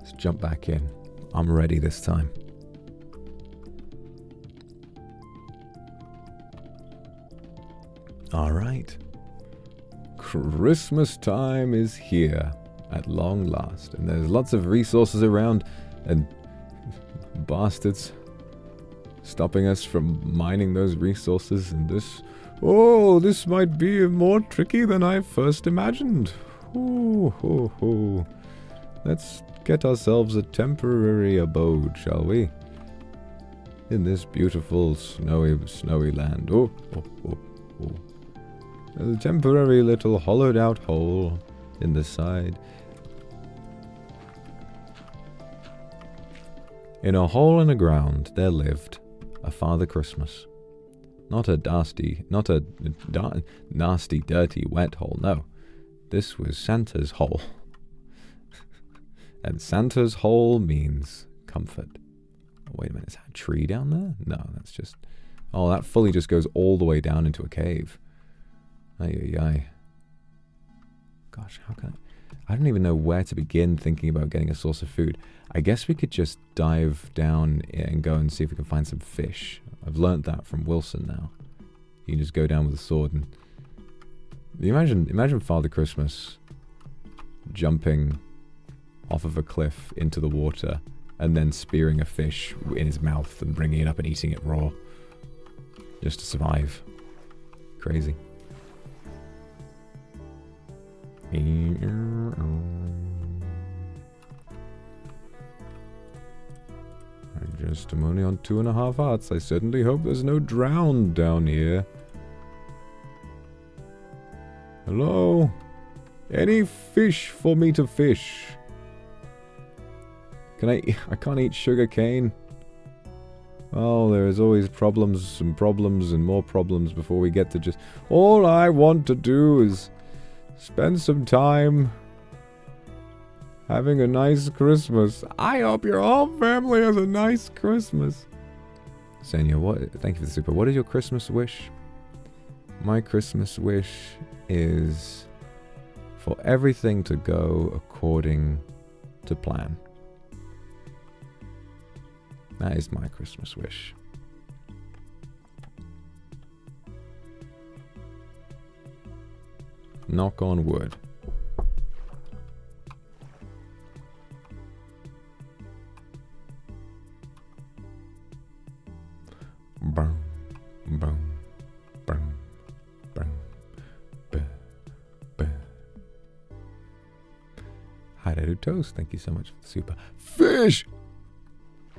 Let's jump back in. I'm ready this time. All right. Christmas time is here at long last, and there's lots of resources around, and bastards stopping us from mining those resources, and this might be more tricky than I first imagined. Let's get ourselves a temporary abode, shall we? In this beautiful snowy land. A temporary little hollowed out hole in the side. In a hole in the ground there lived a Father Christmas. Not a nasty, dirty, wet hole, no. This was Santa's hole. And Santa's hole means comfort. Oh, wait a minute, is that a tree down there? No, that's just... Oh, that fully just goes all the way down into a cave. Ay. Gosh, how can I don't even know where to begin thinking about getting a source of food. I guess we could just dive down and go and see if we can find some fish. I've learnt that from Wilson now. You can just go down with a sword and... Imagine Father Christmas jumping off of a cliff into the water and then spearing a fish in his mouth and bringing it up and eating it raw. Just to survive. Crazy. I'm only on 2.5 hearts. I certainly hope there's no drowned down here. Hello? Any fish for me to fish? I can't eat sugar cane. Oh, there is always problems and more problems before we get to just... All I want to do is spend some time having a nice Christmas. I hope your whole family has a nice Christmas. Senya, thank you for the super. What is your Christmas wish? My Christmas wish is for everything to go according to plan. That is my Christmas wish. Knock on wood. Boom, boom, boom, boom, boom, boom. Hi, to Toast. Thank you so much for the super. Fish!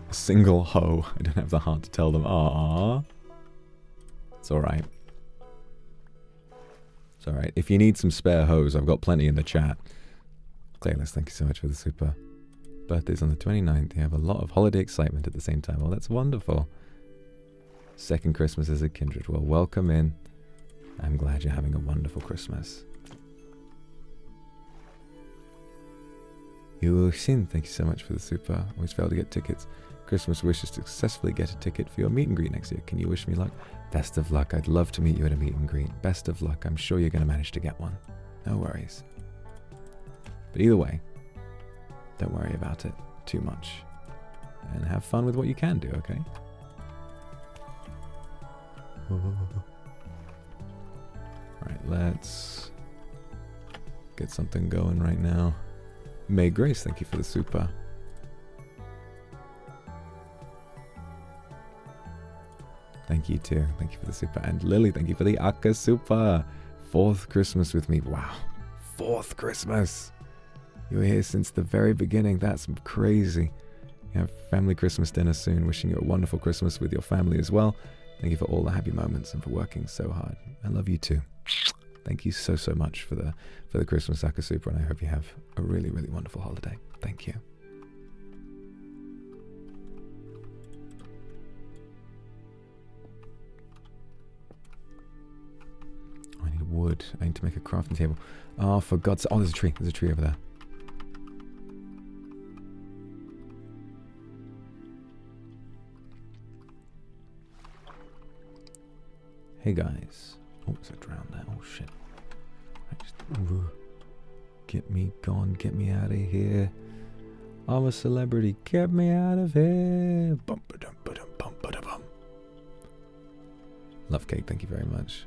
A single hoe. I don't have the heart to tell them. Aww. It's alright. It's alright. If you need some spare hoes, I've got plenty in the chat. Clayless, thank you so much for the super. Birthday's on the 29th. You have a lot of holiday excitement at the same time. Well, that's wonderful. Second Christmas as a kindred. Well, welcome in. I'm glad you're having a wonderful Christmas. Yusin, thank you so much for the super. Always fail to get tickets. Christmas wish is to successfully get a ticket for your meet and greet next year. Can you wish me luck? Best of luck. I'd love to meet you at a meet and greet. Best of luck. I'm sure you're going to manage to get one. No worries. But either way, don't worry about it too much. And have fun with what you can do, okay? Alright, let's get something going right now. May Grace, thank you for the super. Thank you too. Thank you for the super. And Lily, thank you for the Akka super. 4th Christmas with me. Wow. 4th Christmas. You're here since the very beginning. That's crazy. You have family Christmas dinner soon. Wishing you a wonderful Christmas with your family as well. Thank you for all the happy moments and for working so hard. I love you too. Thank you so much for the Christmas Akasupa, and I hope you have a really, really wonderful holiday. Thank you. I need wood. I need to make a crafting table. Oh, for God's sake. Oh, there's a tree. There's a tree over there. Hey guys. Oh, is it drowned there? Oh shit. Get me gone, get me out of here. I'm a celebrity, get me out of here. Bum ba dum ba dum bum ba da bum. Love cake, thank you very much.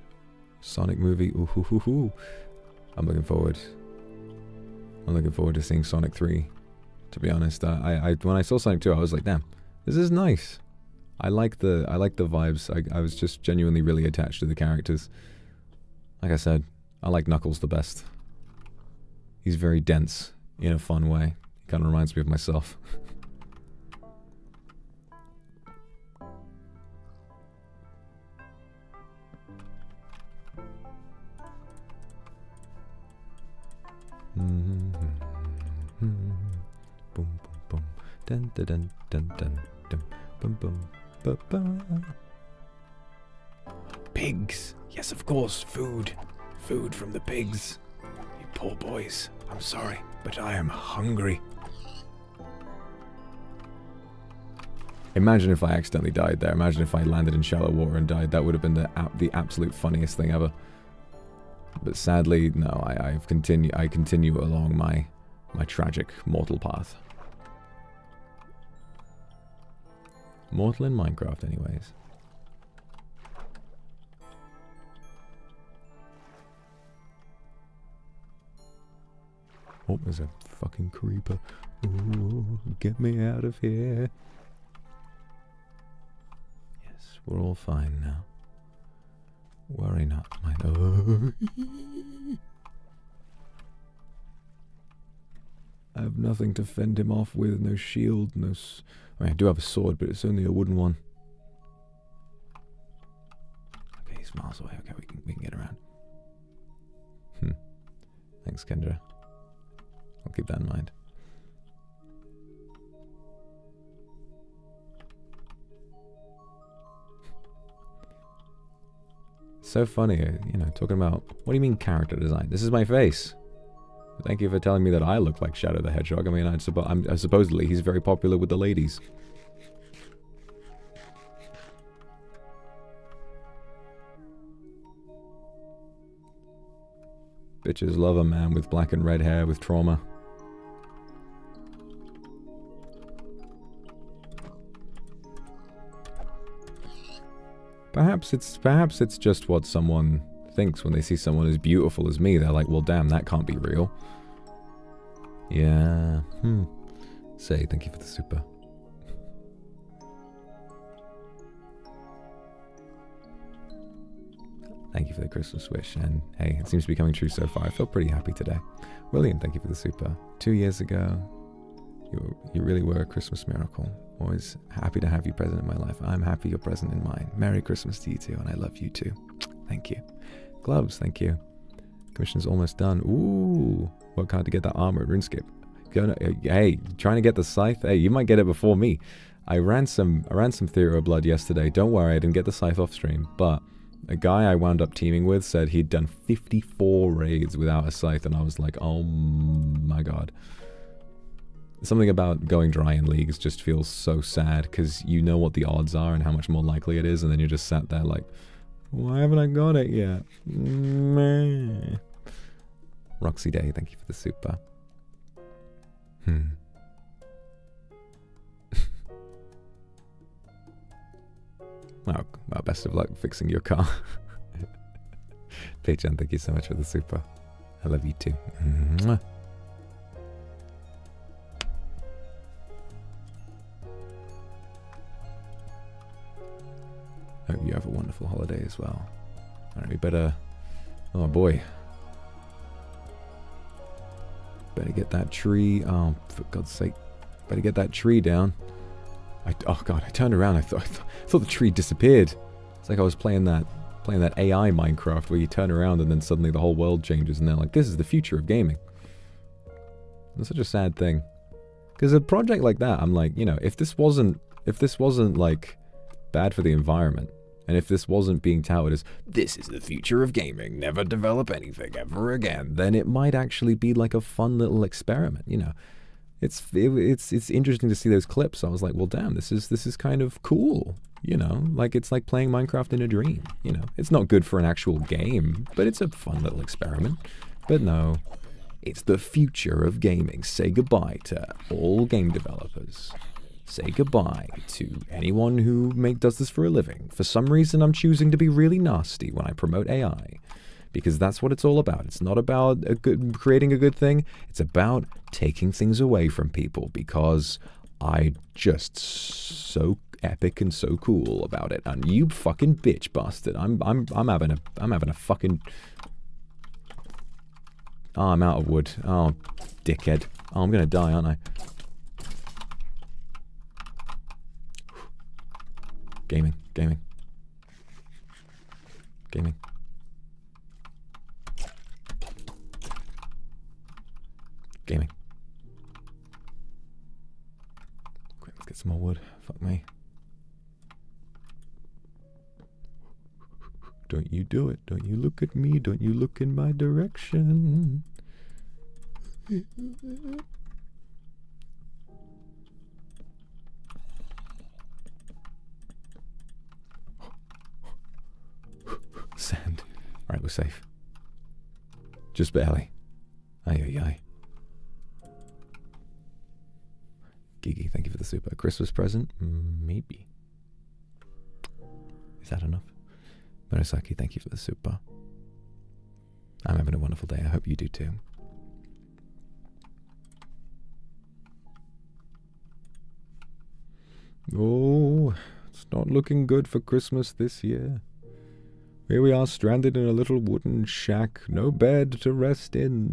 Sonic movie, ooh hoo hoo hoo. I'm looking forward to seeing Sonic 3. To be honest, I when I saw Sonic 2, I was like, damn, this is nice. I like the vibes. I was just genuinely really attached to the characters. Like I said, I like Knuckles the best. He's very dense in a fun way. He kind of reminds me of myself. Boom boom boom. Dun dun dun dun dun dun. Boom boom. Ba ba. Pigs. Yes, of course. Food. Food from the pigs. You poor boys. I'm sorry, but I am hungry. Imagine if I accidentally died there. Imagine if I landed in shallow water and died. That would have been the absolute funniest thing ever. But sadly, no. I continue along my tragic mortal path. Mortal in Minecraft, anyways. Oh, there's a fucking creeper. Ooh, get me out of here. Yes, we're all fine now. Worry not, my... Oh. I have nothing to fend him off with. No shield, no... I do have a sword, but it's only a wooden one. Okay, he's miles away. Okay, we can get around. Thanks, Kendra. I'll keep that in mind. So funny, you know, talking about... What do you mean character design? This is my face. Thank you for telling me that I look like Shadow the Hedgehog. I mean, supposedly he's very popular with the ladies. Bitches love a man with black and red hair with trauma. Perhaps it's just what someone thinks when they see someone as beautiful as me. They're like, well, damn, that can't be real. Yeah. Say, thank you for the super. Thank you for the Christmas wish, and hey, it seems to be coming true so far. I feel pretty happy today. William, thank you for the super. 2 years ago, you really were a Christmas miracle. Always happy to have you present in my life. I'm happy you're present in mine. Merry Christmas to you too, and I love you too. Thank you. Gloves, thank you. Commission's almost done. Ooh, work hard to get that armor at RuneScape. Hey, trying to get the scythe? Hey, you might get it before me. I ran some Thero blood yesterday. Don't worry, I didn't get the scythe off stream, but a guy I wound up teaming with said he'd done 54 raids without a scythe, and I was like, oh my god. Something about going dry in leagues just feels so sad, because you know what the odds are and how much more likely it is, and then you're just sat there like, why haven't I got it yet? Meh. Roxy Day, thank you for the super. Well, best of luck fixing your car. Pei-chan, thank you so much for the super. I love you too. Mwah. Hope you have a wonderful holiday as well. Alright, we better... Oh boy. Better get that tree. Oh, for God's sake. Better get that tree down. Oh God, I turned around. I thought the tree disappeared. It's like I was playing that AI Minecraft where you turn around and then suddenly the whole world changes and they're like, this is the future of gaming. It's such a sad thing. Because a project like that, I'm like, you know, if this wasn't like bad for the environment, and if this wasn't being touted as, this is the future of gaming, never develop anything ever again, then it might actually be like a fun little experiment, you know. It's interesting to see those clips. I was like, well, damn, this is kind of cool, you know. Like, it's like playing Minecraft in a dream, you know. It's not good for an actual game, but it's a fun little experiment. But no, it's the future of gaming. Say goodbye to all game developers. Say goodbye to anyone who does this for a living. For some reason, I'm choosing to be really nasty when I promote AI. Because that's what it's all about. It's not about creating a good thing. It's about taking things away from people because I just so epic and so cool about it. And you fucking bitch bastard. I'm having a fucking... Oh, I'm out of wood. Oh, dickhead. Oh, I'm gonna die, aren't I? Gaming. Gaming. Gaming. Gaming. Quick, let's get some more wood. Fuck me. Don't you do it. Don't you look at me. Don't you look in my direction. Sand. Alright, we're safe. Just barely. Ay, ay, ay. Gigi, thank you for the super. Christmas present? Maybe. Is that enough? Murasaki, thank you for the super. I'm having a wonderful day. I hope you do too. Oh, it's not looking good for Christmas this year. Here we are stranded in a little wooden shack. No bed to rest in.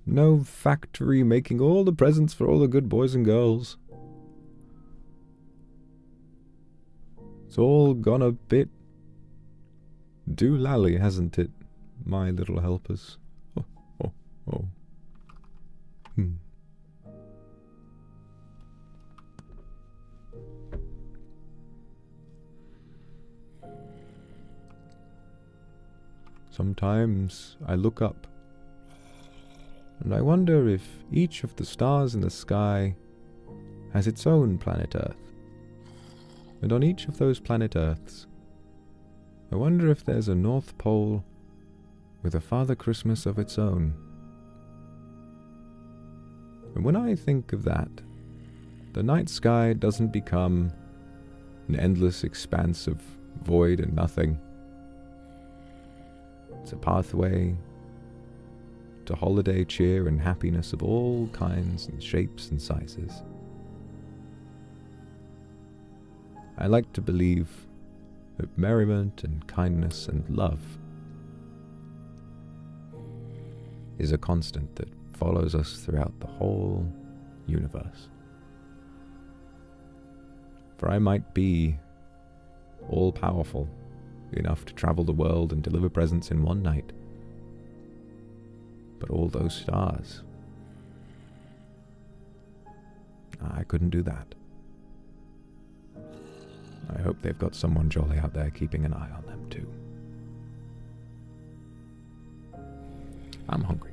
No factory making all the presents for all the good boys and girls. It's all gone a bit doolally, hasn't it, my little helpers? Oh. Sometimes I look up, and I wonder if each of the stars in the sky has its own planet Earth. And on each of those planet Earths, I wonder if there's a North Pole with a Father Christmas of its own. And when I think of that, the night sky doesn't become an endless expanse of void and nothing. It's a pathway to holiday cheer and happiness of all kinds and shapes and sizes. I like to believe that merriment and kindness and love is a constant that follows us throughout the whole universe. For I might be all-powerful enough to travel the world and deliver presents in one night, but all those stars, I couldn't do that. I hope they've got someone jolly out there keeping an eye on them too. I'm hungry.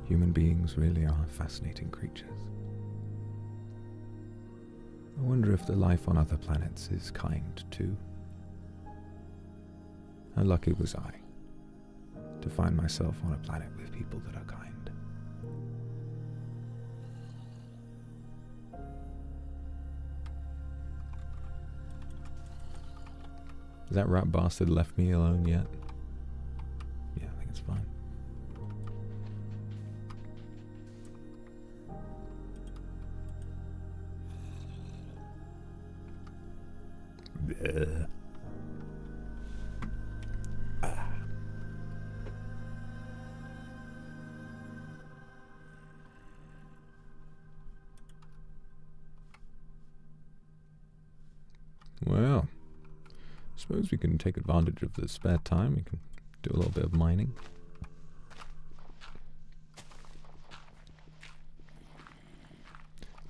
Human beings really are fascinating creatures. I wonder if the life on other planets is kind too. How lucky was I to find myself on a planet with people that are kind. Has that rat bastard left me alone yet? Yeah, I think it's fine. Bleh. Well, I suppose we can take advantage of the spare time. We can do a little bit of mining.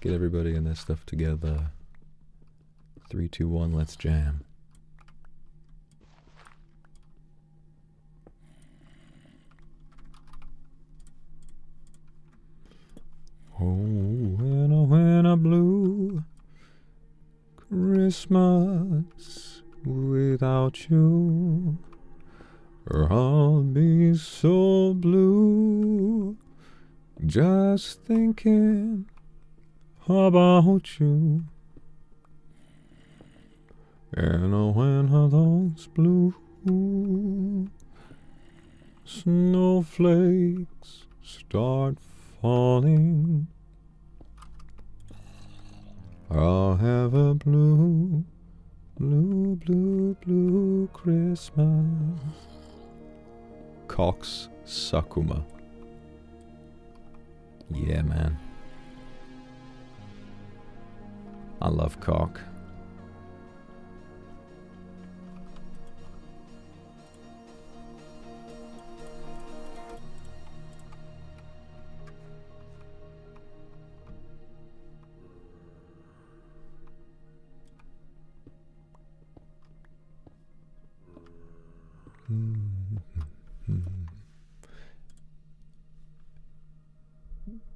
Get everybody and their stuff together. 3, 2, 1, let's jam. Oh, when a blue Christmas without you, I'll be so blue, just thinking about you. And when those blue snowflakes start falling, I'll have a blue, blue, blue, blue Christmas. Vox Akuma. Yeah, man. I love cock.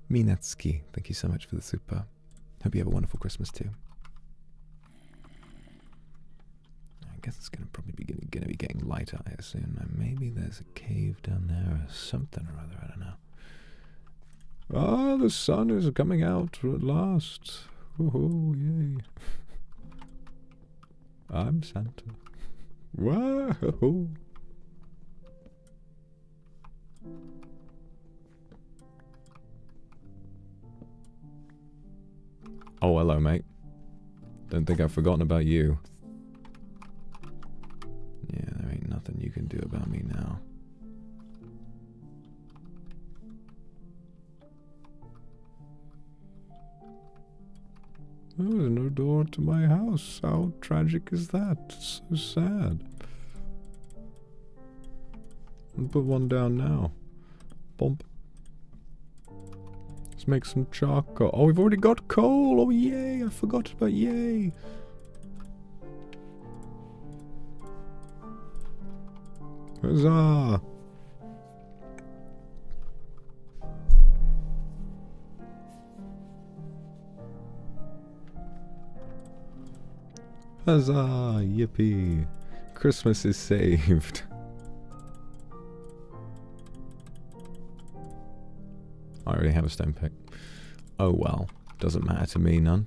Minetsky, thank you so much for the super. Hope you have a wonderful Christmas too. I guess it's gonna probably be getting lighter soon. Maybe there's a cave down there or something or other. I don't know. Ah, the sun is coming out at last. Oh, yay! I'm Santa. Wow! Oh, hello, mate. Don't think I've forgotten about you. Yeah, there ain't nothing you can do about me now. There's no door to my house. How tragic is that? It's so sad. I'll put one down now. Bump. Let's make some charcoal. Oh, we've already got coal. Oh, yay. I forgot about yay. Huzzah. Huzzah. Yippee. Christmas is saved. I already have a stone pick. Oh well, doesn't matter to me none.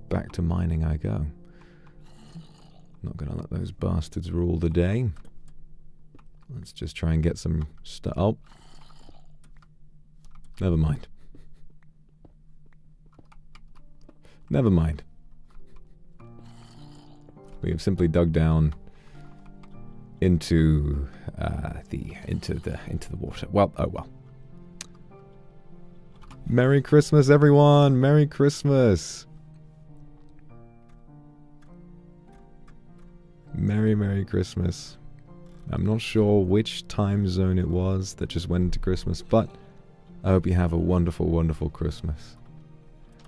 Back to mining I go. Not gonna let those bastards rule the day. Let's just try and get some stuff. Oh. Never mind. Never mind. We have simply dug down into the water. Well, oh well. Merry Christmas, everyone! Merry Christmas! Merry Christmas. I'm not sure which time zone it was that just went into Christmas, but I hope you have a wonderful, wonderful Christmas.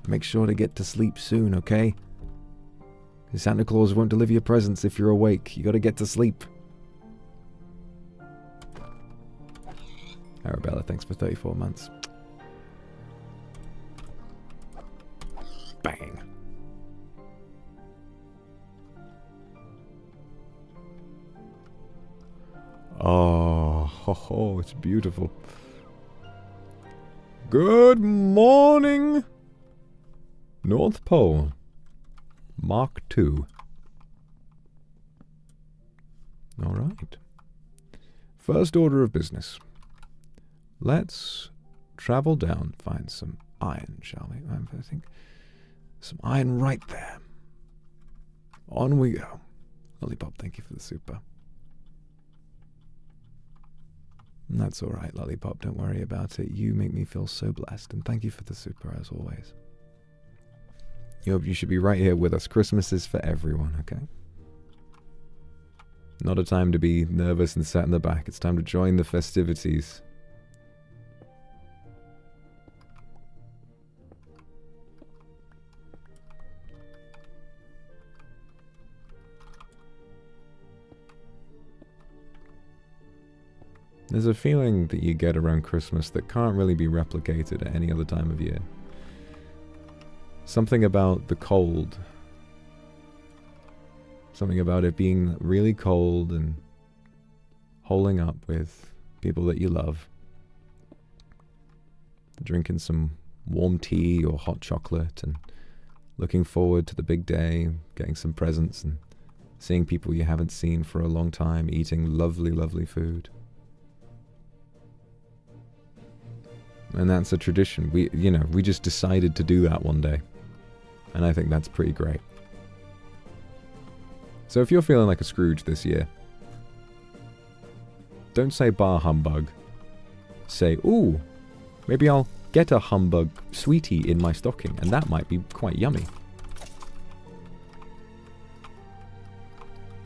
Make sure to get to sleep soon, okay? Santa Claus won't deliver your presents if you're awake. You gotta get to sleep. Arabella, thanks for 34 months. Bang. Oh, ho, ho, it's beautiful. Good morning, North Pole. Mark II. All right. First order of business. Let's travel down, find some iron, shall we? I think some iron right there. On we go. Lollipop, thank you for the super. That's all right, Lollipop. Don't worry about it. You make me feel so blessed, and thank you for the super as always. You should be right here with us. Christmas is for everyone, okay? Not a time to be nervous and sat in the back. It's time to join the festivities. There's a feeling that you get around Christmas that can't really be replicated at any other time of year. Something about the cold. Something about it being really cold and holding up with people that you love. Drinking some warm tea or hot chocolate and looking forward to the big day, getting some presents and seeing people you haven't seen for a long time, eating lovely, lovely food. And that's a tradition. We just decided to do that one day. And I think that's pretty great. So if you're feeling like a Scrooge this year, don't say bar humbug. Say, ooh, maybe I'll get a humbug sweetie in my stocking, and that might be quite yummy.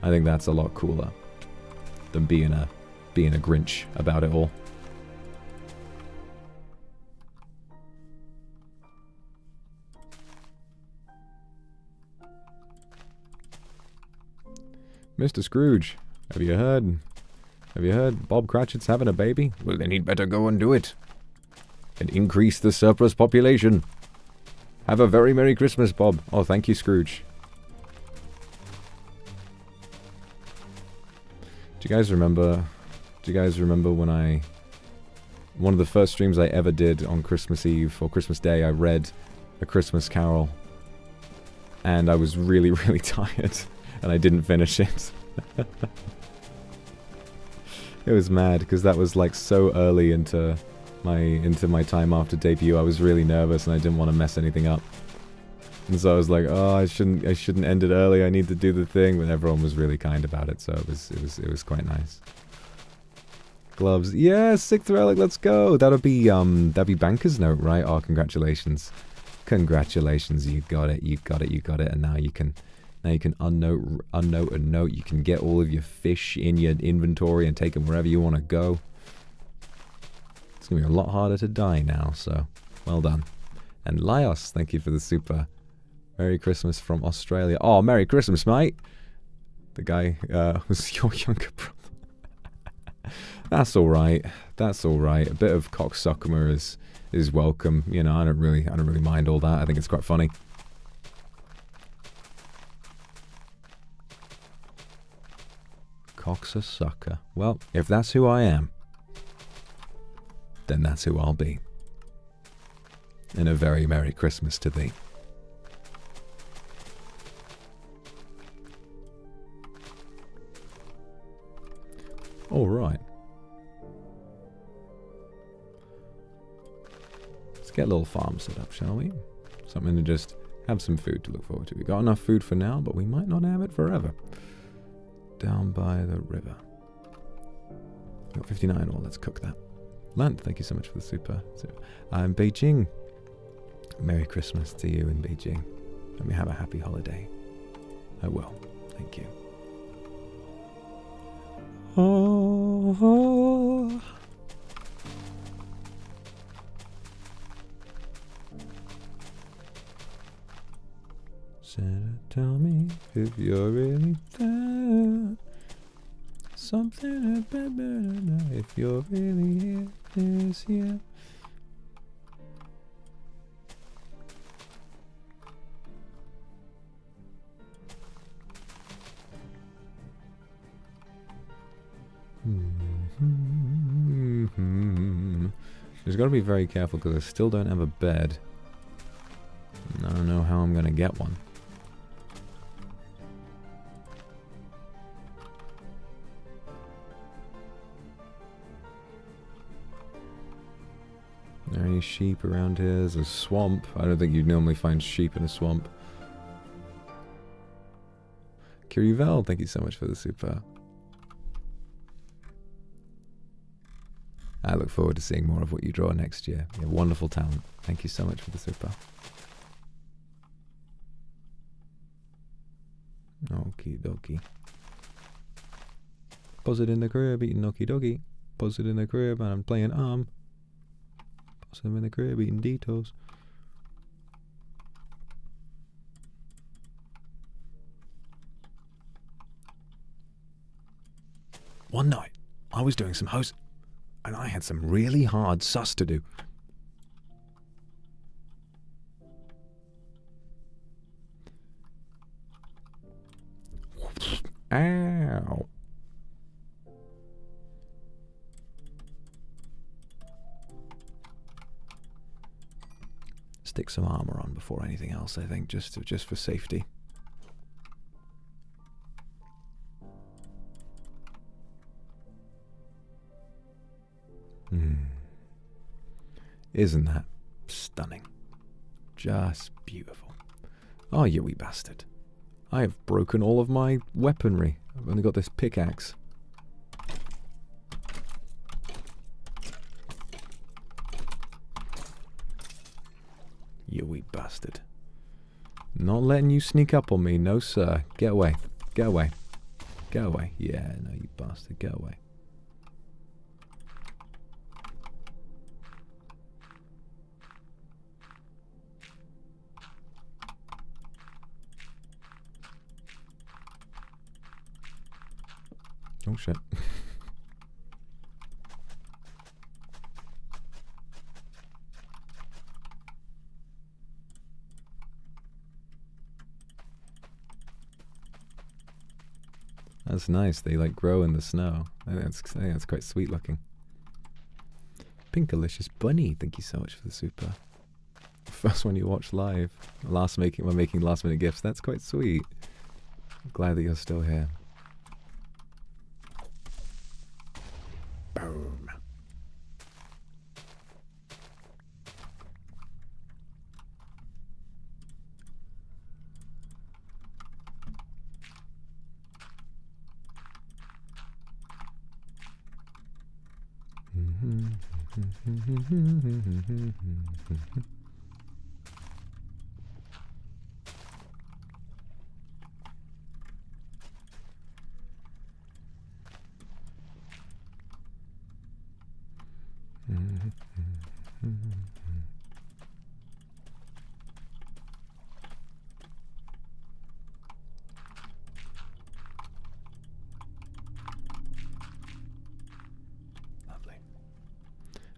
I think that's a lot cooler than being a Grinch about it all. Mr. Scrooge, have you heard Bob Cratchit's having a baby? Well, then he'd better go and do it. And increase the surplus population. Have a very Merry Christmas, Bob. Oh, thank you, Scrooge. Do you guys remember when one of the first streams I ever did on Christmas Eve or Christmas Day, I read A Christmas Carol. And I was really, really tired. And I didn't finish it. It was mad because that was like so early into my time after debut. I was really nervous and I didn't want to mess anything up. And so I was like, oh, I shouldn't end it early. I need to do the thing. But everyone was really kind about it, so it was quite nice. Gloves, yeah, sixth relic. Let's go. That'd be Banker's Note, right? Oh, congratulations, you got it, and now you can unnote a note. You can get all of your fish in your inventory and take them wherever you want to go. It's going to be a lot harder to die now, so well done. And Laios, thank you for the super. Merry Christmas from Australia. Oh, Merry Christmas, mate. The guy was your younger brother. That's all right. A bit of cocksucker is welcome. You know, I don't really mind all that. I think it's quite funny. Cock's a sucker. Well, if that's who I am, then that's who I'll be. And a very Merry Christmas to thee. All right. Let's get a little farm set up, shall we? Something to just have some food to look forward to. We got enough food for now, but we might not have it forever. Down by the river. Got 59. Oh, let's cook that. Lant, thank you so much for the super. I'm Beijing. Merry Christmas to you in Beijing. Let me have a happy holiday. I will. Thank you. Oh. Santa, tell me if you're really there. Something better now. If you're really here, this here. Just gotta be very careful because I still don't have a bed. I don't know how I'm gonna get one. Are there any sheep around here? There's a swamp. I don't think you'd normally find sheep in a swamp. Kirivel, thank you so much for the super. I look forward to seeing more of what you draw next year. You have wonderful talent. Thank you so much for the super. Okie dokie. Pause it in the crib, eating okie dokie. Pause it in the crib, and I'm playing Pause him in the crib, eating Doritos. One night, I was doing some house, and I had some really hard sus to do. Ow. Stick some armor on before anything else, I think, just for safety. Isn't that stunning? Just beautiful. Oh, you wee bastard. I have broken all of my weaponry. I've only got this pickaxe. You wee bastard. Not letting you sneak up on me, no sir. Get away. Get away. Get away. Yeah, no, you bastard. Get away. Oh shit. That's nice. They like grow in the snow. I think that's quite sweet looking. Pinkalicious Bunny, thank you so much for the super. First one you watched live. We're making last minute gifts. That's quite sweet. I'm glad that you're still here. Boom.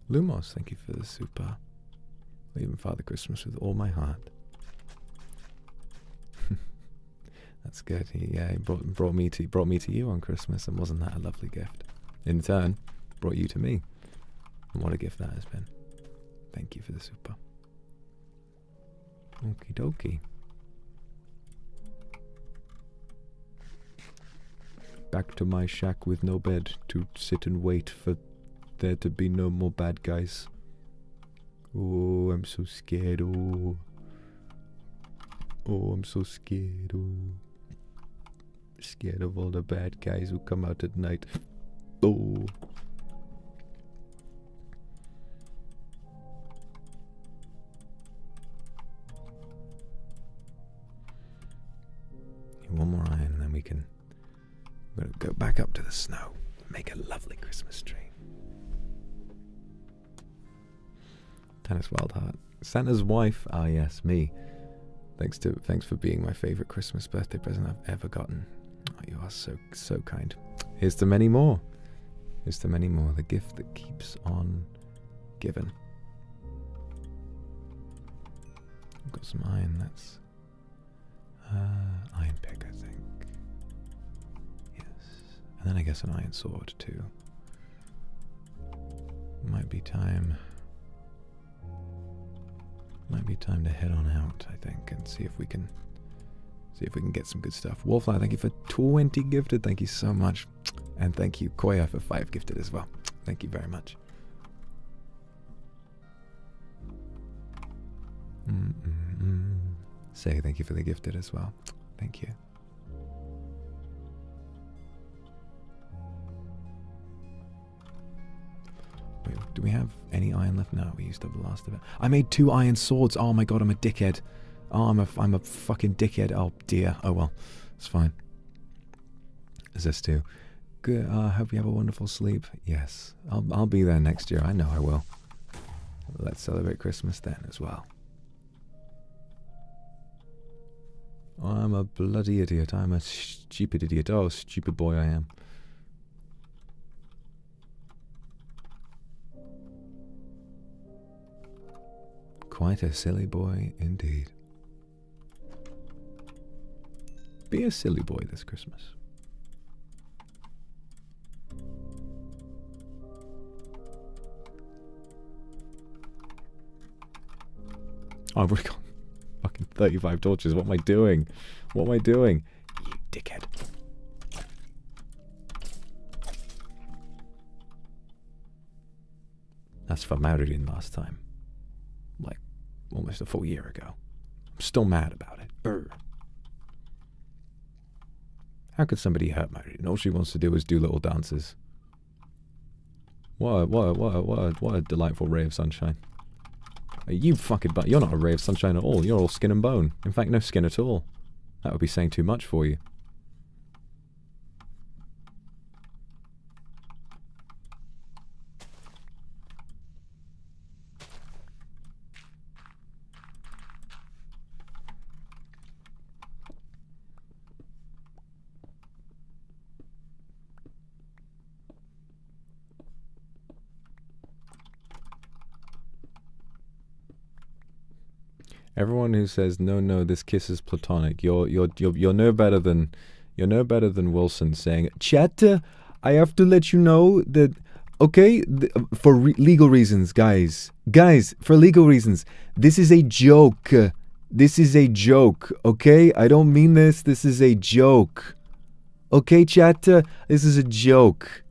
Lumos, thank you for the super. Even Father Christmas with all my heart. That's good. He brought me to you on Christmas, and wasn't that a lovely gift? In turn, brought you to me. And what a gift that has been. Thank you for the super. Okie dokie. Back to my shack with no bed to sit and wait for there to be no more bad guys. Oh, I'm so scared. Oh, I'm so scared. Oh, scared of all the bad guys who come out at night. Oh. One more iron, and then we can. I'm gonna go back up to the snow, make a lovely Christmas tree. Tannis Wildheart. Santa's wife. Ah, yes, me. Thanks for being my favorite Christmas birthday present I've ever gotten. Oh, you are so kind. Here's to many more. Here's to many more. The gift that keeps on giving. I've got some iron. That's iron pick, I think. Yes. And then I guess an iron sword too. Might be time to head on out, I think, and see if we can get some good stuff. Wallflower, thank you for 20 gifted. Thank you so much. And thank you, Koya, for 5 gifted as well. Thank you very much. Say thank you for the gifted as well. Thank you. Wait, do we have any iron left? No, we used up the last of it. I made 2 iron swords. Oh my god, I'm a dickhead. Oh, I'm a fucking dickhead. Oh dear. Oh well. It's fine. Is this too? Good. Hope you have a wonderful sleep. Yes, I'll be there next year. I know I will. Let's celebrate Christmas then as well. Oh, I'm a bloody idiot. I'm a stupid idiot. Oh, stupid boy I am. Quite a silly boy indeed. Be a silly boy this Christmas. Oh, I've already got fucking 35 torches. What am I doing? What am I doing? You dickhead. That's for Marilyn last time. Like, almost a full year ago. I'm still mad about it. Urgh. How could somebody hurt Marilyn? All she wants to do is do little dances. What a delightful ray of sunshine. You fucking butt. You're not a ray of sunshine at all. You're all skin and bone. In fact, no skin at all. That would be saying too much for you. Everyone who says no, this kiss is platonic, you're no better than Wilson saying, "Chat, I have to let you know that, okay, for legal reasons, guys, for legal reasons, this is a joke. This is a joke, okay? I don't mean this. This is a joke, okay, chat? This is a joke.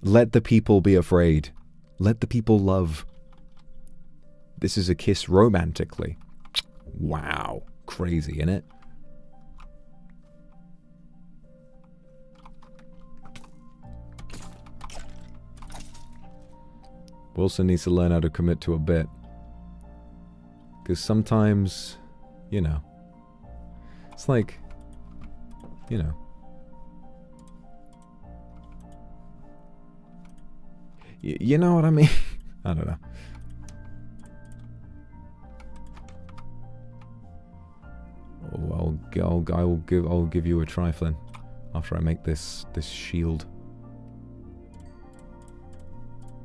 Let the people be afraid. Let the people love. This is a kiss romantically." Wow. Crazy, innit? Wilson needs to learn how to commit to a bit. Because sometimes, you know, it's like, you know, you know what I mean? I don't know. Oh, I'll give you a trifling after I make this shield.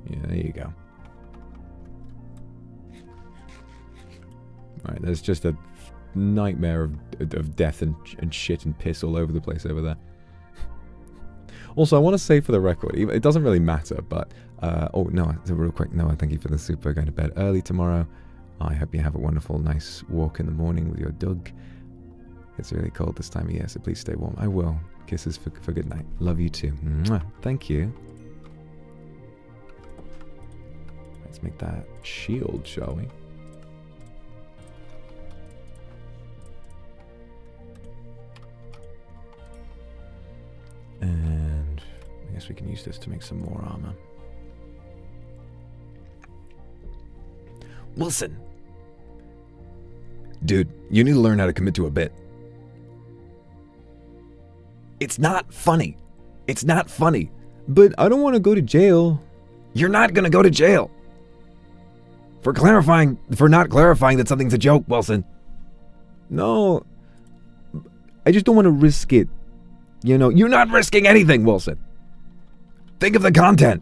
Yeah, there you go. Right, there's just a nightmare of death and shit and piss all over the place over there. Also, I want to say for the record, it doesn't really matter, but oh no, real quick, Noah, thank you for the super. Going to bed early tomorrow. I hope you have a wonderful, nice walk in the morning with your dog. It's really cold this time of year, so please stay warm. I will. Kisses for good night. Love you too. Mwah. Thank you. Let's make that shield, shall we? And I guess we can use this to make some more armor. Wilson! Dude, you need to learn how to commit to a bit. It's not funny. It's not funny. But I don't want to go to jail. You're not going to go to jail. For not clarifying that something's a joke, Wilson. No. I just don't want to risk it. You know, you're not risking anything, Wilson. Think of the content.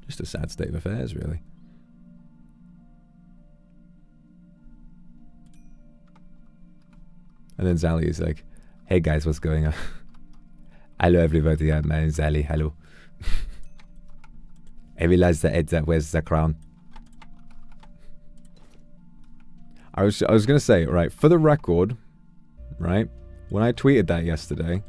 Just a sad state of affairs, really. And then Zally is like, "Hey guys, what's going on?" Hello everybody, my name's Zally, hello. I realized that where's the crown? I was gonna say, right, for the record, right, when I tweeted that yesterday,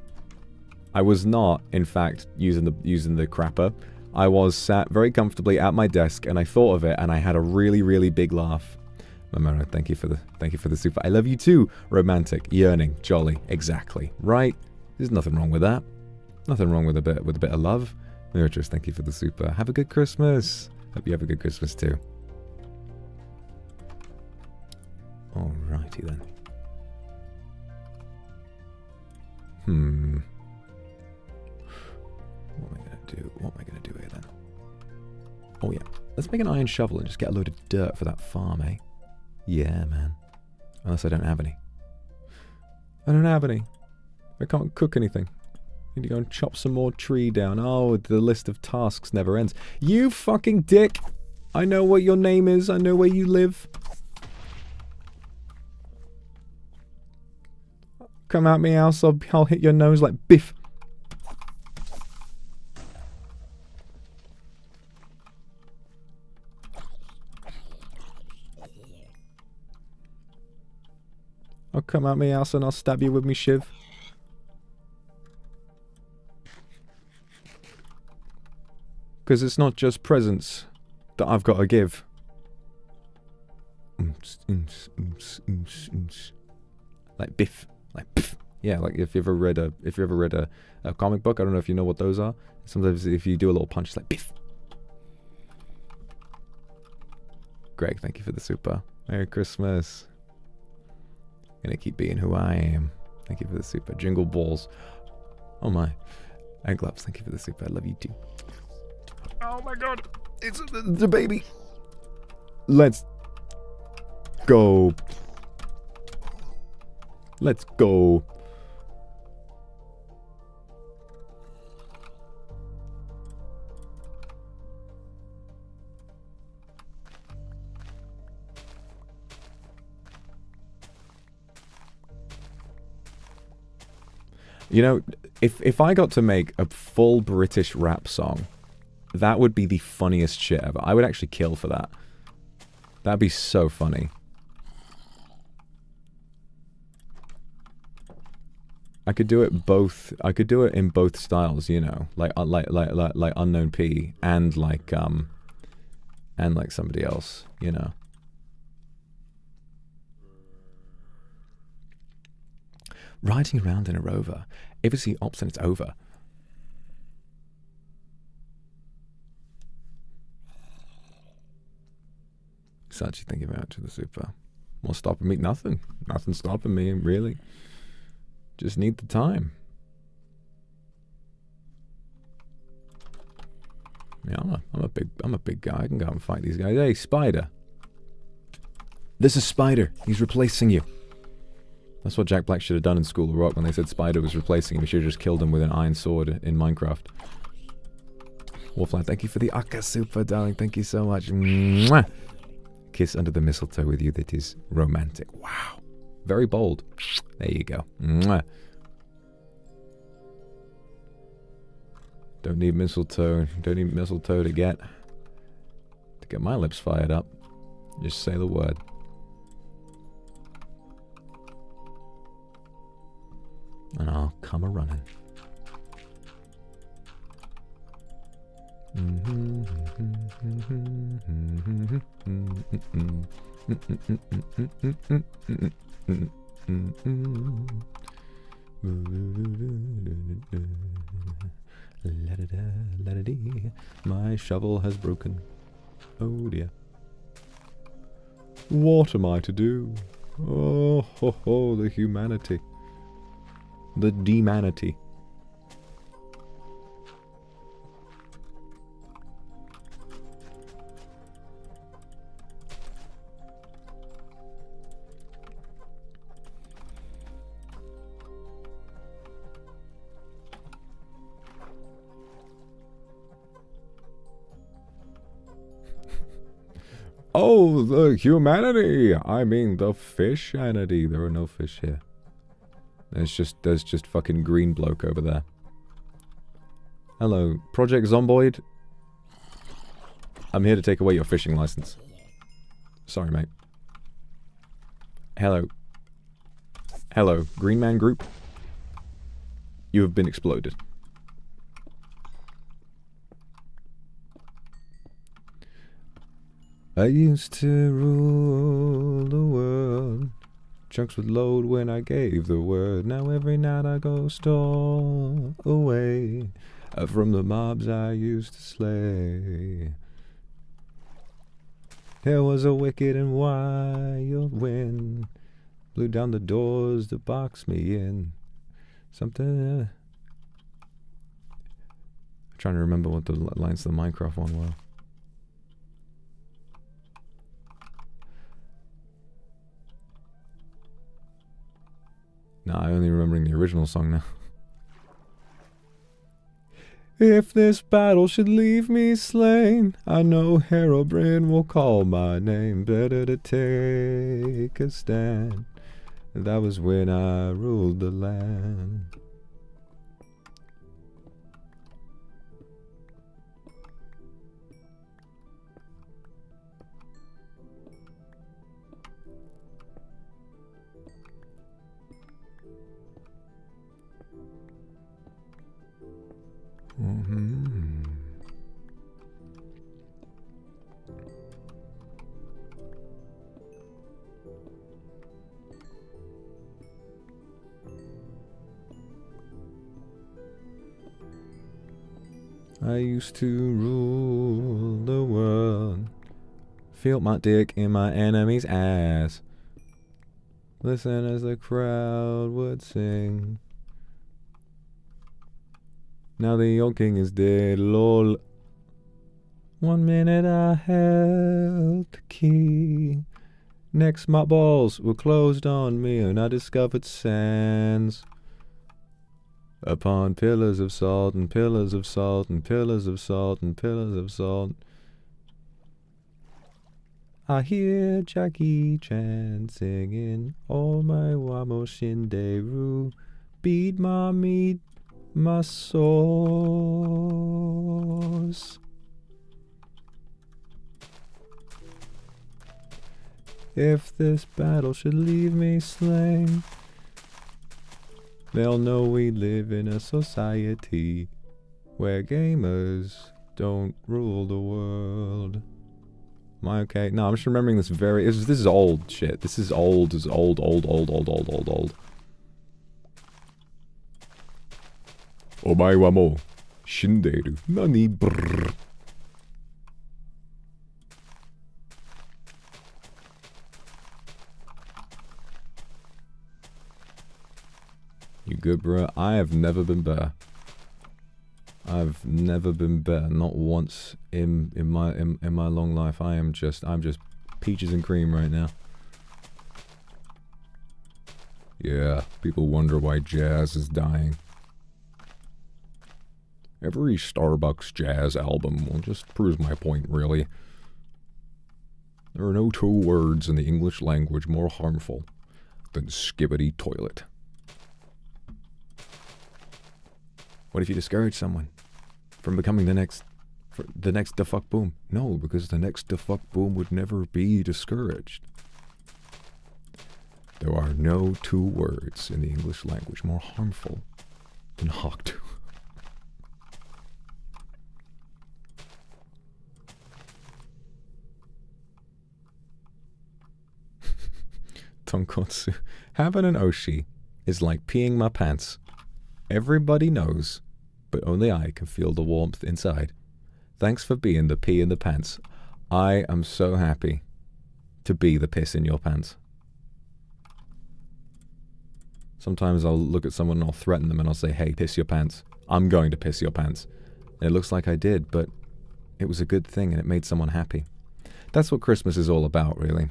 I was not, in fact, using the crapper. I was sat very comfortably at my desk and I thought of it and I had a really, really big laugh. Mamero, thank you for the super. I love you too. Romantic, yearning, jolly, exactly. Right? There's nothing wrong with that. Nothing wrong with a bit of love. Miratress, thank you for the super. Have a good Christmas. Hope you have a good Christmas too. Alrighty then. What am I gonna do? What am I gonna do here then? Oh yeah, let's make an iron shovel and just get a load of dirt for that farm, eh? Yeah, man. Unless I don't have any. I don't have any. I can't cook anything. Need to go and chop some more tree down. Oh, the list of tasks never ends. You fucking dick! I know what your name is. I know where you live. Come at me, else I'll hit your nose like biff. I'll come at me, else and I'll stab you with me shiv. Because it's not just presents that I've got to give. Like biff. Like pff. Yeah, like if you ever read a comic book, I don't know if you know what those are. Sometimes if you do a little punch, it's like biff. Greg, thank you for the super. Merry Christmas. Gonna keep being who I am. Thank you for the super. Jingle balls. Oh my. And gloves, thank you for the super. I love you too. Oh my god. It's the baby. Let's go. Let's go. You know, if I got to make a full British rap song, that would be the funniest shit ever. I would actually kill for that. That'd be so funny. I could do it both. I could do it in both styles, you know, like Unknown P and like somebody else, you know. Riding around in a rover. If you see ops and it's over. Sanji, thank you very much for the super. What's stopping me? Nothing. Nothing's stopping me, really. Just need the time. Yeah, I'm a big guy. I can go out and fight these guys. Hey, Spider. This is Spider. He's replacing you. That's what Jack Black should have done in School of Rock when they said Spider was replacing him. He should have just killed him with an iron sword in Minecraft. Wolfline, thank you for the Akka super, darling. Thank you so much. Mwah! Kiss under the mistletoe with you. That is romantic. Wow. Very bold. There you go. Mwah. Don't need mistletoe. Don't need mistletoe to get my lips fired up. Just say the word. And I'll come a-running. La-da-da-la-da-dee. My shovel has broken. Oh dear. What am I to do? Oh, ho, ho, the humanity. The demanity. Oh, the humanity! I mean the fishanity. There are no fish here. There's just fucking green bloke over there. Hello, Project Zomboid. I'm here to take away your fishing license. Sorry, mate. Hello. Hello, Green Man Group. You have been exploded. I used to rule the world. Chunks would load when I gave the word. Now every night I go stall away from the mobs I used to slay. There was a wicked and wild wind, blew down the doors to box me in. Something. I'm trying to remember what the lines of the Minecraft one were. Nah, I'm only remembering the original song now. If this battle should leave me slain, I know Herobrine will call my name. Better to take a stand. That was when I ruled the land. I used to rule the world. Feel my dick in my enemy's ass. Listen as the crowd would sing. Now the old king is dead, lol. 1 minute I held the key. Next my balls were closed on me, and I discovered sands. Upon pillars of salt and pillars of salt and pillars of salt and pillars of salt. I hear Jackie Chan singing, "Oh my wamo shinderu, beat my meat, my sauce." If this battle should leave me slain, they'll know we live in a society where gamers don't rule the world. Am I okay? No, I'm just remembering this this is old shit. This is old, old. Omae wa mo shinderu. Nani brrr. You good, bro? I have never been better. I've never been better, not once in my long life. I'm just peaches and cream right now. Yeah, people wonder why jazz is dying. Every Starbucks jazz album will just proves my point, really. There are no 2 words in the English language more harmful than skibbity toilet. What if you discourage someone from becoming the next da fuck boom? No, because the next da fuck boom would never be discouraged. There are no 2 words in the English language more harmful than hocked. Tonkotsu. Having an oshi is like peeing my pants. Everybody knows, but only I can feel the warmth inside. Thanks for being the pee in the pants. I am so happy to be the piss in your pants. Sometimes I'll look at someone and I'll threaten them and I'll say, "Hey, piss your pants. I'm going to piss your pants." And it looks like I did, but it was a good thing and it made someone happy. That's what Christmas is all about, really.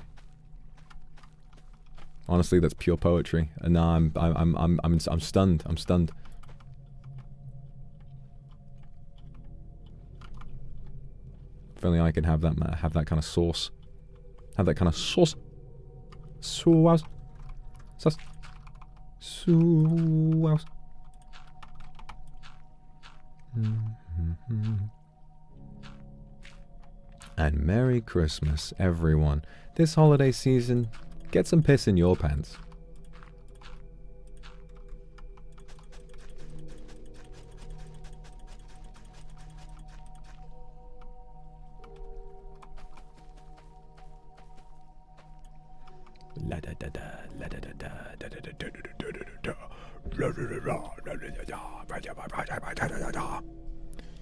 Honestly, that's pure poetry. And now I'm stunned. I'm stunned. If only I could have that kind of sauce. Have that kind of sauce. Sauce. Sauce. Sauce. And Merry Christmas, everyone. This holiday season, get some piss in your pants.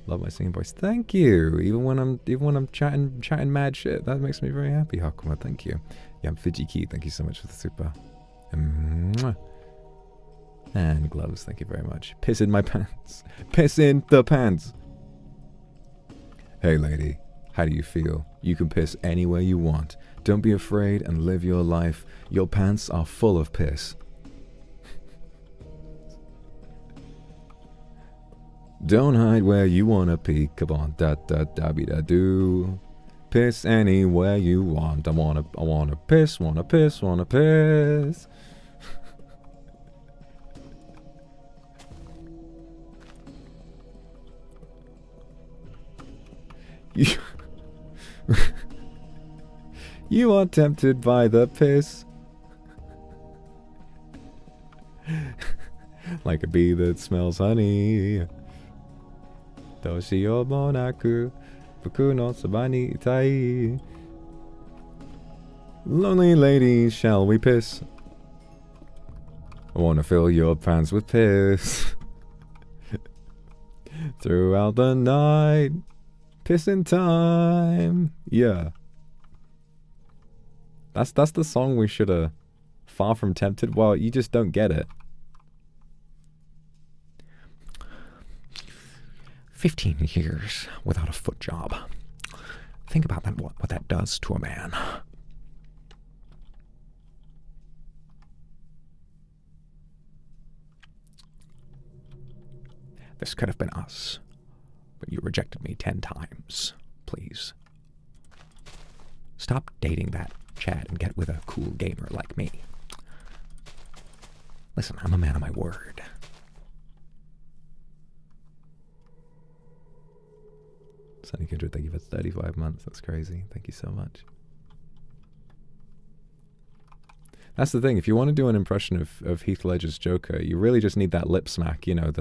Love my singing voice. Thank you. Even when I'm chatting mad shit, that makes me very happy, Hakuma. Thank you. Yeah, I'm Fiji Key. Thank you so much for the super. And gloves. Thank you very much. Piss in my pants. Piss in the pants. Hey, lady. How do you feel? You can piss anywhere you want. Don't be afraid and live your life. Your pants are full of piss. Don't hide where you wanna pee. Come on, da da da be da do. Piss anywhere you want. I wanna piss, wanna piss, wanna piss. You are tempted by the piss. Like a bee that smells honey. Doshi o monaku, fuku no soba ni itai. Lonely lady, shall we piss? I wanna fill your pants with piss. Throughout the night, pissing time. Yeah. That's the song we should have. Far from tempted. Well, you just don't get it. 15 years without a foot job. Think about that. What that does to a man. This could have been us, but you rejected me 10 times. Please. Stop dating that Chad and get with a cool gamer like me. Listen, I'm a man of my word. Sunny Kindred, thank you for 35 months. That's crazy. Thank you so much. That's the thing. If you want to do an impression of Heath Ledger's Joker, you really just need that lip smack. You know,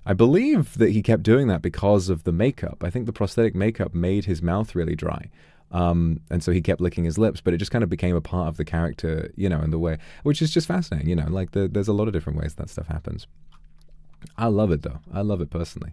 I believe that he kept doing that because of the makeup. I think the prosthetic makeup made his mouth really dry. And so he kept licking his lips, but it just kind of became a part of the character, you know, in the way, which is just fascinating, you know, like there's a lot of different ways that stuff happens. I love it though. I love it personally.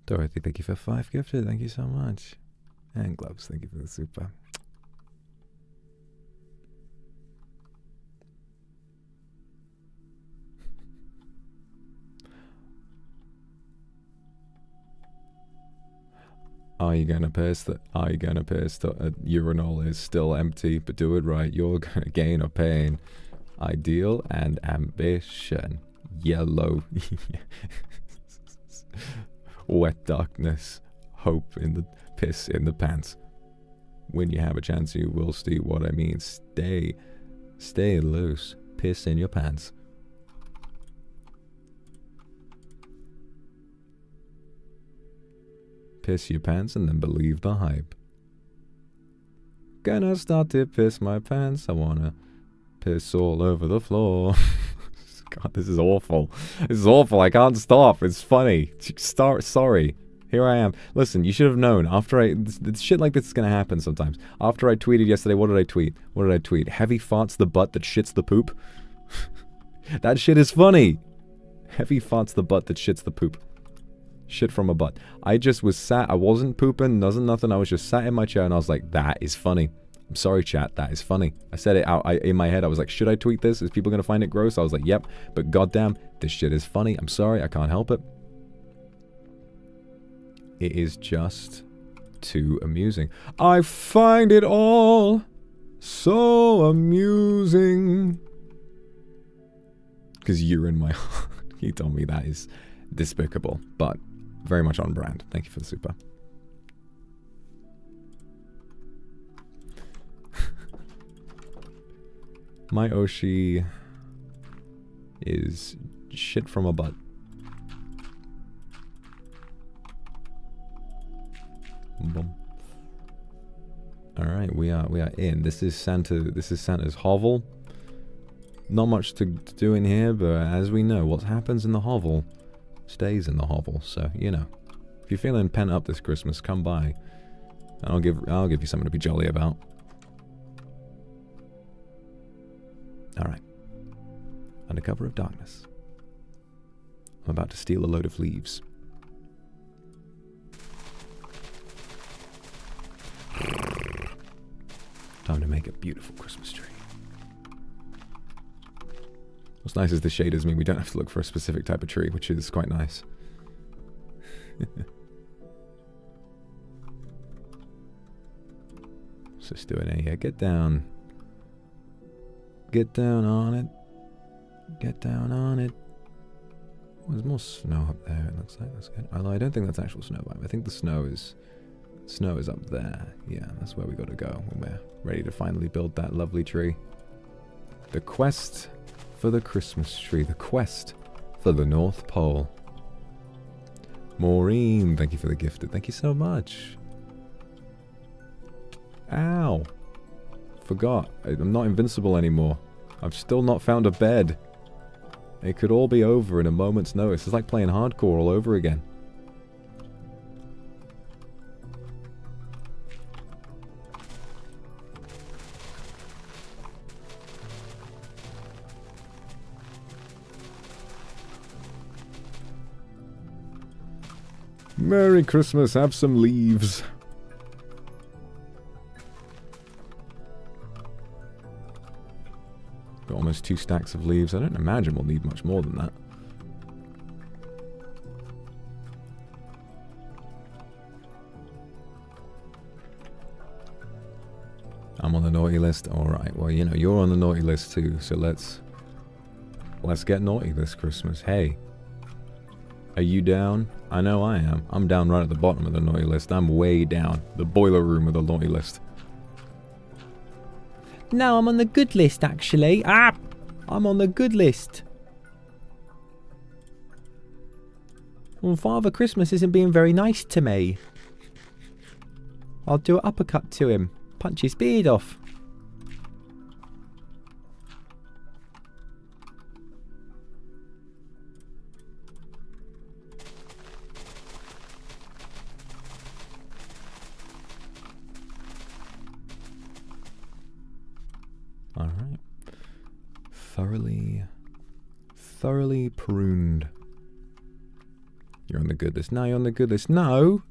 Dorothy, thank you for 5 gifted. Thank you so much. And gloves, thank you for the super. Are you gonna piss? Are you gonna piss? The urinal is still empty, but do it right. You're gonna gain a pain. Ideal and ambition. Yellow. Wet darkness. Hope in the piss in the pants. When you have a chance, you will see what I mean. Stay loose. Piss in your pants. Piss your pants and then believe the hype. Gonna start to piss my pants. I wanna piss all over the floor. God, this is awful. This is awful. I can't stop. It's funny. Sorry. Here I am. Listen, you should have known. After shit like this is gonna happen sometimes. After I tweeted yesterday, what did I tweet? What did I tweet? Heavy farts the butt that shits the poop. That shit is funny. Heavy farts the butt that shits the poop. Shit from a butt. I just was sat. I wasn't pooping. Wasn't nothing. I was just sat in my chair and I was like, that is funny. I'm sorry, chat. That is funny. I said it out in my head. I was like, should I tweet this? Is people gonna find it gross? I was like, yep. But goddamn, this shit is funny. I'm sorry. I can't help it. It is just too amusing. I find it all so amusing. Because you're in my heart. You told me that is despicable, but very much on brand. Thank you for the super. My Oshi is shit from a butt. Boom. All right, we are in. This is Santa's hovel. Not much to do in here, but as we know, what happens in the hovel stays in the hovel. So you know, if you're feeling pent up this Christmas, come by. I'll give you something to be jolly about. All right. Under cover of darkness, I'm about to steal a load of leaves. Time to make a beautiful Christmas tree. What's nice is the shaders mean we don't have to look for a specific type of tree, which is quite nice. So let's do it here. Get down. Get down on it. Get down on it. Oh, there's more snow up there, it looks like. That's good. Although I don't think that's actual snow vibe. I think the snow is up there. Yeah, that's where we gotta go when we're ready to finally build that lovely tree. The quest for the Christmas tree. The quest for the North Pole. Maureen, thank you for the gifted. Thank you so much. Ow. Forgot. I'm not invincible anymore. I've still not found a bed. It could all be over in a moment's notice. It's like playing hardcore all over again. Merry Christmas, have some leaves. Got almost 2 stacks of leaves. I don't imagine we'll need much more than that. I'm on the naughty list. Alright, well, you know, you're on the naughty list too, so let's get naughty this Christmas. Hey, are you down? I know I am. I'm down right at the bottom of the naughty list. I'm way down. The boiler room of the naughty list. No, I'm on the good list, actually. Ah! I'm on the good list. Well, Father Christmas isn't being very nice to me. I'll do an uppercut to him. Punch his beard off. Alright. Thoroughly pruned. You're on the good list. No, you're on the good list. No.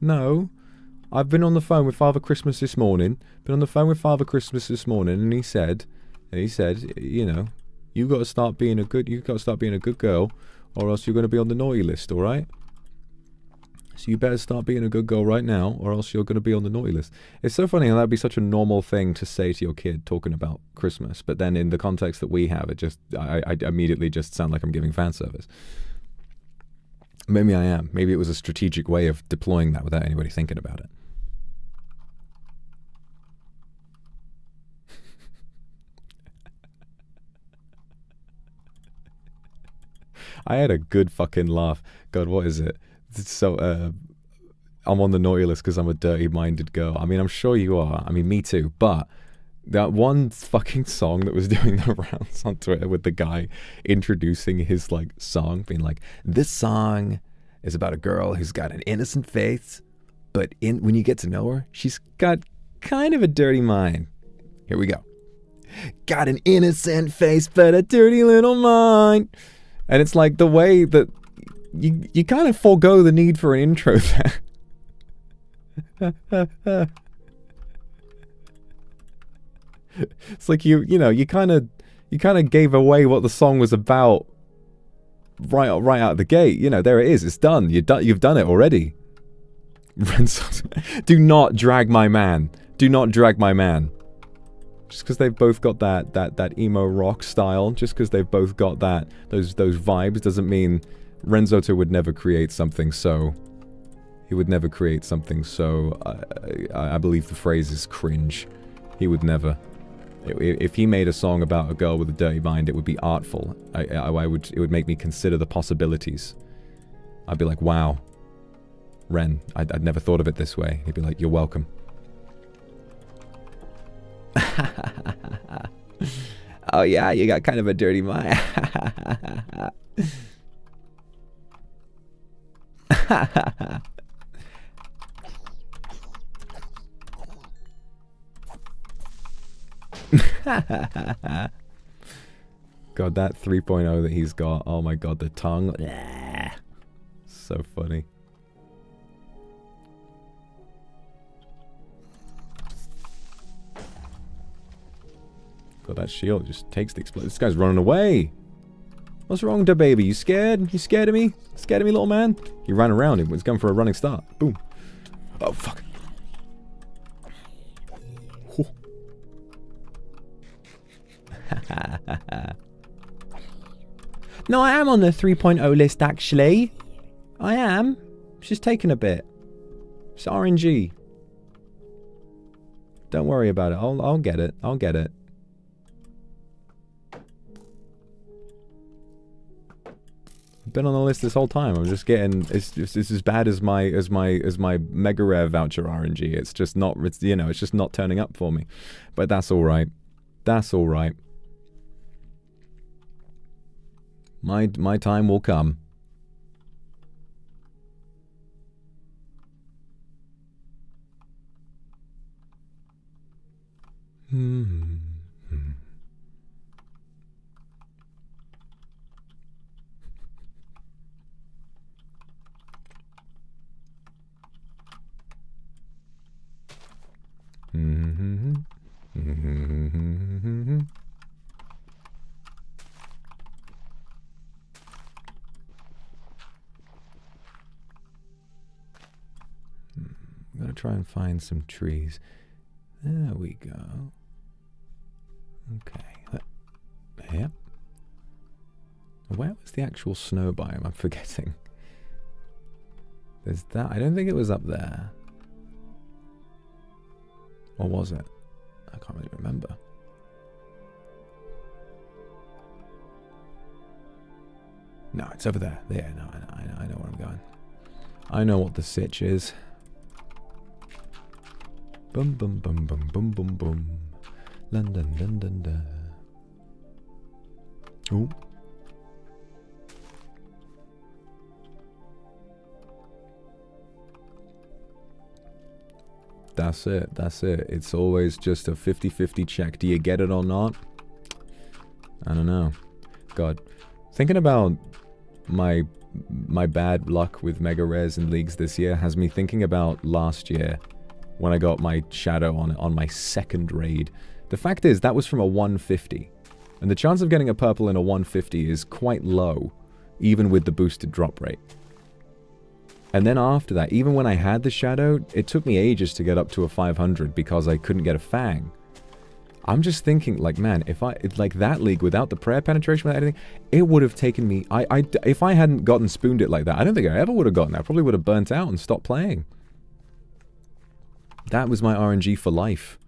I've been on the phone with Father Christmas this morning. And he said, you know, you got to start being a good girl, or else you're going to be on the naughty list, all right? So you better start being a good girl right now, or else you're going to be on the naughty list. It's so funny how that'd be such a normal thing to say to your kid talking about Christmas, but then in the context that we have, I immediately just sound like I'm giving fan service. Maybe I am. Maybe it was a strategic way of deploying that without anybody thinking about it. I had a good fucking laugh. God, what is it? So, I'm on the naughty list because I'm a dirty-minded girl. I mean, I'm sure you are. I mean, me too. But that one fucking song that was doing the rounds on Twitter with the guy introducing his, like, song, being like, this song is about a girl who's got an innocent face, but when you get to know her, she's got kind of a dirty mind. Here we go. Got an innocent face, but a dirty little mind. And it's like the way that you kind of forego the need for an intro there. It's like you kind of gave away what the song was about right out of the gate. You know, there it is. It's done. You've done it already. Do not drag my man. Do not drag my man. Just because they've both got that emo rock style, just because they've both got those vibes, doesn't mean Renzoto would never create something so. He would never create something so. I believe the phrase is cringe. He would never. If he made a song about a girl with a dirty mind, it would be artful. It would make me consider the possibilities. I'd be like, wow, Ren, I'd never thought of it this way. He'd be like, you're welcome. Oh yeah, you got kind of a dirty mind. God, that 3.0 that he's got. Oh my god, the tongue. So funny. God, that shield just takes the explosion. This guy's running away. What's wrong, da baby? You scared? You scared of me? Scared of me, little man? He ran around. He was going for a running start. Boom. Oh, fuck. No, I am on the 3.0 list, actually. I am. It's just taking a bit. It's RNG. Don't worry about it. I'll get it. I'll get it. I've been on the list this whole time. I'm just getting. It's as bad as my mega rare voucher RNG. It's just not. It's, you know. It's just not turning up for me. But that's all right. That's all right. My time will come. I'm gonna try and find some trees. There we go. Okay. Yep. Where was the actual snow biome? I'm forgetting. There's that. I don't think it was up there. Or was it? I can't really remember. No, it's over there. There, no, I know where I'm going. I know what the sitch is. Bum bum bum bum bum bum bum. London, London, da. Oh. That's it. That's it. It's always just a 50-50 check. Do you get it or not? I don't know. God, thinking about my bad luck with mega rares and leagues this year has me thinking about last year when I got my shadow on my second raid. The fact is, that was from a 150. And the chance of getting a purple in a 150 is quite low, even with the boosted drop rate. And then after that, even when I had the shadow, it took me ages to get up to a 500 because I couldn't get a fang. I'm just thinking, like, man, like that league without the prayer penetration, without anything, it would have taken me... if I hadn't gotten spooned it like that, I don't think I ever would have gotten that. I probably would have burnt out and stopped playing. That was my RNG for life.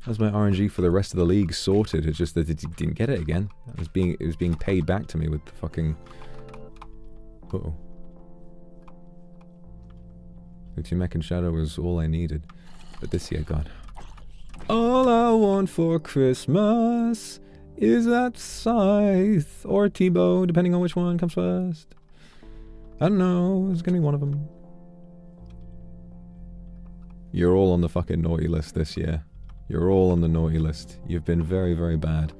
That was my RNG for the rest of the league sorted. It's just that it didn't get it again. It was being paid back to me with the fucking... Uh-oh. The 2 mech and shadow was all I needed. But this year, God. All I want for Christmas is that scythe or T-bow, depending on which one comes first. I don't know. It's gonna be one of them. You're all on the fucking naughty list this year. You're all on the naughty list. You've been very, very bad.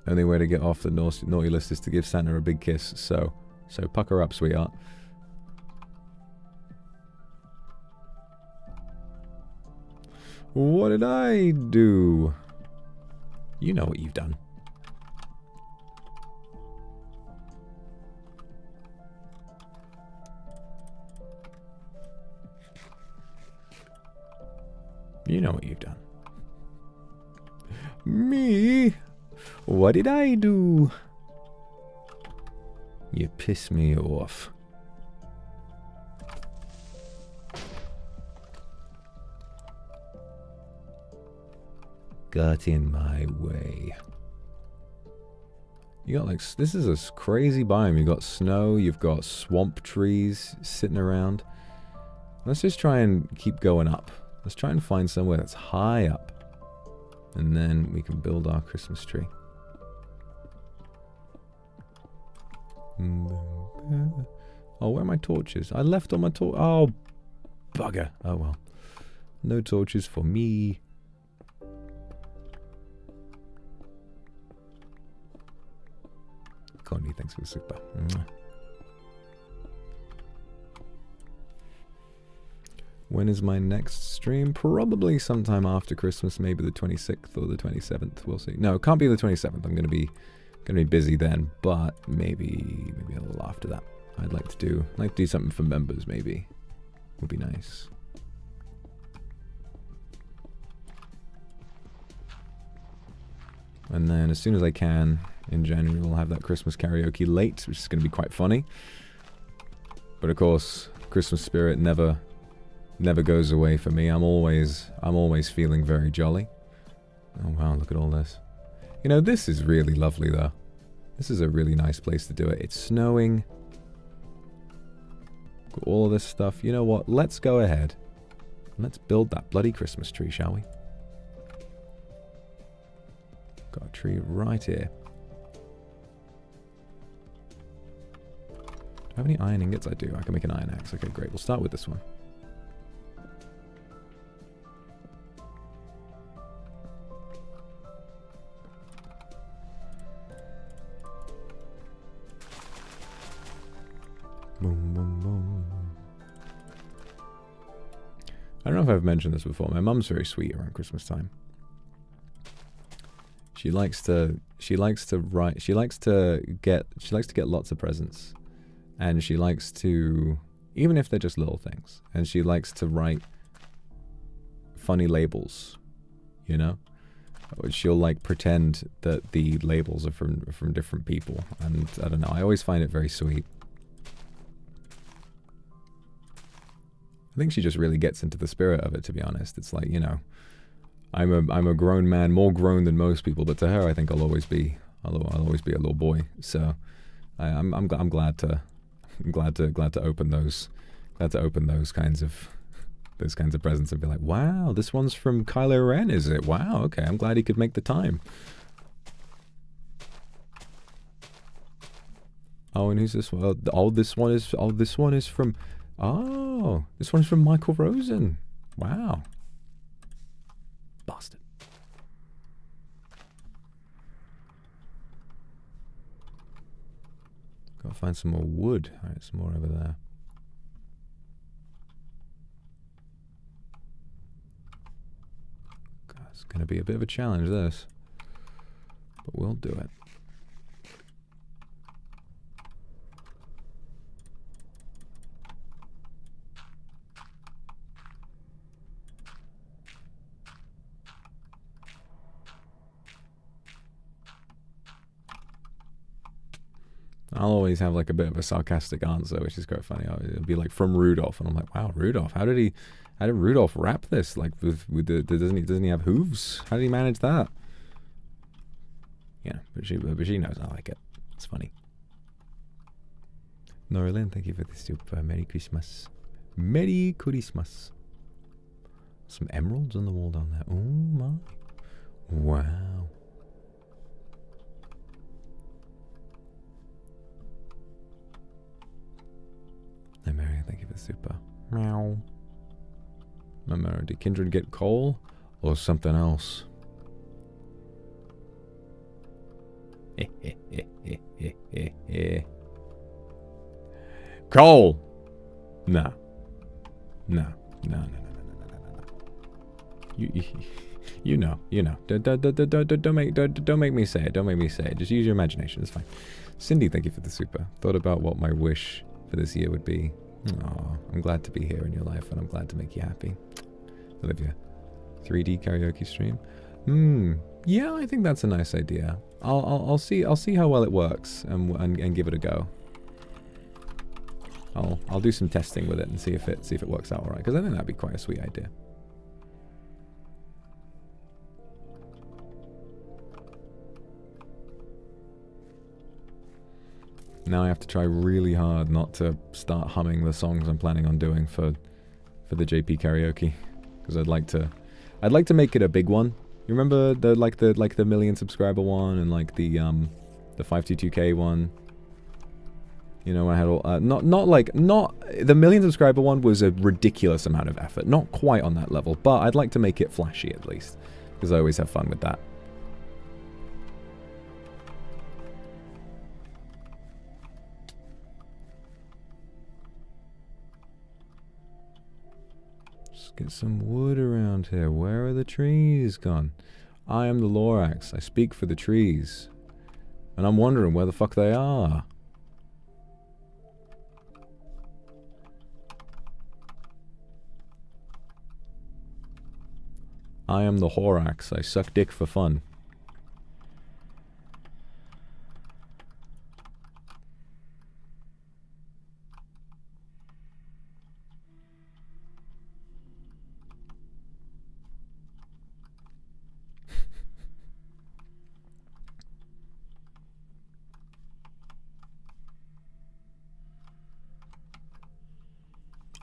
Only way to get off the naughty list is to give Santa a big kiss. So pucker up, sweetheart. What did I do? You know what you've done. You know what you've done. Me? What did I do? You piss me off. got in my way. You got like, this is a crazy biome. You got snow, you've got swamp trees sitting around. Let's just try and keep going up. Let's try and find somewhere that's high up. And then we can build our Christmas tree. Oh, where are my torches? I left all my oh, bugger. Oh, well. No torches for me. Connie, thanks for the super. When is my next stream? Probably sometime after Christmas, maybe the 26th or the 27th. We'll see. No, it can't be the 27th. I'm gonna be busy then, but maybe a little after that. I'd like to do something for members. Maybe would be nice. And then as soon as I can in January, we'll have that Christmas karaoke late, which is going to be quite funny. But of course, Christmas spirit never goes away for me. I'm always feeling very jolly. Oh wow, look at all this. You know, this is really lovely though. This is a really nice place to do it. It's snowing. Got all this stuff. You know what? Let's go ahead. Let's build that bloody Christmas tree, shall we? Got a tree right here. Do I have any iron ingots? I do. I can make an iron axe. Okay, great. We'll start with this one. Boom, boom, boom. I don't know if I've mentioned this before. My mum's very sweet around Christmas time. She likes to get lots of presents, and she likes to, even if they're just little things, and she likes to write funny labels, you know. She'll like pretend that the labels are from different people, and I don't know. I always find it very sweet. I think she just really gets into the spirit of it, to be honest. It's like, you know, I'm a grown man, more grown than most people, but to her, I think I'll always be a little boy. So I'm glad to open those kinds of presents and be like, wow, this one's from Kylo Ren, is it? Wow, okay, I'm glad he could make the time. Oh, and who's this one? Oh, this one is from. Oh, this one's from Michael Rosen. Wow. Bastard. Gotta find some more wood. Alright, some more over there. God, it's gonna be a bit of a challenge, this. But we'll do it. I'll always have like a bit of a sarcastic answer, which is quite funny. It'll be like from Rudolph, and I'm like, wow, Rudolph, how did Rudolph wrap this? Like doesn't he have hooves? How did he manage that? Yeah, but she knows I like it. It's funny. Norlin, thank you for the super. Merry Christmas. Merry Christmas. Some emeralds on the wall down there. Oh my. Wow. Hi Mary, thank you for the super. Meow. My Mary, did Kindred get coal or something else? Coal! No. No. You know. Don't make me say it. Don't make me say it. Just use your imagination. It's fine. Cindy, thank you for the super. Thought about what my wish for this year would be. Oh, I'm glad to be here in your life, and I'm glad to make you happy. Olivia, 3D karaoke stream. Yeah, I think that's a nice idea. I'll see how well it works and give it a go. I'll do some testing with it and see if it works out alright, because I think that'd be quite a sweet idea. Now I have to try really hard not to start humming the songs I'm planning on doing for the JP karaoke, because I'd like to make it a big one. You remember the million subscriber one and like the 522K one? You know, I had all not the million subscriber one was a ridiculous amount of effort, not quite on that level, but I'd like to make it flashy at least, because I always have fun with that. Let's get some wood around here. Where are the trees gone? I am the Lorax. I speak for the trees. And I'm wondering where the fuck they are. I am the Horax. I suck dick for fun.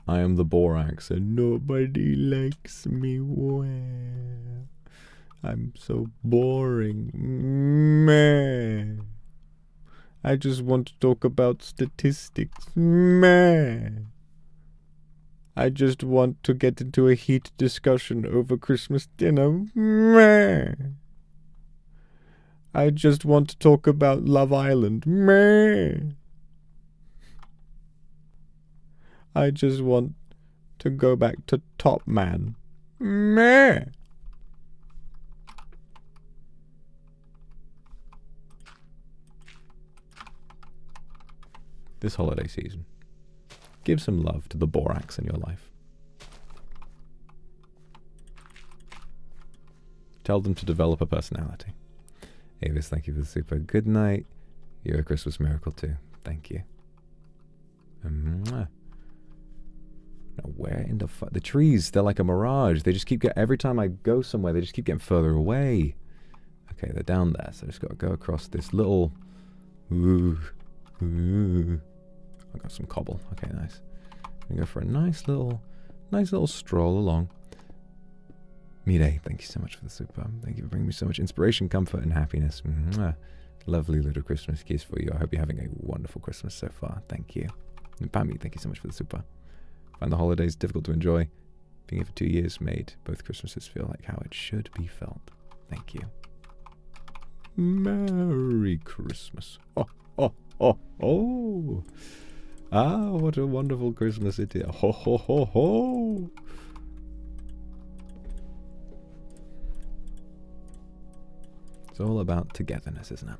I am the Borax, and nobody likes me well. I'm so boring. Meh. I just want to talk about statistics. Meh. I just want to get into a heated discussion over Christmas dinner. Meh. I just want to talk about Love Island. Meh. I just want to go back to Top Man. Meh. This holiday season, give some love to the Borax in your life. Tell them to develop a personality. Avis, thank you for the super. Good night. You're a Christmas miracle too. Thank you. Now, where in the trees? They're like a mirage. They just keep every time I go somewhere, they just keep getting further away. Okay, they're down there, so I just got to go across this little. I got some cobble. Okay, nice. I'm gonna go for a nice little stroll along. Mire, thank you so much for the super. Thank you for bringing me so much inspiration, comfort, and happiness. Mwah. Lovely little Christmas kiss for you. I hope you're having a wonderful Christmas so far. Thank you. And Pammy, thank you so much for the super. Find the holidays difficult to enjoy. Being here for 2 years made both Christmases feel like how it should be felt. Thank you. Merry Christmas. Oh. Ah, what a wonderful Christmas it is. Ho, ho, ho, ho. It's all about togetherness, isn't it?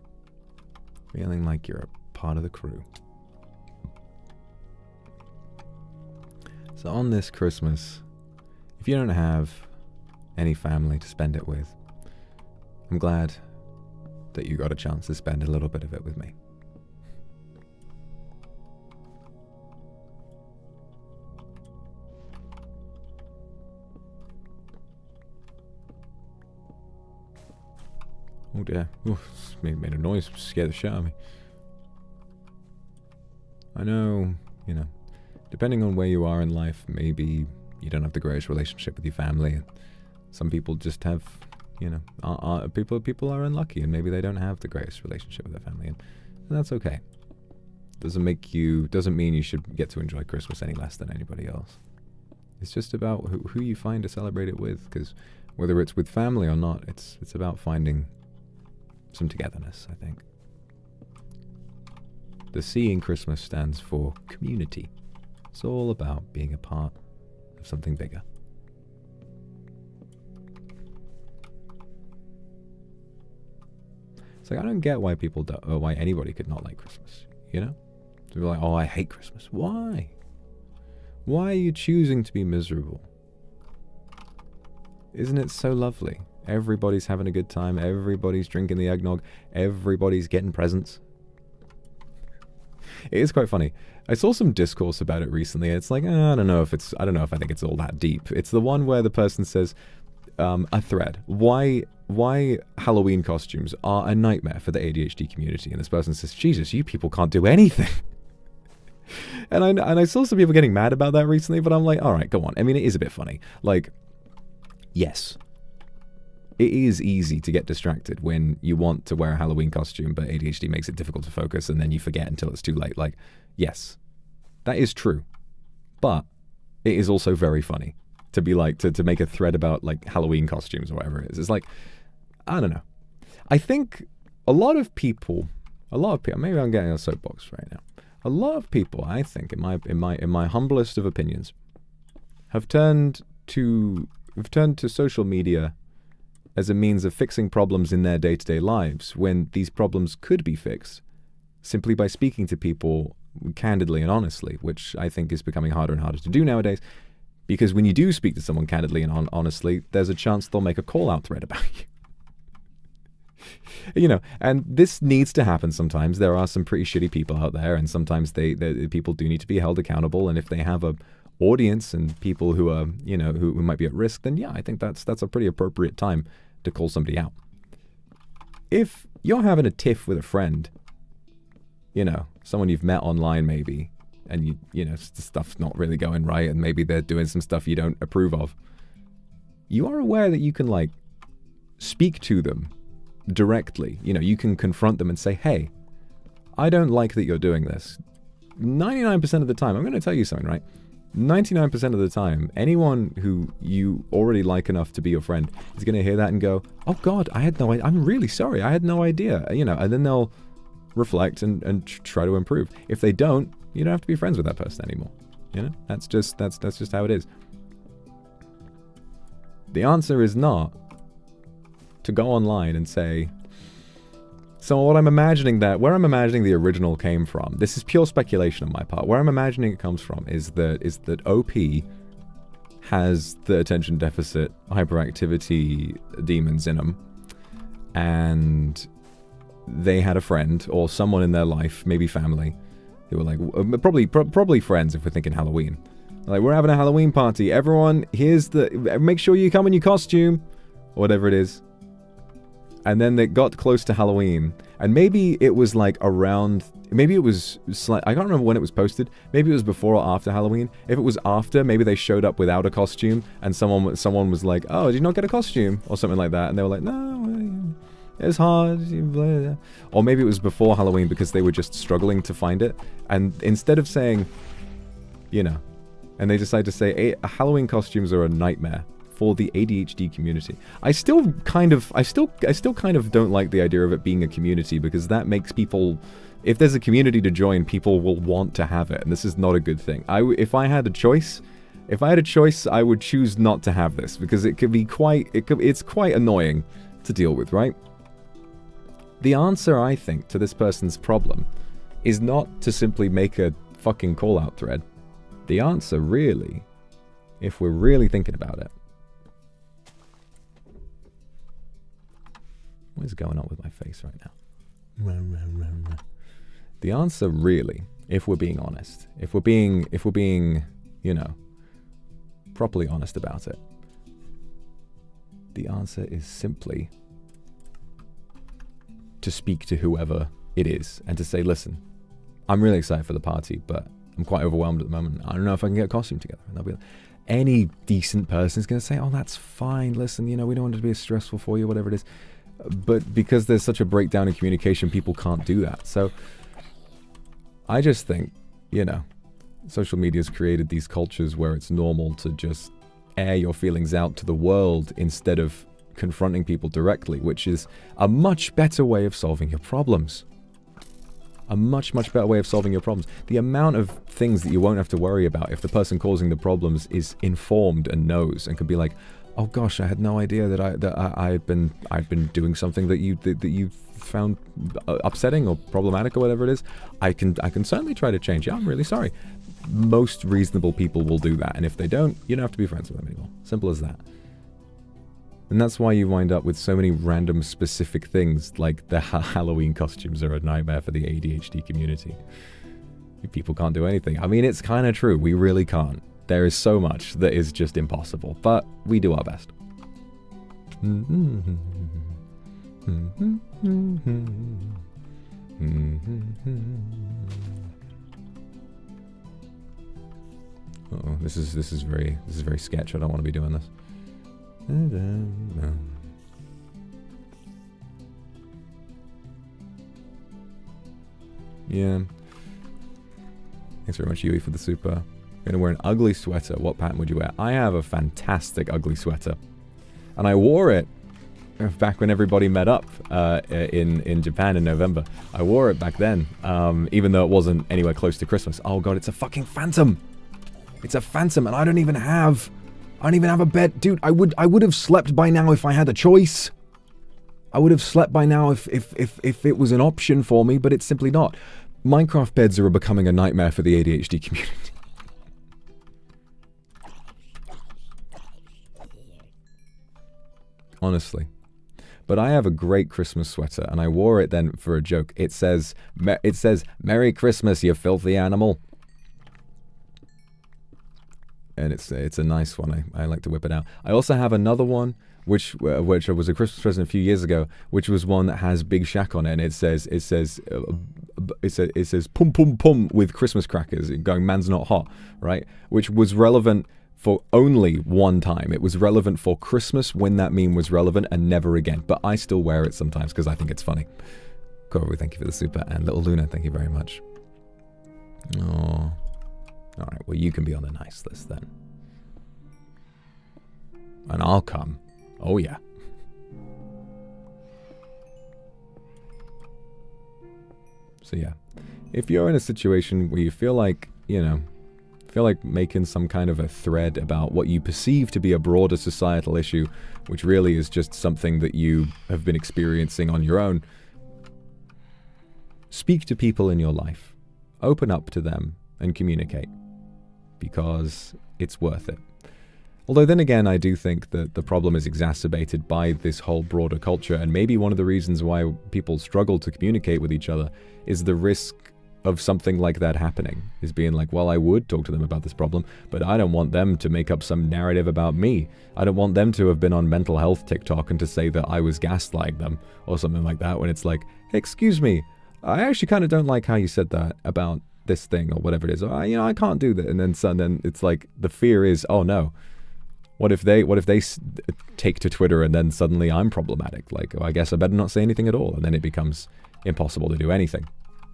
Feeling like you're a part of the crew. So on this Christmas, if you don't have any family to spend it with, I'm glad that you got a chance to spend a little bit of it with me. Oh dear. Oof, made a noise, scared the shit out of me. I know, you know, depending on where you are in life, maybe you don't have the greatest relationship with your family. Some people just have, you know, people are unlucky and maybe they don't have the greatest relationship with their family, and that's okay. Doesn't mean you should get to enjoy Christmas any less than anybody else. It's just about who you find to celebrate it with, because whether it's with family or not, it's about finding some togetherness, I think. The C in Christmas stands for community. It's all about being a part of something bigger. It's like, I don't get why why anybody could not like Christmas, you know? To be like, oh, I hate Christmas. Why? Why are you choosing to be miserable? Isn't it so lovely? Everybody's having a good time. Everybody's drinking the eggnog. Everybody's getting presents. It is quite funny. I saw some discourse about it recently. It's like, I don't know if I think it's all that deep. It's the one where the person says, a thread. Why Halloween costumes are a nightmare for the ADHD community. And this person says, Jesus, you people can't do anything. And I saw some people getting mad about that recently, but I'm like, all right, go on. I mean, it is a bit funny. Like, yes, it is easy to get distracted when you want to wear a Halloween costume, but ADHD makes it difficult to focus, and then you forget until it's too late. Like, yes, that is true. But it is also very funny to be like, to make a thread about like Halloween costumes or whatever it is. It's like, I don't know. I think a lot of people, maybe I'm getting a soapbox right now. A lot of people, I think, in my humblest of opinions, have turned to social media as a means of fixing problems in their day-to-day lives, when these problems could be fixed simply by speaking to people candidly and honestly, which I think is becoming harder and harder to do nowadays, because when you do speak to someone candidly and honestly, there's a chance they'll make a call-out thread about you. You know, and this needs to happen sometimes. There are some pretty shitty people out there, and sometimes people do need to be held accountable, and if they have a audience and people who are, you know, who might be at risk, then yeah, I think that's a pretty appropriate time to call somebody out. If you're having a tiff with a friend, you know, someone you've met online maybe, and you know, stuff's not really going right, and maybe they're doing some stuff you don't approve of, you are aware that you can, like, speak to them directly. You know, you can confront them and say, hey, I don't like that you're doing this. 99% of the time, I'm going to tell you something, right? 99% of the time, anyone who you already like enough to be your friend is going to hear that and go, oh God, I had no idea. I'm really sorry. I had no idea. You know, and then they'll reflect and try to improve. If they don't, you don't have to be friends with that person anymore. You know, that's just how it is. The answer is not to go online and say, so where I'm imagining the original came from, this is pure speculation on my part, where I'm imagining it comes from is that OP has the attention deficit hyperactivity demons in them, and they had a friend or someone in their life, maybe family, who were like, probably friends if we're thinking Halloween. Like, we're having a Halloween party, everyone, make sure you come in your costume, or whatever it is. And then they got close to Halloween, and maybe it was like I can't remember when it was posted. Maybe it was before or after Halloween. If it was after, maybe they showed up without a costume, and someone was like, oh, did you not get a costume? Or something like that. And they were like, no, it's hard. Or maybe it was before Halloween because they were just struggling to find it. And instead of saying, you know, and they decided to say, hey, Halloween costumes are a nightmare for the ADHD community. I still kind of don't like the idea of it being a community, because that makes people, if there's a community to join, people will want to have it, and this is not a good thing. If I had a choice, I would choose not to have this, because it's quite annoying to deal with, right? The answer, I think, to this person's problem is not to simply make a fucking call-out thread. The answer, really, if we're really thinking about it, what is going on with my face right now? The answer, really, if we're being honest, if we're being, you know, properly honest about it, the answer is simply to speak to whoever it is and to say, listen, I'm really excited for the party, but I'm quite overwhelmed at the moment. I don't know if I can get a costume together. And they'll be like, any decent person is going to say, oh, that's fine. Listen, you know, we don't want it to be as stressful for you, whatever it is. But because there's such a breakdown in communication, people can't do that. So I just think, you know, social media's created these cultures where it's normal to just air your feelings out to the world instead of confronting people directly, which is a much better way of solving your problems. A much, much better way of solving your problems. The amount of things that you won't have to worry about if the person causing the problems is informed and knows and can be like, oh gosh, I had no idea that I'd been doing something that you found upsetting or problematic or whatever it is. I can certainly try to change. Yeah, I'm really sorry. Most reasonable people will do that, and if they don't, you don't have to be friends with them anymore. Simple as that. And that's why you wind up with so many random specific things, like the Halloween costumes are a nightmare for the ADHD community. People can't do anything. I mean, it's kind of true. We really can't. There is so much that is just impossible, but we do our best. Uh-oh, this is very sketch. I don't want to be doing this. Yeah. Thanks very much, Yui, for the super. You're gonna wear an ugly sweater. What pattern would you wear? I have a fantastic ugly sweater, and I wore it back when everybody met up in Japan in November. I wore it back then, even though it wasn't anywhere close to Christmas. Oh god, it's a fucking phantom. It's a phantom, and I don't even have a bed, dude. I would have slept by now if I had a choice. I would have slept by now if it was an option for me, but it's simply not. Minecraft beds are becoming a nightmare for the ADHD community. Honestly. But I have a great Christmas sweater, and I wore it then for a joke. It says "Merry Christmas, you filthy animal." And it's a nice one. I like to whip it out. I also have another one, which was a Christmas present a few years ago, which was one that has Big Shack on it, and it says "pum pum pum" with Christmas crackers, going "man's not hot," right? Which was relevant for only one time. It was relevant for Christmas when that meme was relevant, and never again. But I still wear it sometimes because I think it's funny. Corey, thank you for the super, and Little Luna, thank you very much. Oh. Alright, well you can be on the nice list then. And I'll come. Oh yeah. So yeah. If you're in a situation where you feel like, making some kind of a thread about what you perceive to be a broader societal issue, which really is just something that you have been experiencing on your own, speak to people in your life. Open up to them and communicate. Because it's worth it. Although then again, I do think that the problem is exacerbated by this whole broader culture, and maybe one of the reasons why people struggle to communicate with each other is the risk of something like that happening, is being like, well, I would talk to them about this problem, but I don't want them to make up some narrative about me. I don't want them to have been on mental health TikTok and to say that I was gaslighting them or something like that, when it's like, hey, excuse me, I actually kind of don't like how you said that about this thing or whatever it is. Or, I can't do that. And then it's like the fear is, oh no, what if they take to Twitter and then suddenly I'm problematic? Like, oh, I guess I better not say anything at all. And then it becomes impossible to do anything,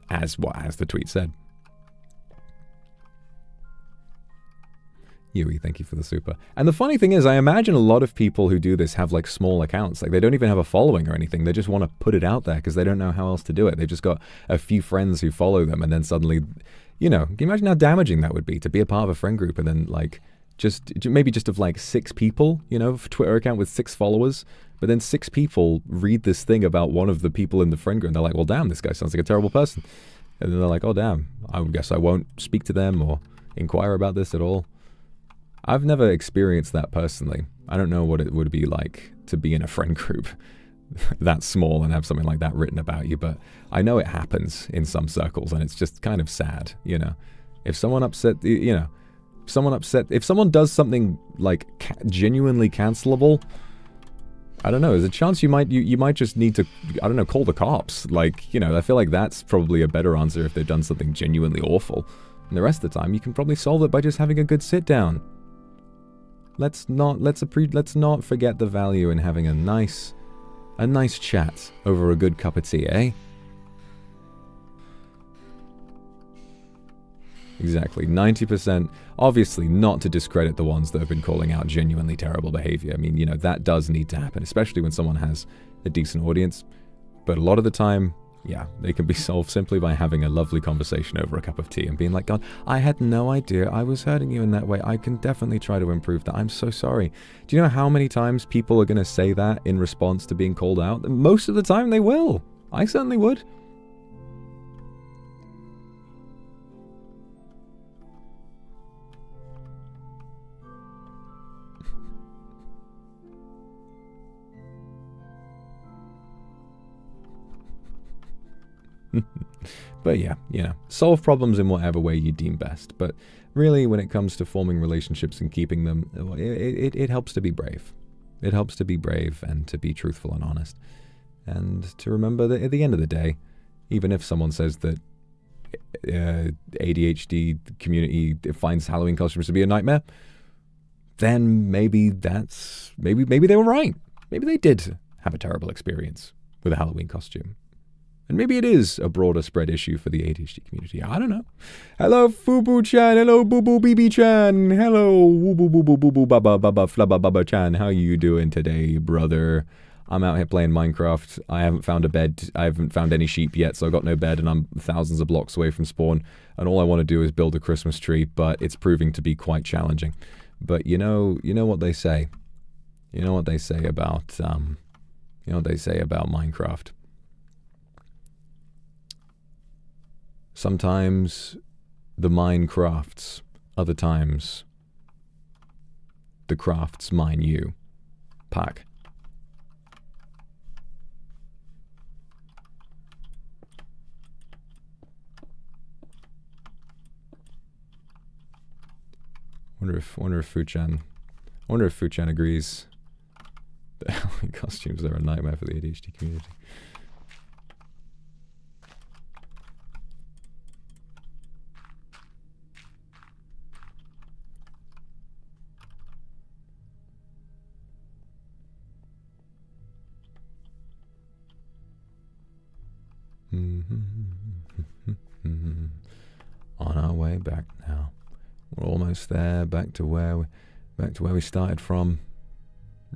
as the tweet said. Yui, thank you for the super. And the funny thing is, I imagine a lot of people who do this have like small accounts. Like they don't even have a following or anything. They just want to put it out there because they don't know how else to do it. They've just got a few friends who follow them, and then suddenly, can you imagine how damaging that would be to be a part of a friend group and then like maybe just of like 6 people, Twitter account with 6 followers, but then 6 people read this thing about one of the people in the friend group and they're like, well, damn, this guy sounds like a terrible person. And then they're like, oh, damn, I guess I won't speak to them or inquire about this at all. I've never experienced that personally. I don't know what it would be like to be in a friend group that small and have something like that written about you, but I know it happens in some circles, and it's just kind of sad, If someone if someone does something like genuinely cancelable, I don't know, there's a chance you might just need to, I don't know, call the cops. Like, I feel like that's probably a better answer if they've done something genuinely awful. And the rest of the time, you can probably solve it by just having a good sit down. Let's not forget the value in having a nice chat over a good cup of tea, eh? Exactly, 90%, obviously not to discredit the ones that have been calling out genuinely terrible behavior. I mean, that does need to happen, especially when someone has a decent audience. But a lot of the time, yeah, they can be solved simply by having a lovely conversation over a cup of tea and being like, God, I had no idea I was hurting you in that way. I can definitely try to improve that. I'm so sorry. Do you know how many times people are going to say that in response to being called out? Most of the time they will. I certainly would. But yeah, solve problems in whatever way you deem best. But really, when it comes to forming relationships and keeping them, it helps to be brave. It helps to be brave and to be truthful and honest. And to remember that at the end of the day, even if someone says that ADHD community finds Halloween costumes to be a nightmare, then maybe they were right. Maybe they did have a terrible experience with a Halloween costume. And maybe it is a broader spread issue for the ADHD community. I don't know. Hello, Fubu-chan. Hello, Boo-Boo-BB-chan. Hello, Woo-Boo-Boo-Boo-Boo-Baba-Baba-Chan. How you doing today, brother? I'm out here playing Minecraft. I haven't found a bed. I haven't found any sheep yet, so I got no bed, and I'm thousands of blocks away from spawn. And all I want to do is build a Christmas tree, but it's proving to be quite challenging. But you know what they say. You know what they say about Minecraft. Sometimes the mine crafts, other times the crafts mine you. Pack. Wonder if Fuchan agrees that Halloween costumes are a nightmare for the ADHD community. On our way back now. We're almost there, back to where we started from,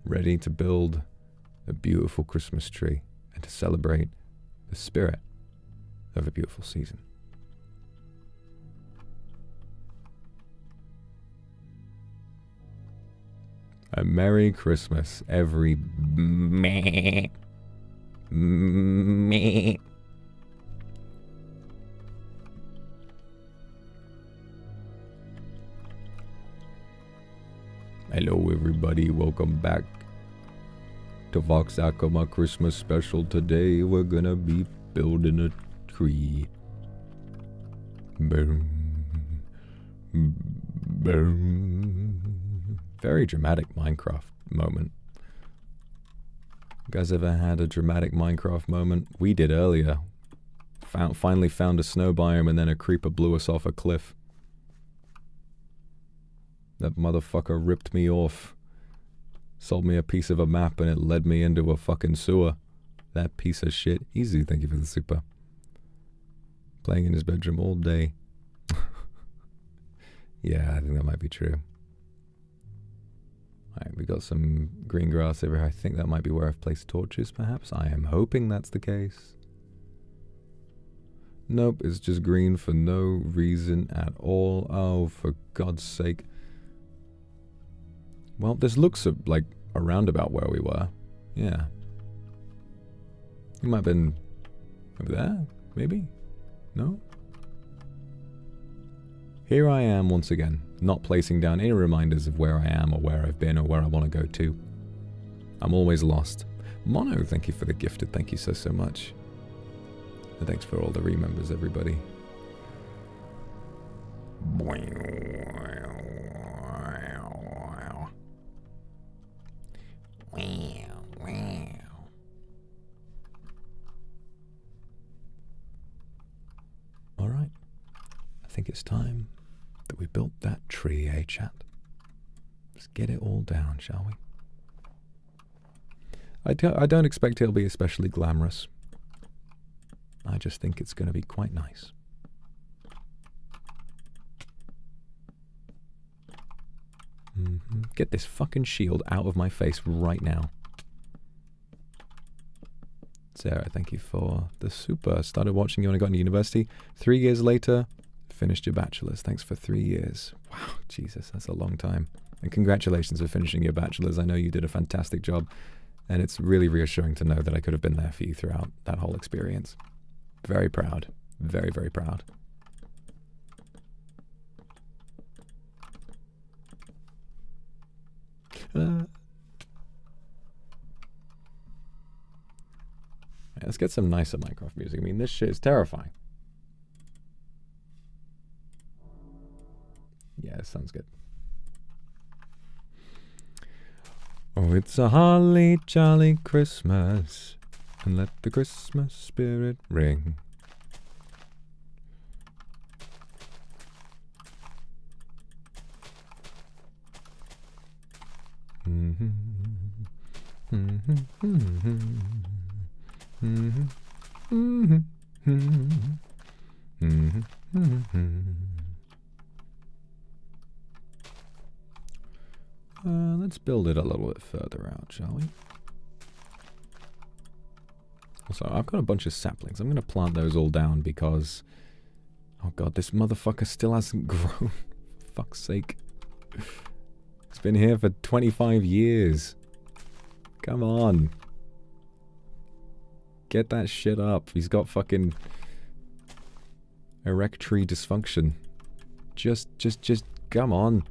ready to build a beautiful Christmas tree and to celebrate the spirit of a beautiful season. A Merry Christmas, every meh. Hello everybody, welcome back to Vox Akuma Christmas special. Today we're gonna be building a tree. Boom. Boom. Very dramatic Minecraft moment. You guys ever had a dramatic Minecraft moment? We did earlier. Finally found a snow biome and then a creeper blew us off a cliff. That motherfucker ripped me off. Sold me a piece of a map and it led me into a fucking sewer. That piece of shit. Easy, thank you for the super. Playing in his bedroom all day. Yeah, I think that might be true. Alright, we got some green grass over here. I think that might be where I've placed torches, perhaps. I am hoping that's the case. Nope, it's just green for no reason at all. Oh, for God's sake. Well, this looks like a roundabout where we were. Yeah. You might have been over there, maybe? No? Here I am once again, not placing down any reminders of where I am or where I've been or where I want to go to. I'm always lost. Mono, thank you for the gifted. Thank you so much. And thanks for all the remembers, everybody. Alright, I think it's time that we built that tree, eh, chat? Let's get it all down, shall we? I don't expect it'll be especially glamorous. I just think it's going to be quite nice. Get this fucking shield out of my face right now. Sarah, thank you for the super. Started watching you when I got into university. 3 years later, finished your bachelor's. Thanks for 3 years. Wow, Jesus, that's a long time. And congratulations for finishing your bachelor's. I know you did a fantastic job. And it's really reassuring to know that I could have been there for you throughout that whole experience. Very proud. Very, very proud. Let's get some nicer Minecraft music. I mean, this shit is terrifying. Yeah, sounds good. Oh, it's a holly jolly Christmas, and let the Christmas spirit ring. Let's build it a little bit further out, shall we? Also, I've got a bunch of saplings. I'm going to plant those all down because... Oh god, this motherfucker still hasn't grown. Fuck's sake. It's been here for 25 years. Come on. Get that shit up. He's got fucking... erectory dysfunction. Just, come on.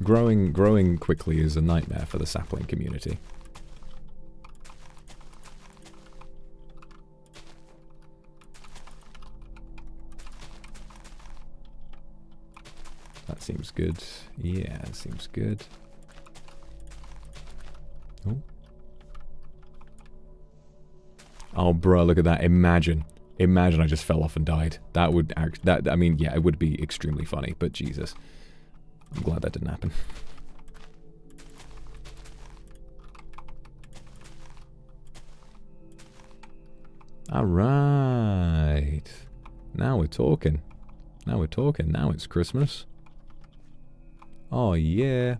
Growing quickly is a nightmare for the sapling community. That seems good. Yeah, it seems good. Oh, bro, look at that. Imagine I just fell off and died. That would I mean, yeah, it would be extremely funny, but Jesus. I'm glad that didn't happen. Alright. Now we're talking. Now we're talking. Now it's Christmas. Oh, yeah.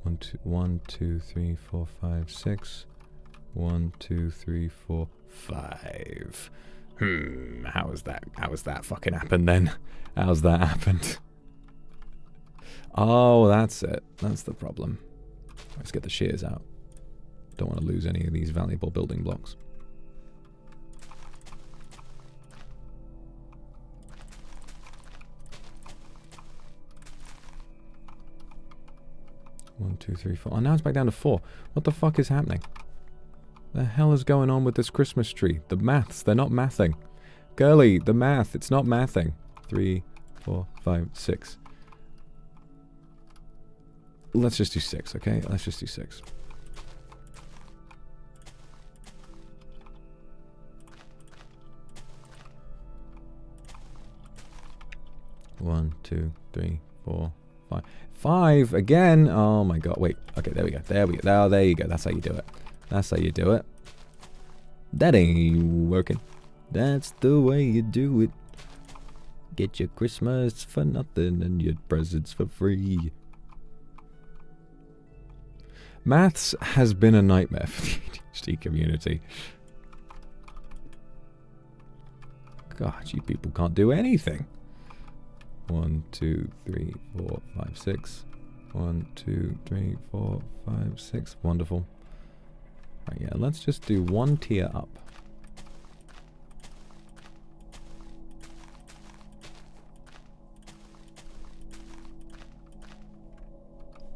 1, 2, 3, 4, 5, 6. 1, 2, 3, 4, 5. How has that fucking happened then? How's that happened? Oh, that's it. That's the problem. Let's get the shears out. Don't want to lose any of these valuable building blocks. One, 2, 3, 4. Oh, now it's back down to 4. What the fuck is happening? The hell is going on with this Christmas tree? The maths, they're not mathing. Girly, the math, it's not mathing. 3, 4, 5, 6. Let's just do 6, okay? Let's just do 6. One, 2, 3, 4, 5. 5 again? Oh my god. Wait. Okay, there we go. There we go. Oh, there you go. That's how you do it. That's how you do it. That ain't working. That's the way you do it. Get your Christmas for nothing and your presents for free. Maths has been a nightmare for the ADHD community. God, you people can't do anything. 1, 2, 3, 4, 5, 6. 1, 2, 3, 4, 5, 6. Wonderful. Right, yeah, let's just do 1 tier up.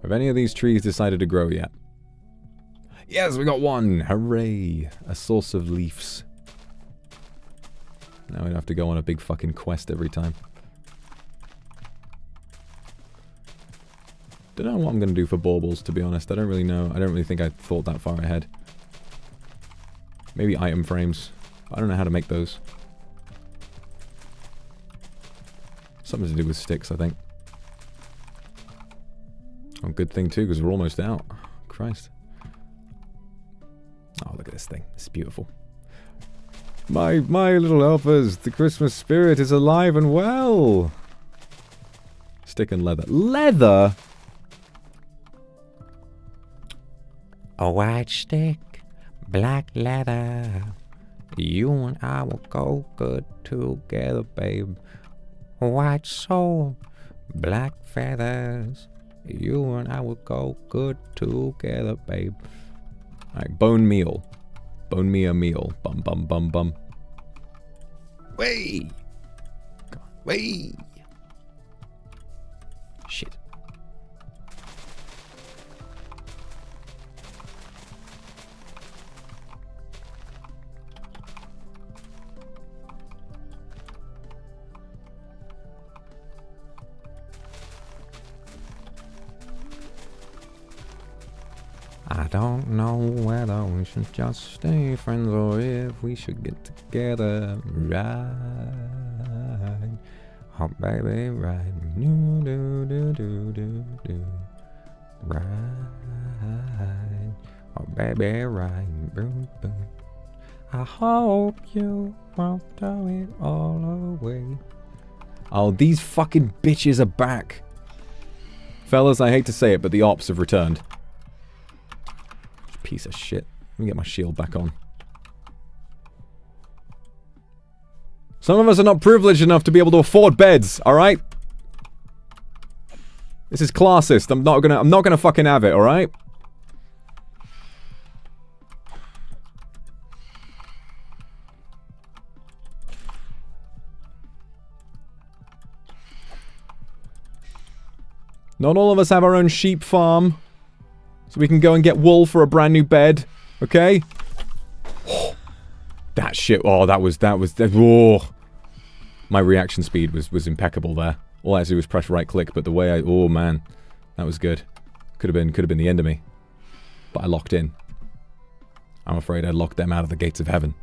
Have any of these trees decided to grow yet? Yes, we got 1! Hooray! A source of leaves. Now we don't have to go on a big fucking quest every time. Don't know what I'm going to do for baubles, to be honest. I don't really know. I don't really think I thought that far ahead. Maybe item frames. I don't know how to make those. Something to do with sticks, I think. Oh, good thing too, because we're almost out. Christ. Oh, look at this thing. It's beautiful. My little helpers, the Christmas spirit is alive and well. Stick and leather. Leather? A white stick, black leather. You and I will go good together, babe. White soul, black feathers. You and I will go good together, babe. Alright, bone meal. Bone me a meal. Bum bum bum bum. Way! Way! Shit. don't know whether we should just stay friends or if we should get together. Right. Oh, baby, right. Do, do, do, do, do, do. Right. Oh, baby, right. Boom, boom. I hope you won't throw it all away. Oh, these fucking bitches are back. Fellas, I hate to say it, but the ops have returned. Piece of shit. Let me get my shield back on. Some of us are not privileged enough to be able to afford beds, alright? This is classist. I'm not gonna fucking have it, alright? Not all of us have our own sheep farm. So we can go and get wool for a brand new bed. Okay? That shit. Oh, that was oh. My reaction speed was impeccable there. All I had to do was press right click, but the way I... Oh, man. That was good. Could have been the end of me. But I locked in. I'm afraid I locked them out of the gates of heaven.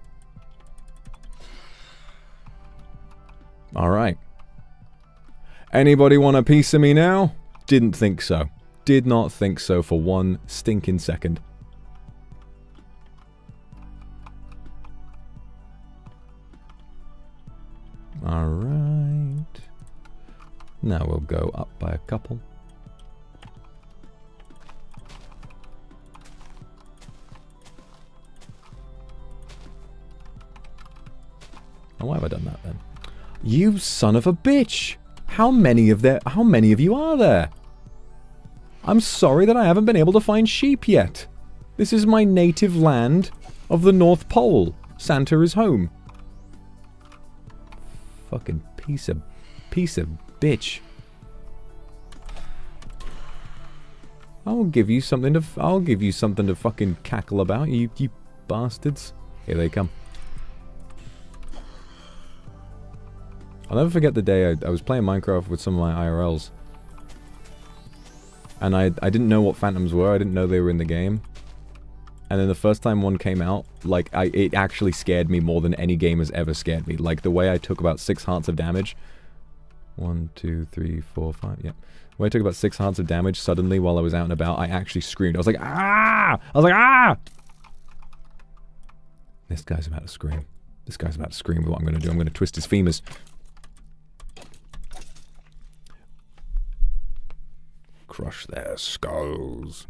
Alright. Anybody want a piece of me now? Didn't think so. Did not think so for one stinking second. Alright. Now we'll go up by a couple. Oh, why have I done that then? You son of a bitch! How many of you are there? I'm sorry that I haven't been able to find sheep yet. This is my native land of the North Pole. Santa is home. Fucking piece of bitch. I'll give you something to fucking cackle about, you bastards. Here they come. I'll never forget the day I was playing Minecraft with some of my IRLs. And I didn't know what phantoms were, I didn't know they were in the game. And then the first time one came out, like, it actually scared me more than any game has ever scared me. Like, the way I took about 6 hearts of damage. 1, 2, 3, 4, 5, yeah. The way I took about 6 hearts of damage suddenly while I was out and about, I actually screamed. I was like, ah! I was like, ah! This guy's about to scream. This guy's about to scream with what I'm going to do. I'm going to twist his femurs. Crush their skulls.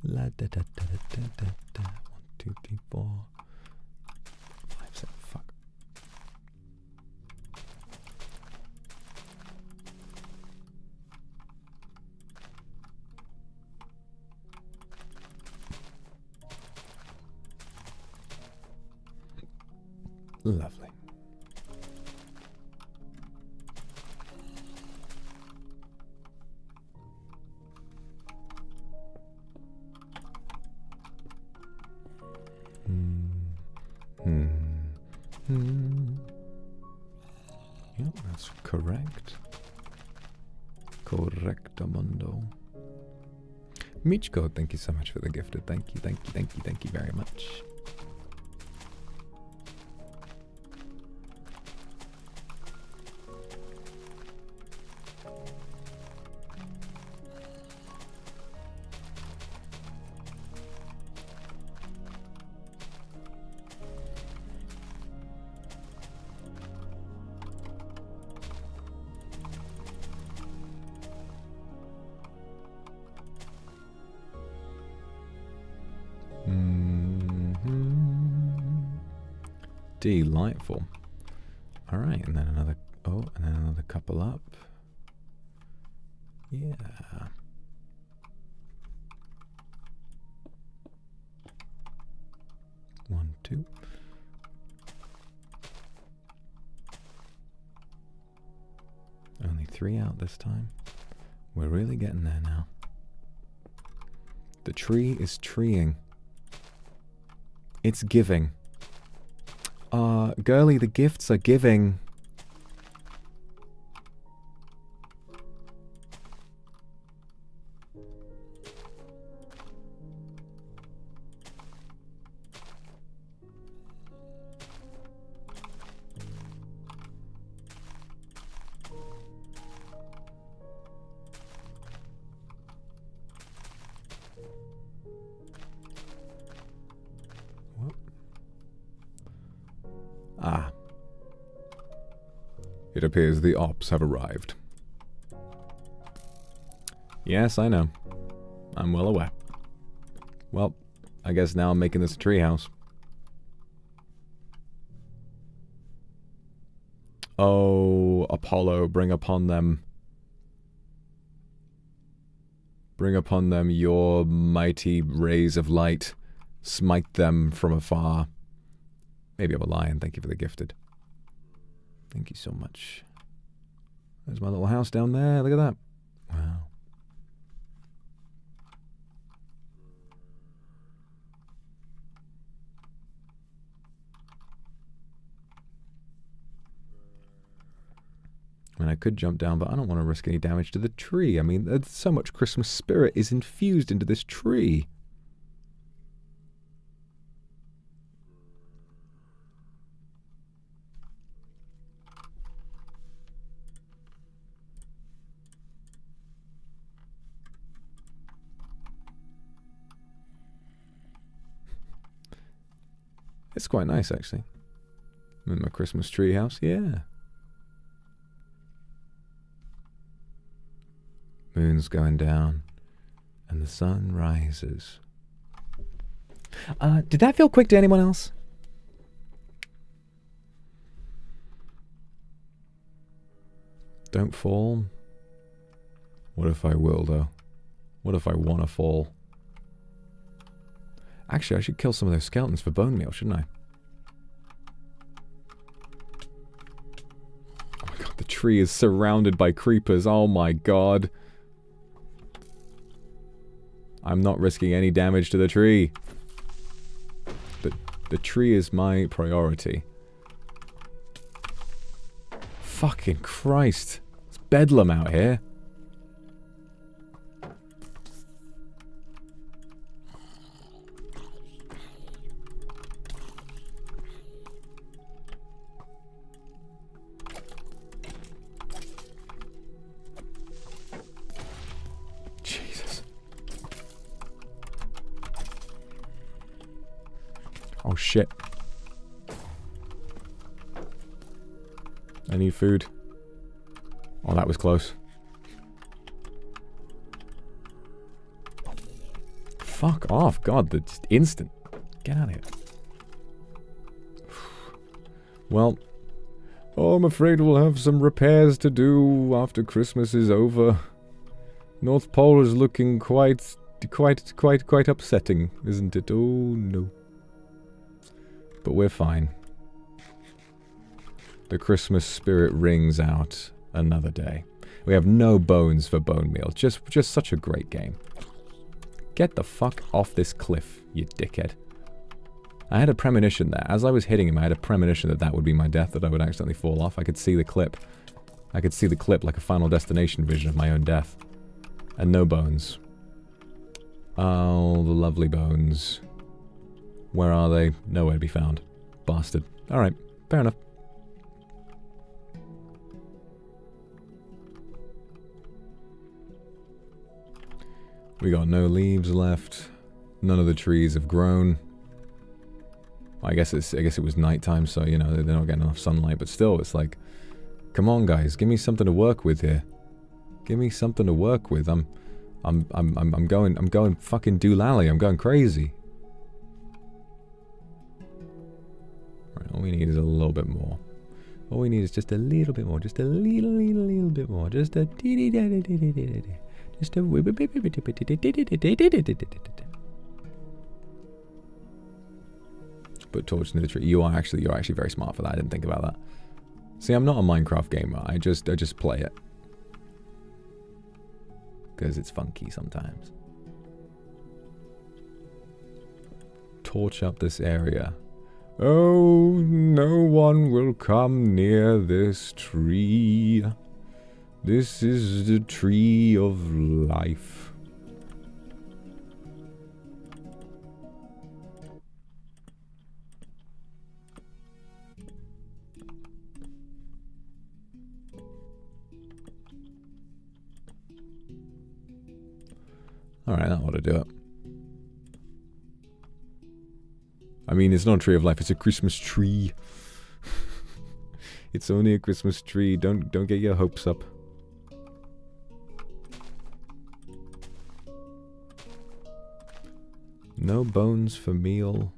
La da da da da da da. 1, 2, 3, 4, 5, 7. Fuck. Lovely. Yep, that's correct. Correctamundo. Michko, thank you so much for the gifted. Thank you very much. Delightful. Alright, and then another... Oh, and then another couple up. Yeah. One, two. Only 3 out this time. We're really getting there now. The tree is treeing. It's giving. Girly, the gifts are giving. Ah. It appears the ops have arrived. Yes, I know. I'm well aware. Well, I guess now I'm making this a treehouse. Oh, Apollo, bring upon them. Bring upon them your mighty rays of light. Smite them from afar. Maybe I'm a lion. Thank you for the gifted. Thank you so much. There's my little house down there. Look at that. Wow. I mean, I could jump down, but I don't want to risk any damage to the tree. I mean, there's so much Christmas spirit is infused into this tree. It's quite nice, actually. I'm in my Christmas tree house, yeah. Moon's going down, and the sun rises. Did that feel quick to anyone else? Don't fall. What if I will, though? What if I want to fall? Actually, I should kill some of those skeletons for bone meal, shouldn't I? Oh my god, the tree is surrounded by creepers. Oh my god. I'm not risking any damage to the tree. The tree is my priority. Fucking Christ. It's bedlam out here. Oh shit. I need food. Oh, that was close. Fuck off. God, that's instant. Get out of here. Well, I'm afraid we'll have some repairs to do after Christmas is over. North Pole is looking quite upsetting, isn't it? Oh, no. But we're fine. The Christmas spirit rings out another day. We have no bones for bone meal. Just such a great game. Get the fuck off this cliff, you dickhead. I had a premonition there. As I was hitting him, I had a premonition that that would be my death, that I would accidentally fall off. I could see the clip. I could see the clip like a Final Destination vision of my own death. And no bones. Oh, the lovely bones. Where are they? Nowhere to be found. Bastard. Alright, fair enough. We got no leaves left. None of the trees have grown. I guess it was nighttime, so you know they're not getting enough sunlight. But still, it's like, come on, guys, give me something to work with here. Give me something to work with. I'm going fucking doolally. I'm going crazy. Right, all we need is a little bit more. All we need is just a little bit more. Just a little bit more. Just a Put torch into the tree. You're actually very smart for that. I didn't think about that. See, I'm not a Minecraft gamer. I just play it because it's funky sometimes. torch up this area. Oh, no one will come near this tree. This is the tree of life. Alright, that ought to do it. I mean, it's not a tree of life, it's a Christmas tree. It's only a Christmas tree. Don't get your hopes up. No bones for meal.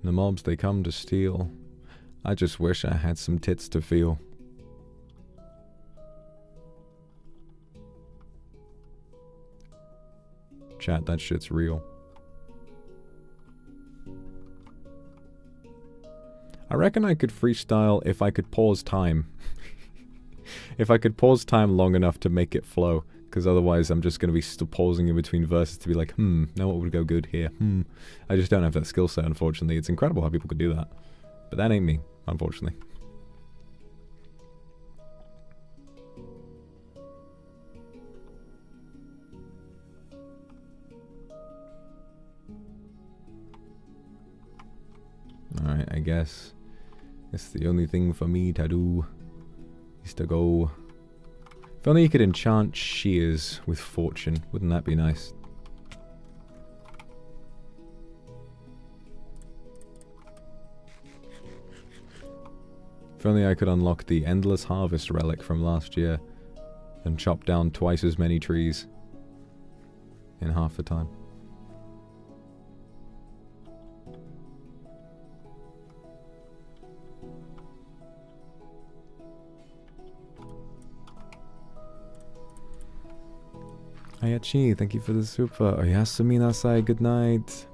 The mobs, they come to steal. I just wish I had some tits to feel. Chat, that shit's real. I reckon I could freestyle if I could pause time. If I could pause time long enough to make it flow. Because otherwise I'm just going to be still pausing in between verses to be like, now what would go good here? I just don't have that skill set, unfortunately. It's incredible how people could do that. But that ain't me, unfortunately. Alright, I guess it's the only thing for me to do is to go. If only you could enchant shears with fortune. Wouldn't that be nice? If only I could unlock the Endless Harvest relic from last year and chop down twice as many trees in half the time. Ayachi, thank you for the super. Oyasumi nasai, good night.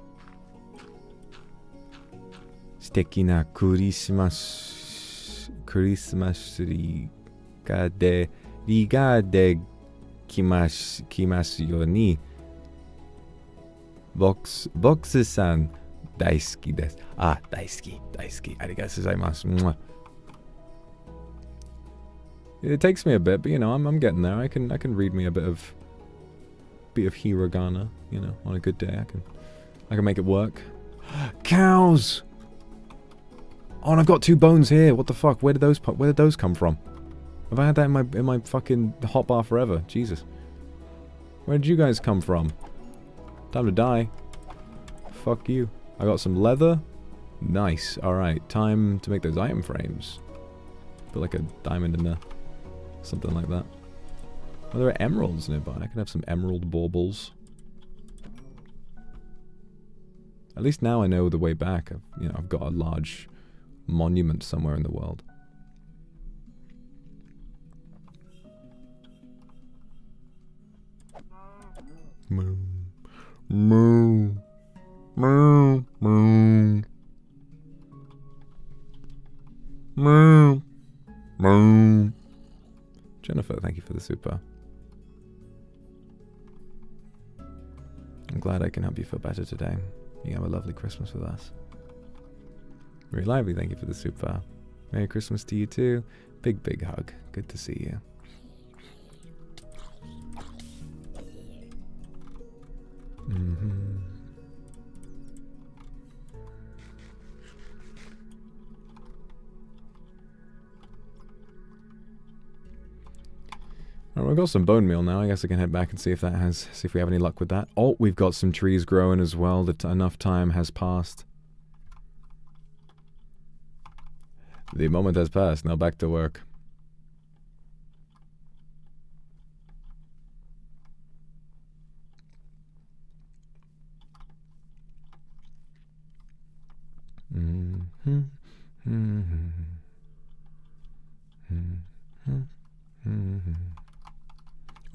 Suteki na Christmas tree ga de kimasu yo ni. Vox san daisuki desu. Ah, daisuki. Arigatou gozaimasu. It takes me a bit, but you know, I'm getting there. I can read me a bit of hiragana, you know, on a good day. I can make it work. Cows! Oh, and I've got 2 bones here. What the fuck? Where did those come from? Have I had that in my fucking hotbar forever? Jesus. Where did you guys come from? Time to die. Fuck you. I got some leather. Nice. Alright, time to make those item frames. Put like a diamond in there. Something like that. Oh, there are emeralds nearby. I can have some emerald baubles. At least now I know the way back. I've got a large monument somewhere in the world. Moo. Moo. Moo. Moo. Moo. Moo. Jennifer, thank you for the super. I'm glad I can help you feel better today. You have a lovely Christmas with us. Very lively, thank you for the super. Merry Christmas to you too. Big hug. Good to see you. Alright, we've got some bone meal now. I guess I can head back and see if we have any luck with that. Oh, we've got some trees growing as well. That enough time has passed. The moment has passed. Now back to work.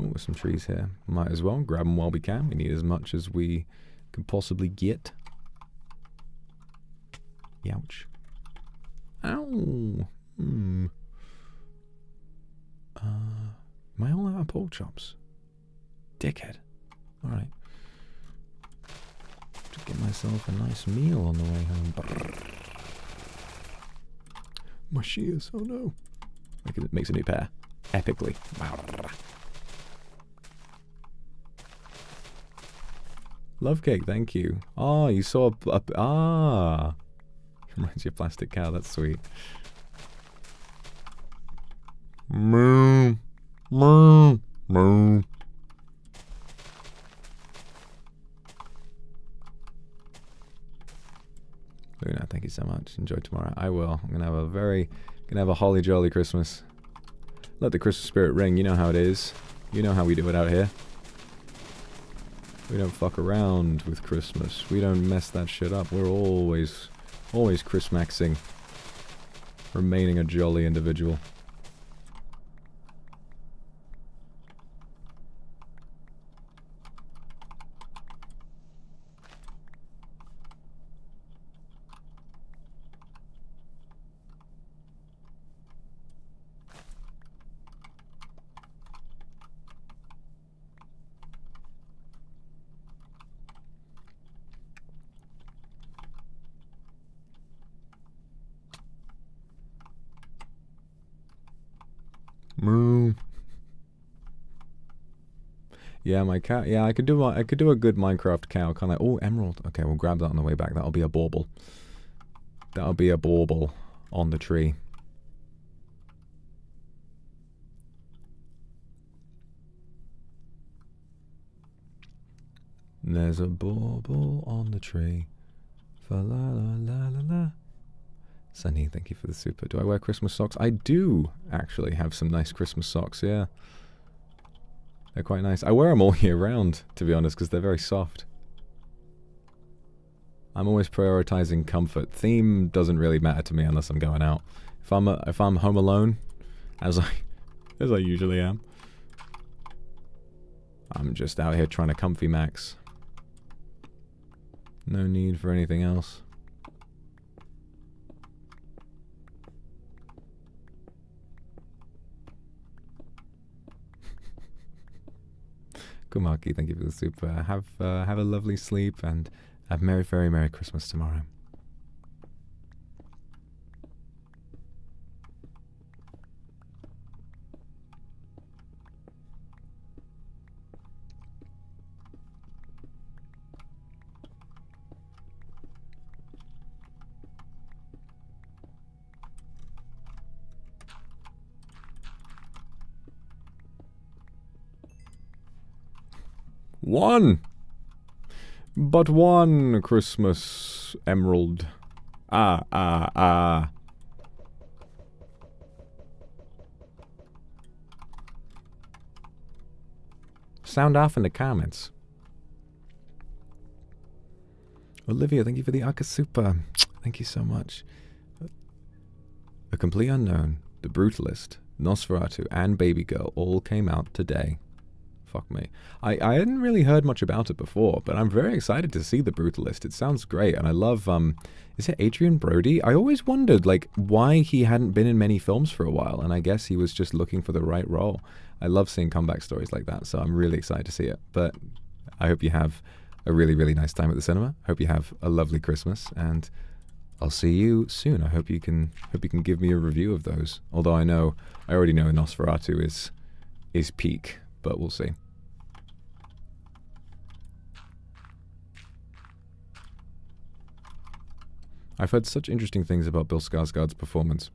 Oh, there's some trees here. Might as well grab them while we can. We need as much as we can possibly get. Youch. Ow. Am I all out of pork chops? dickhead. Alright. To get myself a nice meal on the way home. My shears, oh no. It makes a new pair. Epically. Love cake, thank you. Oh, you saw ah. Reminds you of Plastic Cow, that's sweet. Moo. Moo. Moo. Luna, thank you so much. Enjoy tomorrow. I will. I'm gonna have a holly jolly Christmas. Let the Christmas spirit ring. You know how it is. You know how we do it out here. We don't fuck around with Christmas. We don't mess that shit up. We're always Christmaxing. Remaining a jolly individual. Moo. Yeah, my cat. Yeah, I could do a good Minecraft cow. Kind of. Oh, emerald. Okay, we'll grab that on the way back. That'll be a bauble. That'll be a bauble on the tree. There's a bauble on the tree. Fa la la la la la. Sunny, thank you for the super. Do I wear Christmas socks? I do actually have some nice Christmas socks, yeah. They're quite nice. I wear them all year round, to be honest, because they're very soft. I'm always prioritizing comfort. Theme doesn't really matter to me unless I'm going out. If I'm home alone, as I usually am, I'm just out here trying to comfy max. No need for anything else. Kumaki, thank you for the super. Have a lovely sleep and have very Merry Christmas tomorrow. But one Christmas emerald. Ah. Sound off in the comments. Olivia, thank you for the Akasupa. Thank you so much. A Complete Unknown, The Brutalist, Nosferatu, and Baby Girl all came out today. Fuck me. I hadn't really heard much about it before, but I'm very excited to see The Brutalist. It sounds great, and I love, is it Adrian Brody? I always wondered, like, why he hadn't been in many films for a while, and I guess he was just looking for the right role. I love seeing comeback stories like that, so I'm really excited to see it. But I hope you have a really nice time at the cinema. Hope you have a lovely Christmas, and I'll see you soon. I hope you can give me a review of those. Although I already know Nosferatu is peak. But we'll see. I've heard such interesting things about Bill Skarsgård's performance.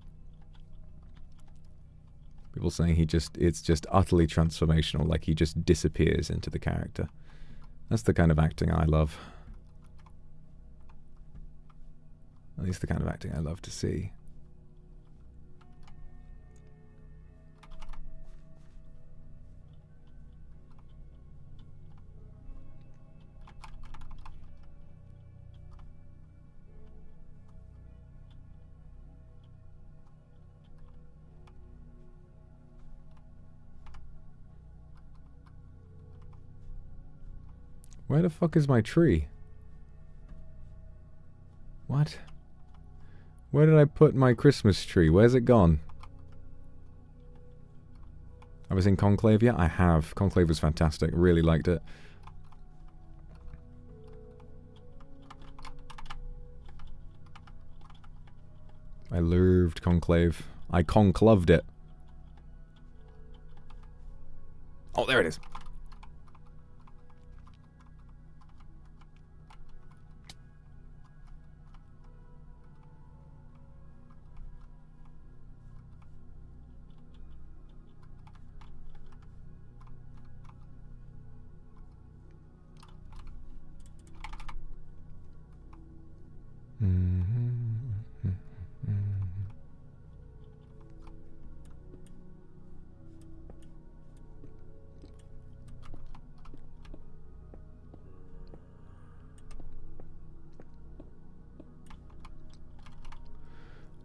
People saying it's just utterly transformational, like he just disappears into the character. That's the kind of acting I love. At least the kind of acting I love to see. Where the fuck is my tree? What? Where did I put my Christmas tree? Where's it gone? Have I seen Conclave yet? I have. Conclave was fantastic. Really liked it. I loved Conclave. I conclaved it. Oh, there it is.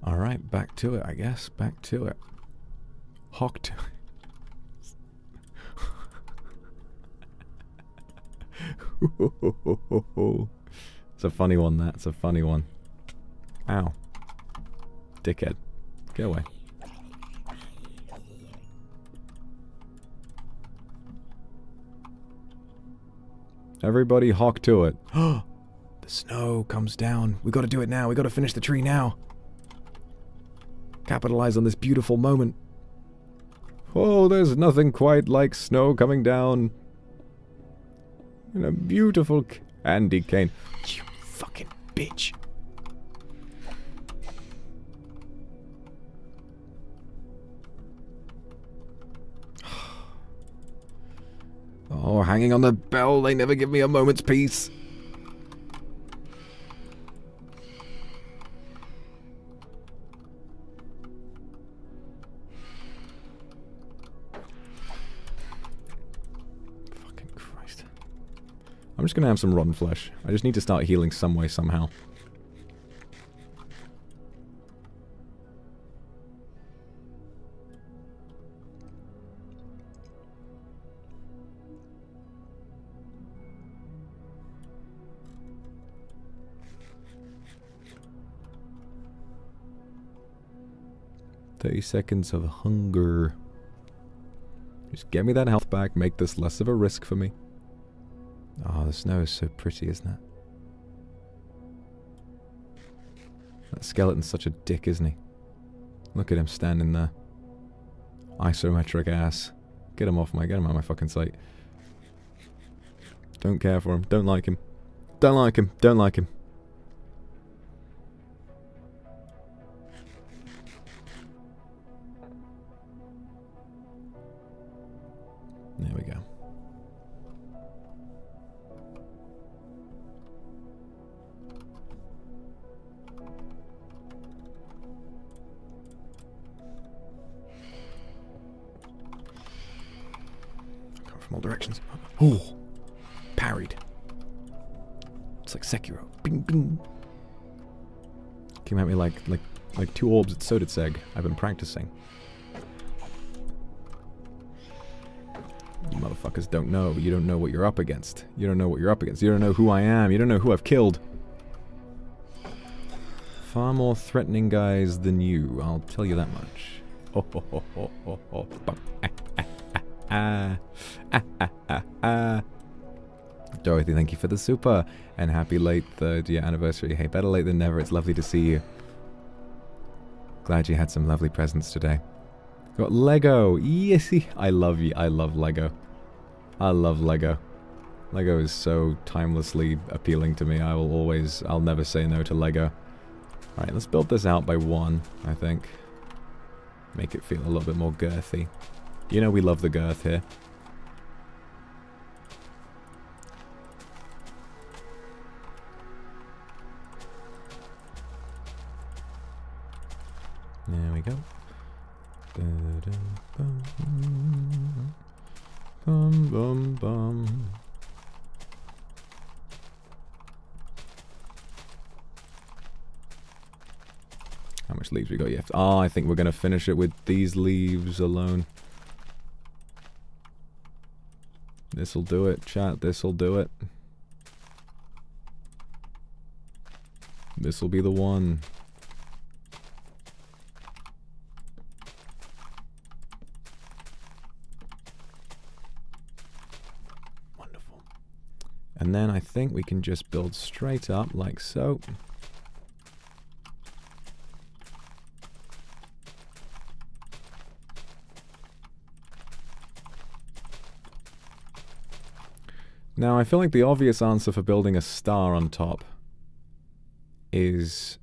Alright, back to it, I guess. Back to it. Hawk to it. It's a funny one, that's a funny one. Ow. Dickhead. Get away. Everybody hawk to it. The snow comes down. We gotta do it now. We gotta finish the tree now. Capitalize on this beautiful moment. Oh, there's nothing quite like snow coming down. In a beautiful candy cane. You fucking bitch. Oh, hanging on the bell. They never give me a moment's peace. I'm just going to have some rotten flesh. I just need to start healing some way, somehow. $30 of hunger. Just get me that health back, make this less of a risk for me. Oh, the snow is so pretty, isn't it? That skeleton's such a dick, isn't he? Look at him standing there. Isometric ass. Get him out of my fucking sight. Don't care for him. Don't like him. Don't like him. Don't like him. There we go. From all directions. Oh! Parried. It's like Sekiro. Bing, bing. Came at me like 2 orbs at Seg. I've been practicing. You motherfuckers don't know. You don't know what you're up against. You don't know what you're up against. You don't know who I am. You don't know who I've killed. Far more threatening guys than you. I'll tell you that much. Oh, ho, ho, ho, ho, ho. Dorothy, thank you for the super, and happy late 3rd year anniversary. Hey, better late than never. It's lovely to see you. Glad you had some lovely presents today. Got Lego. Yes, I love you. I love Lego. I love Lego. Lego is so timelessly appealing to me. I'll never say no to Lego. Alright, let's build this out by 1, I think. Make it feel a little bit more girthy. You know we love the girth here. There we go. Bum, bum, bum. How much leaves we got yet? Oh, I think we're going to finish it with these leaves alone. This'll do it, chat. This'll do it. This'll be the one. think we can just build straight up like so. Now, I feel like the obvious answer for building a star on top is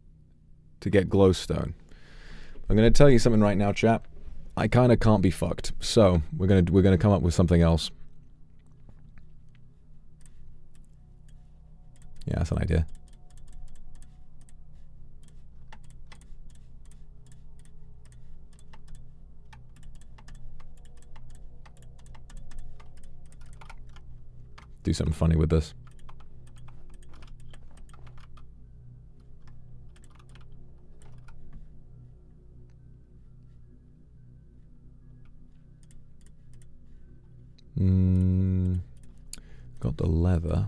to get glowstone. I'm going to tell you something right now, chat. I kind of can't be fucked, so we're gonna come up with something else. Yeah, that's an idea. Do something funny with this. Got the leather.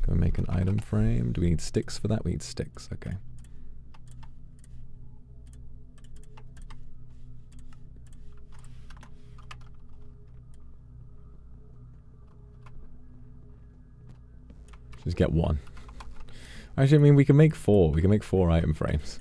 Gonna make an item frame. Do we need sticks for that? We need sticks, okay. Just get one. Actually, I mean, we can make 4. We can make 4 item frames.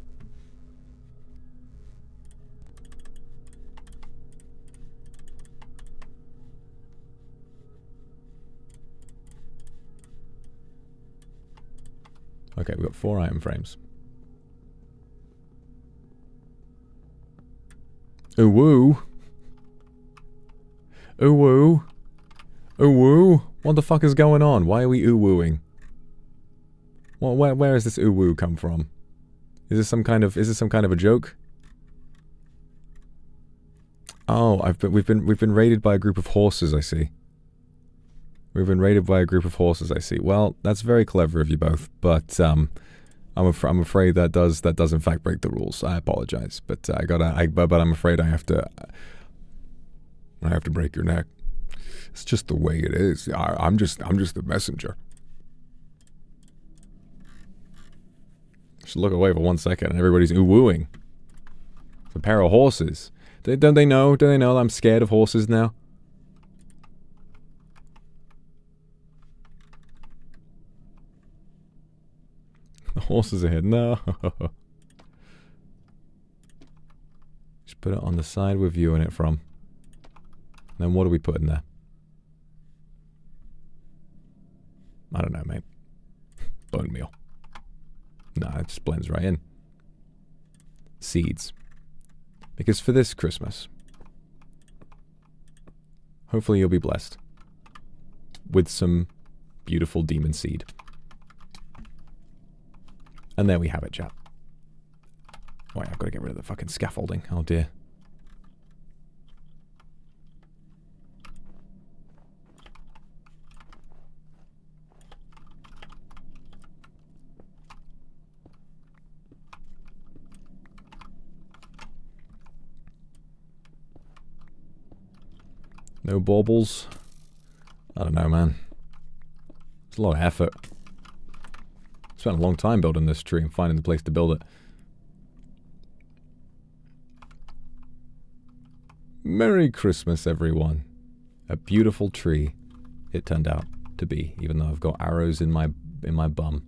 Okay, we've got 4 item frames. Ooh woo. Ooh woo. Ooh woo. What the fuck is going on? Why are we ooh wooing? Well, where has this ooh woo come from? Is this some kind of a joke? Oh, we've been raided by a group of horses, I see. We've been raided by a group of horses, I see. Well, that's very clever of you both, but I'm afraid that does in fact break the rules. I apologize, but but I'm afraid I have to break your neck. It's just the way it is. I'm just the messenger. Just look away for 1 second and everybody's ooh-wooing. It's a pair of horses. Don't they know I'm scared of horses now? The horses are here. No. Just put it on the side we're viewing it from. Then what do we put in there? I don't know, mate. Bone meal. Nah, it just blends right in. Seeds. Because for this Christmas, hopefully you'll be blessed with some beautiful demon seed. And there we have it, chat. Oh, yeah, I've got to get rid of the fucking scaffolding. Oh, dear. No baubles. I don't know, man. It's a lot of effort. Spent a long time building this tree and finding the place to build it. Merry Christmas, everyone. A beautiful tree it turned out to be, even though I've got arrows in my bum.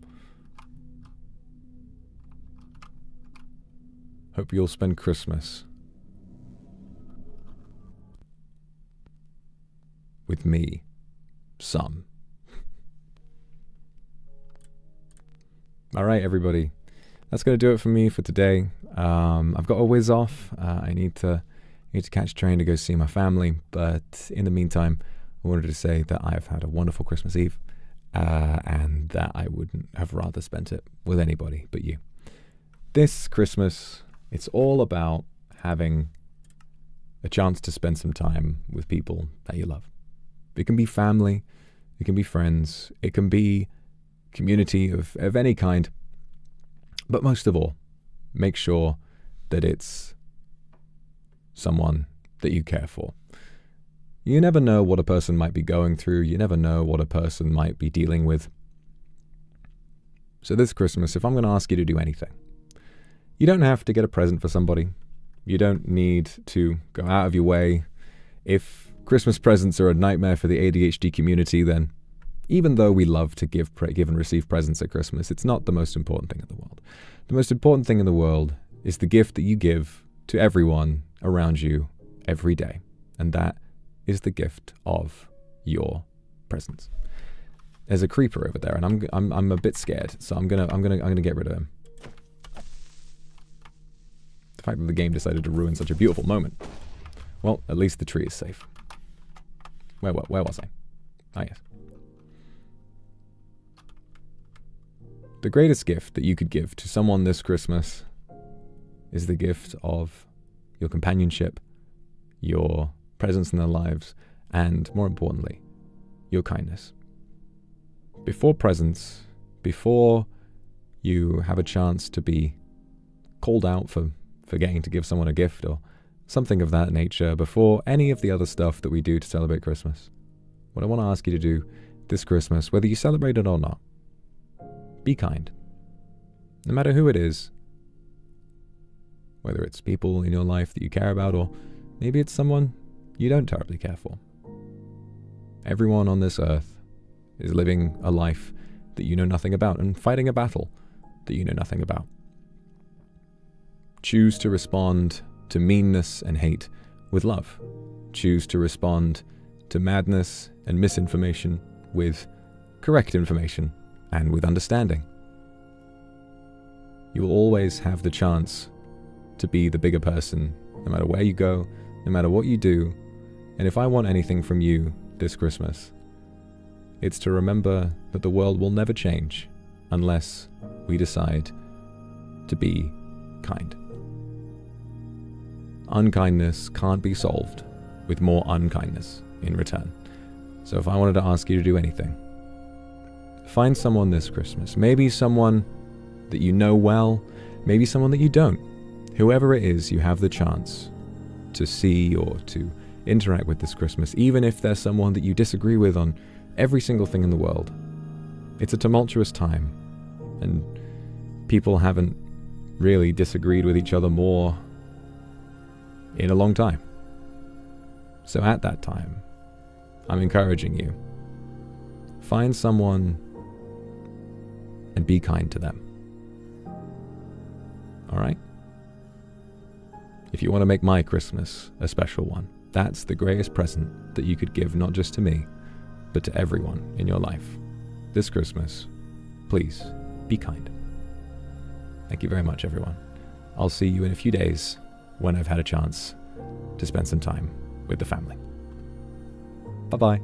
Hope you'll spend Christmas with me some. Alright, everybody. That's going to do it for me for today. I've got a whiz off. I need to catch a train to go see my family. But in the meantime, I wanted to say that I've had a wonderful Christmas Eve. And that I wouldn't have rather spent it with anybody but you. This Christmas, it's all about having a chance to spend some time with people that you love. It can be family, it can be friends, it can be community of any kind. But most of all, make sure that it's someone that you care for. You never know what a person might be going through. You never know what a person might be dealing with. So this Christmas, if I'm going to ask you to do anything, you don't have to get a present for somebody. You don't need to go out of your way If Christmas presents are a nightmare for the ADHD community, then even though we love to give and receive presents at Christmas, it's not the most important thing in the world. The most important thing in the world is the gift that you give to everyone around you every day. And that is the gift of your presence. There's a creeper over there, and I'm a bit scared, so I'm gonna get rid of him. The fact that the game decided to ruin such a beautiful moment. Well, at least the tree is safe. Where was I? Ah, yes. The greatest gift that you could give to someone this Christmas is the gift of your companionship, your presence in their lives, and more importantly, your kindness. Before presents, before you have a chance to be called out for forgetting to give someone a gift or something of that nature, before any of the other stuff that we do to celebrate Christmas, what I want to ask you to do this Christmas, whether you celebrate it or not, be kind. No matter who it is, whether it's people in your life that you care about, or maybe it's someone you don't terribly care for. Everyone on this earth is living a life that you know nothing about and fighting a battle that you know nothing about. Choose to respond to meanness and hate with love. Choose to respond to madness and misinformation with correct information and with understanding. You will always have the chance to be the bigger person, no matter where you go, no matter what you do. And if I want anything from you this Christmas, it's to remember that the world will never change unless we decide to be kind. Unkindness can't be solved with more unkindness in return. So if I wanted to ask you to do anything, find someone this Christmas, maybe someone that you know well, maybe someone that you don't. Whoever it is, you have the chance to see or to interact with this Christmas, even if there's someone that you disagree with on every single thing in the world. It's a tumultuous time, and people haven't really disagreed with each other more in a long time. So at that time, I'm encouraging you, find someone and be kind to them. All right? If you want to make my Christmas a special one, that's the greatest present that you could give, not just to me, but to everyone in your life. This Christmas, please be kind. Thank you very much, everyone. I'll see you in a few days when I've had a chance to spend some time with the family. Bye-bye.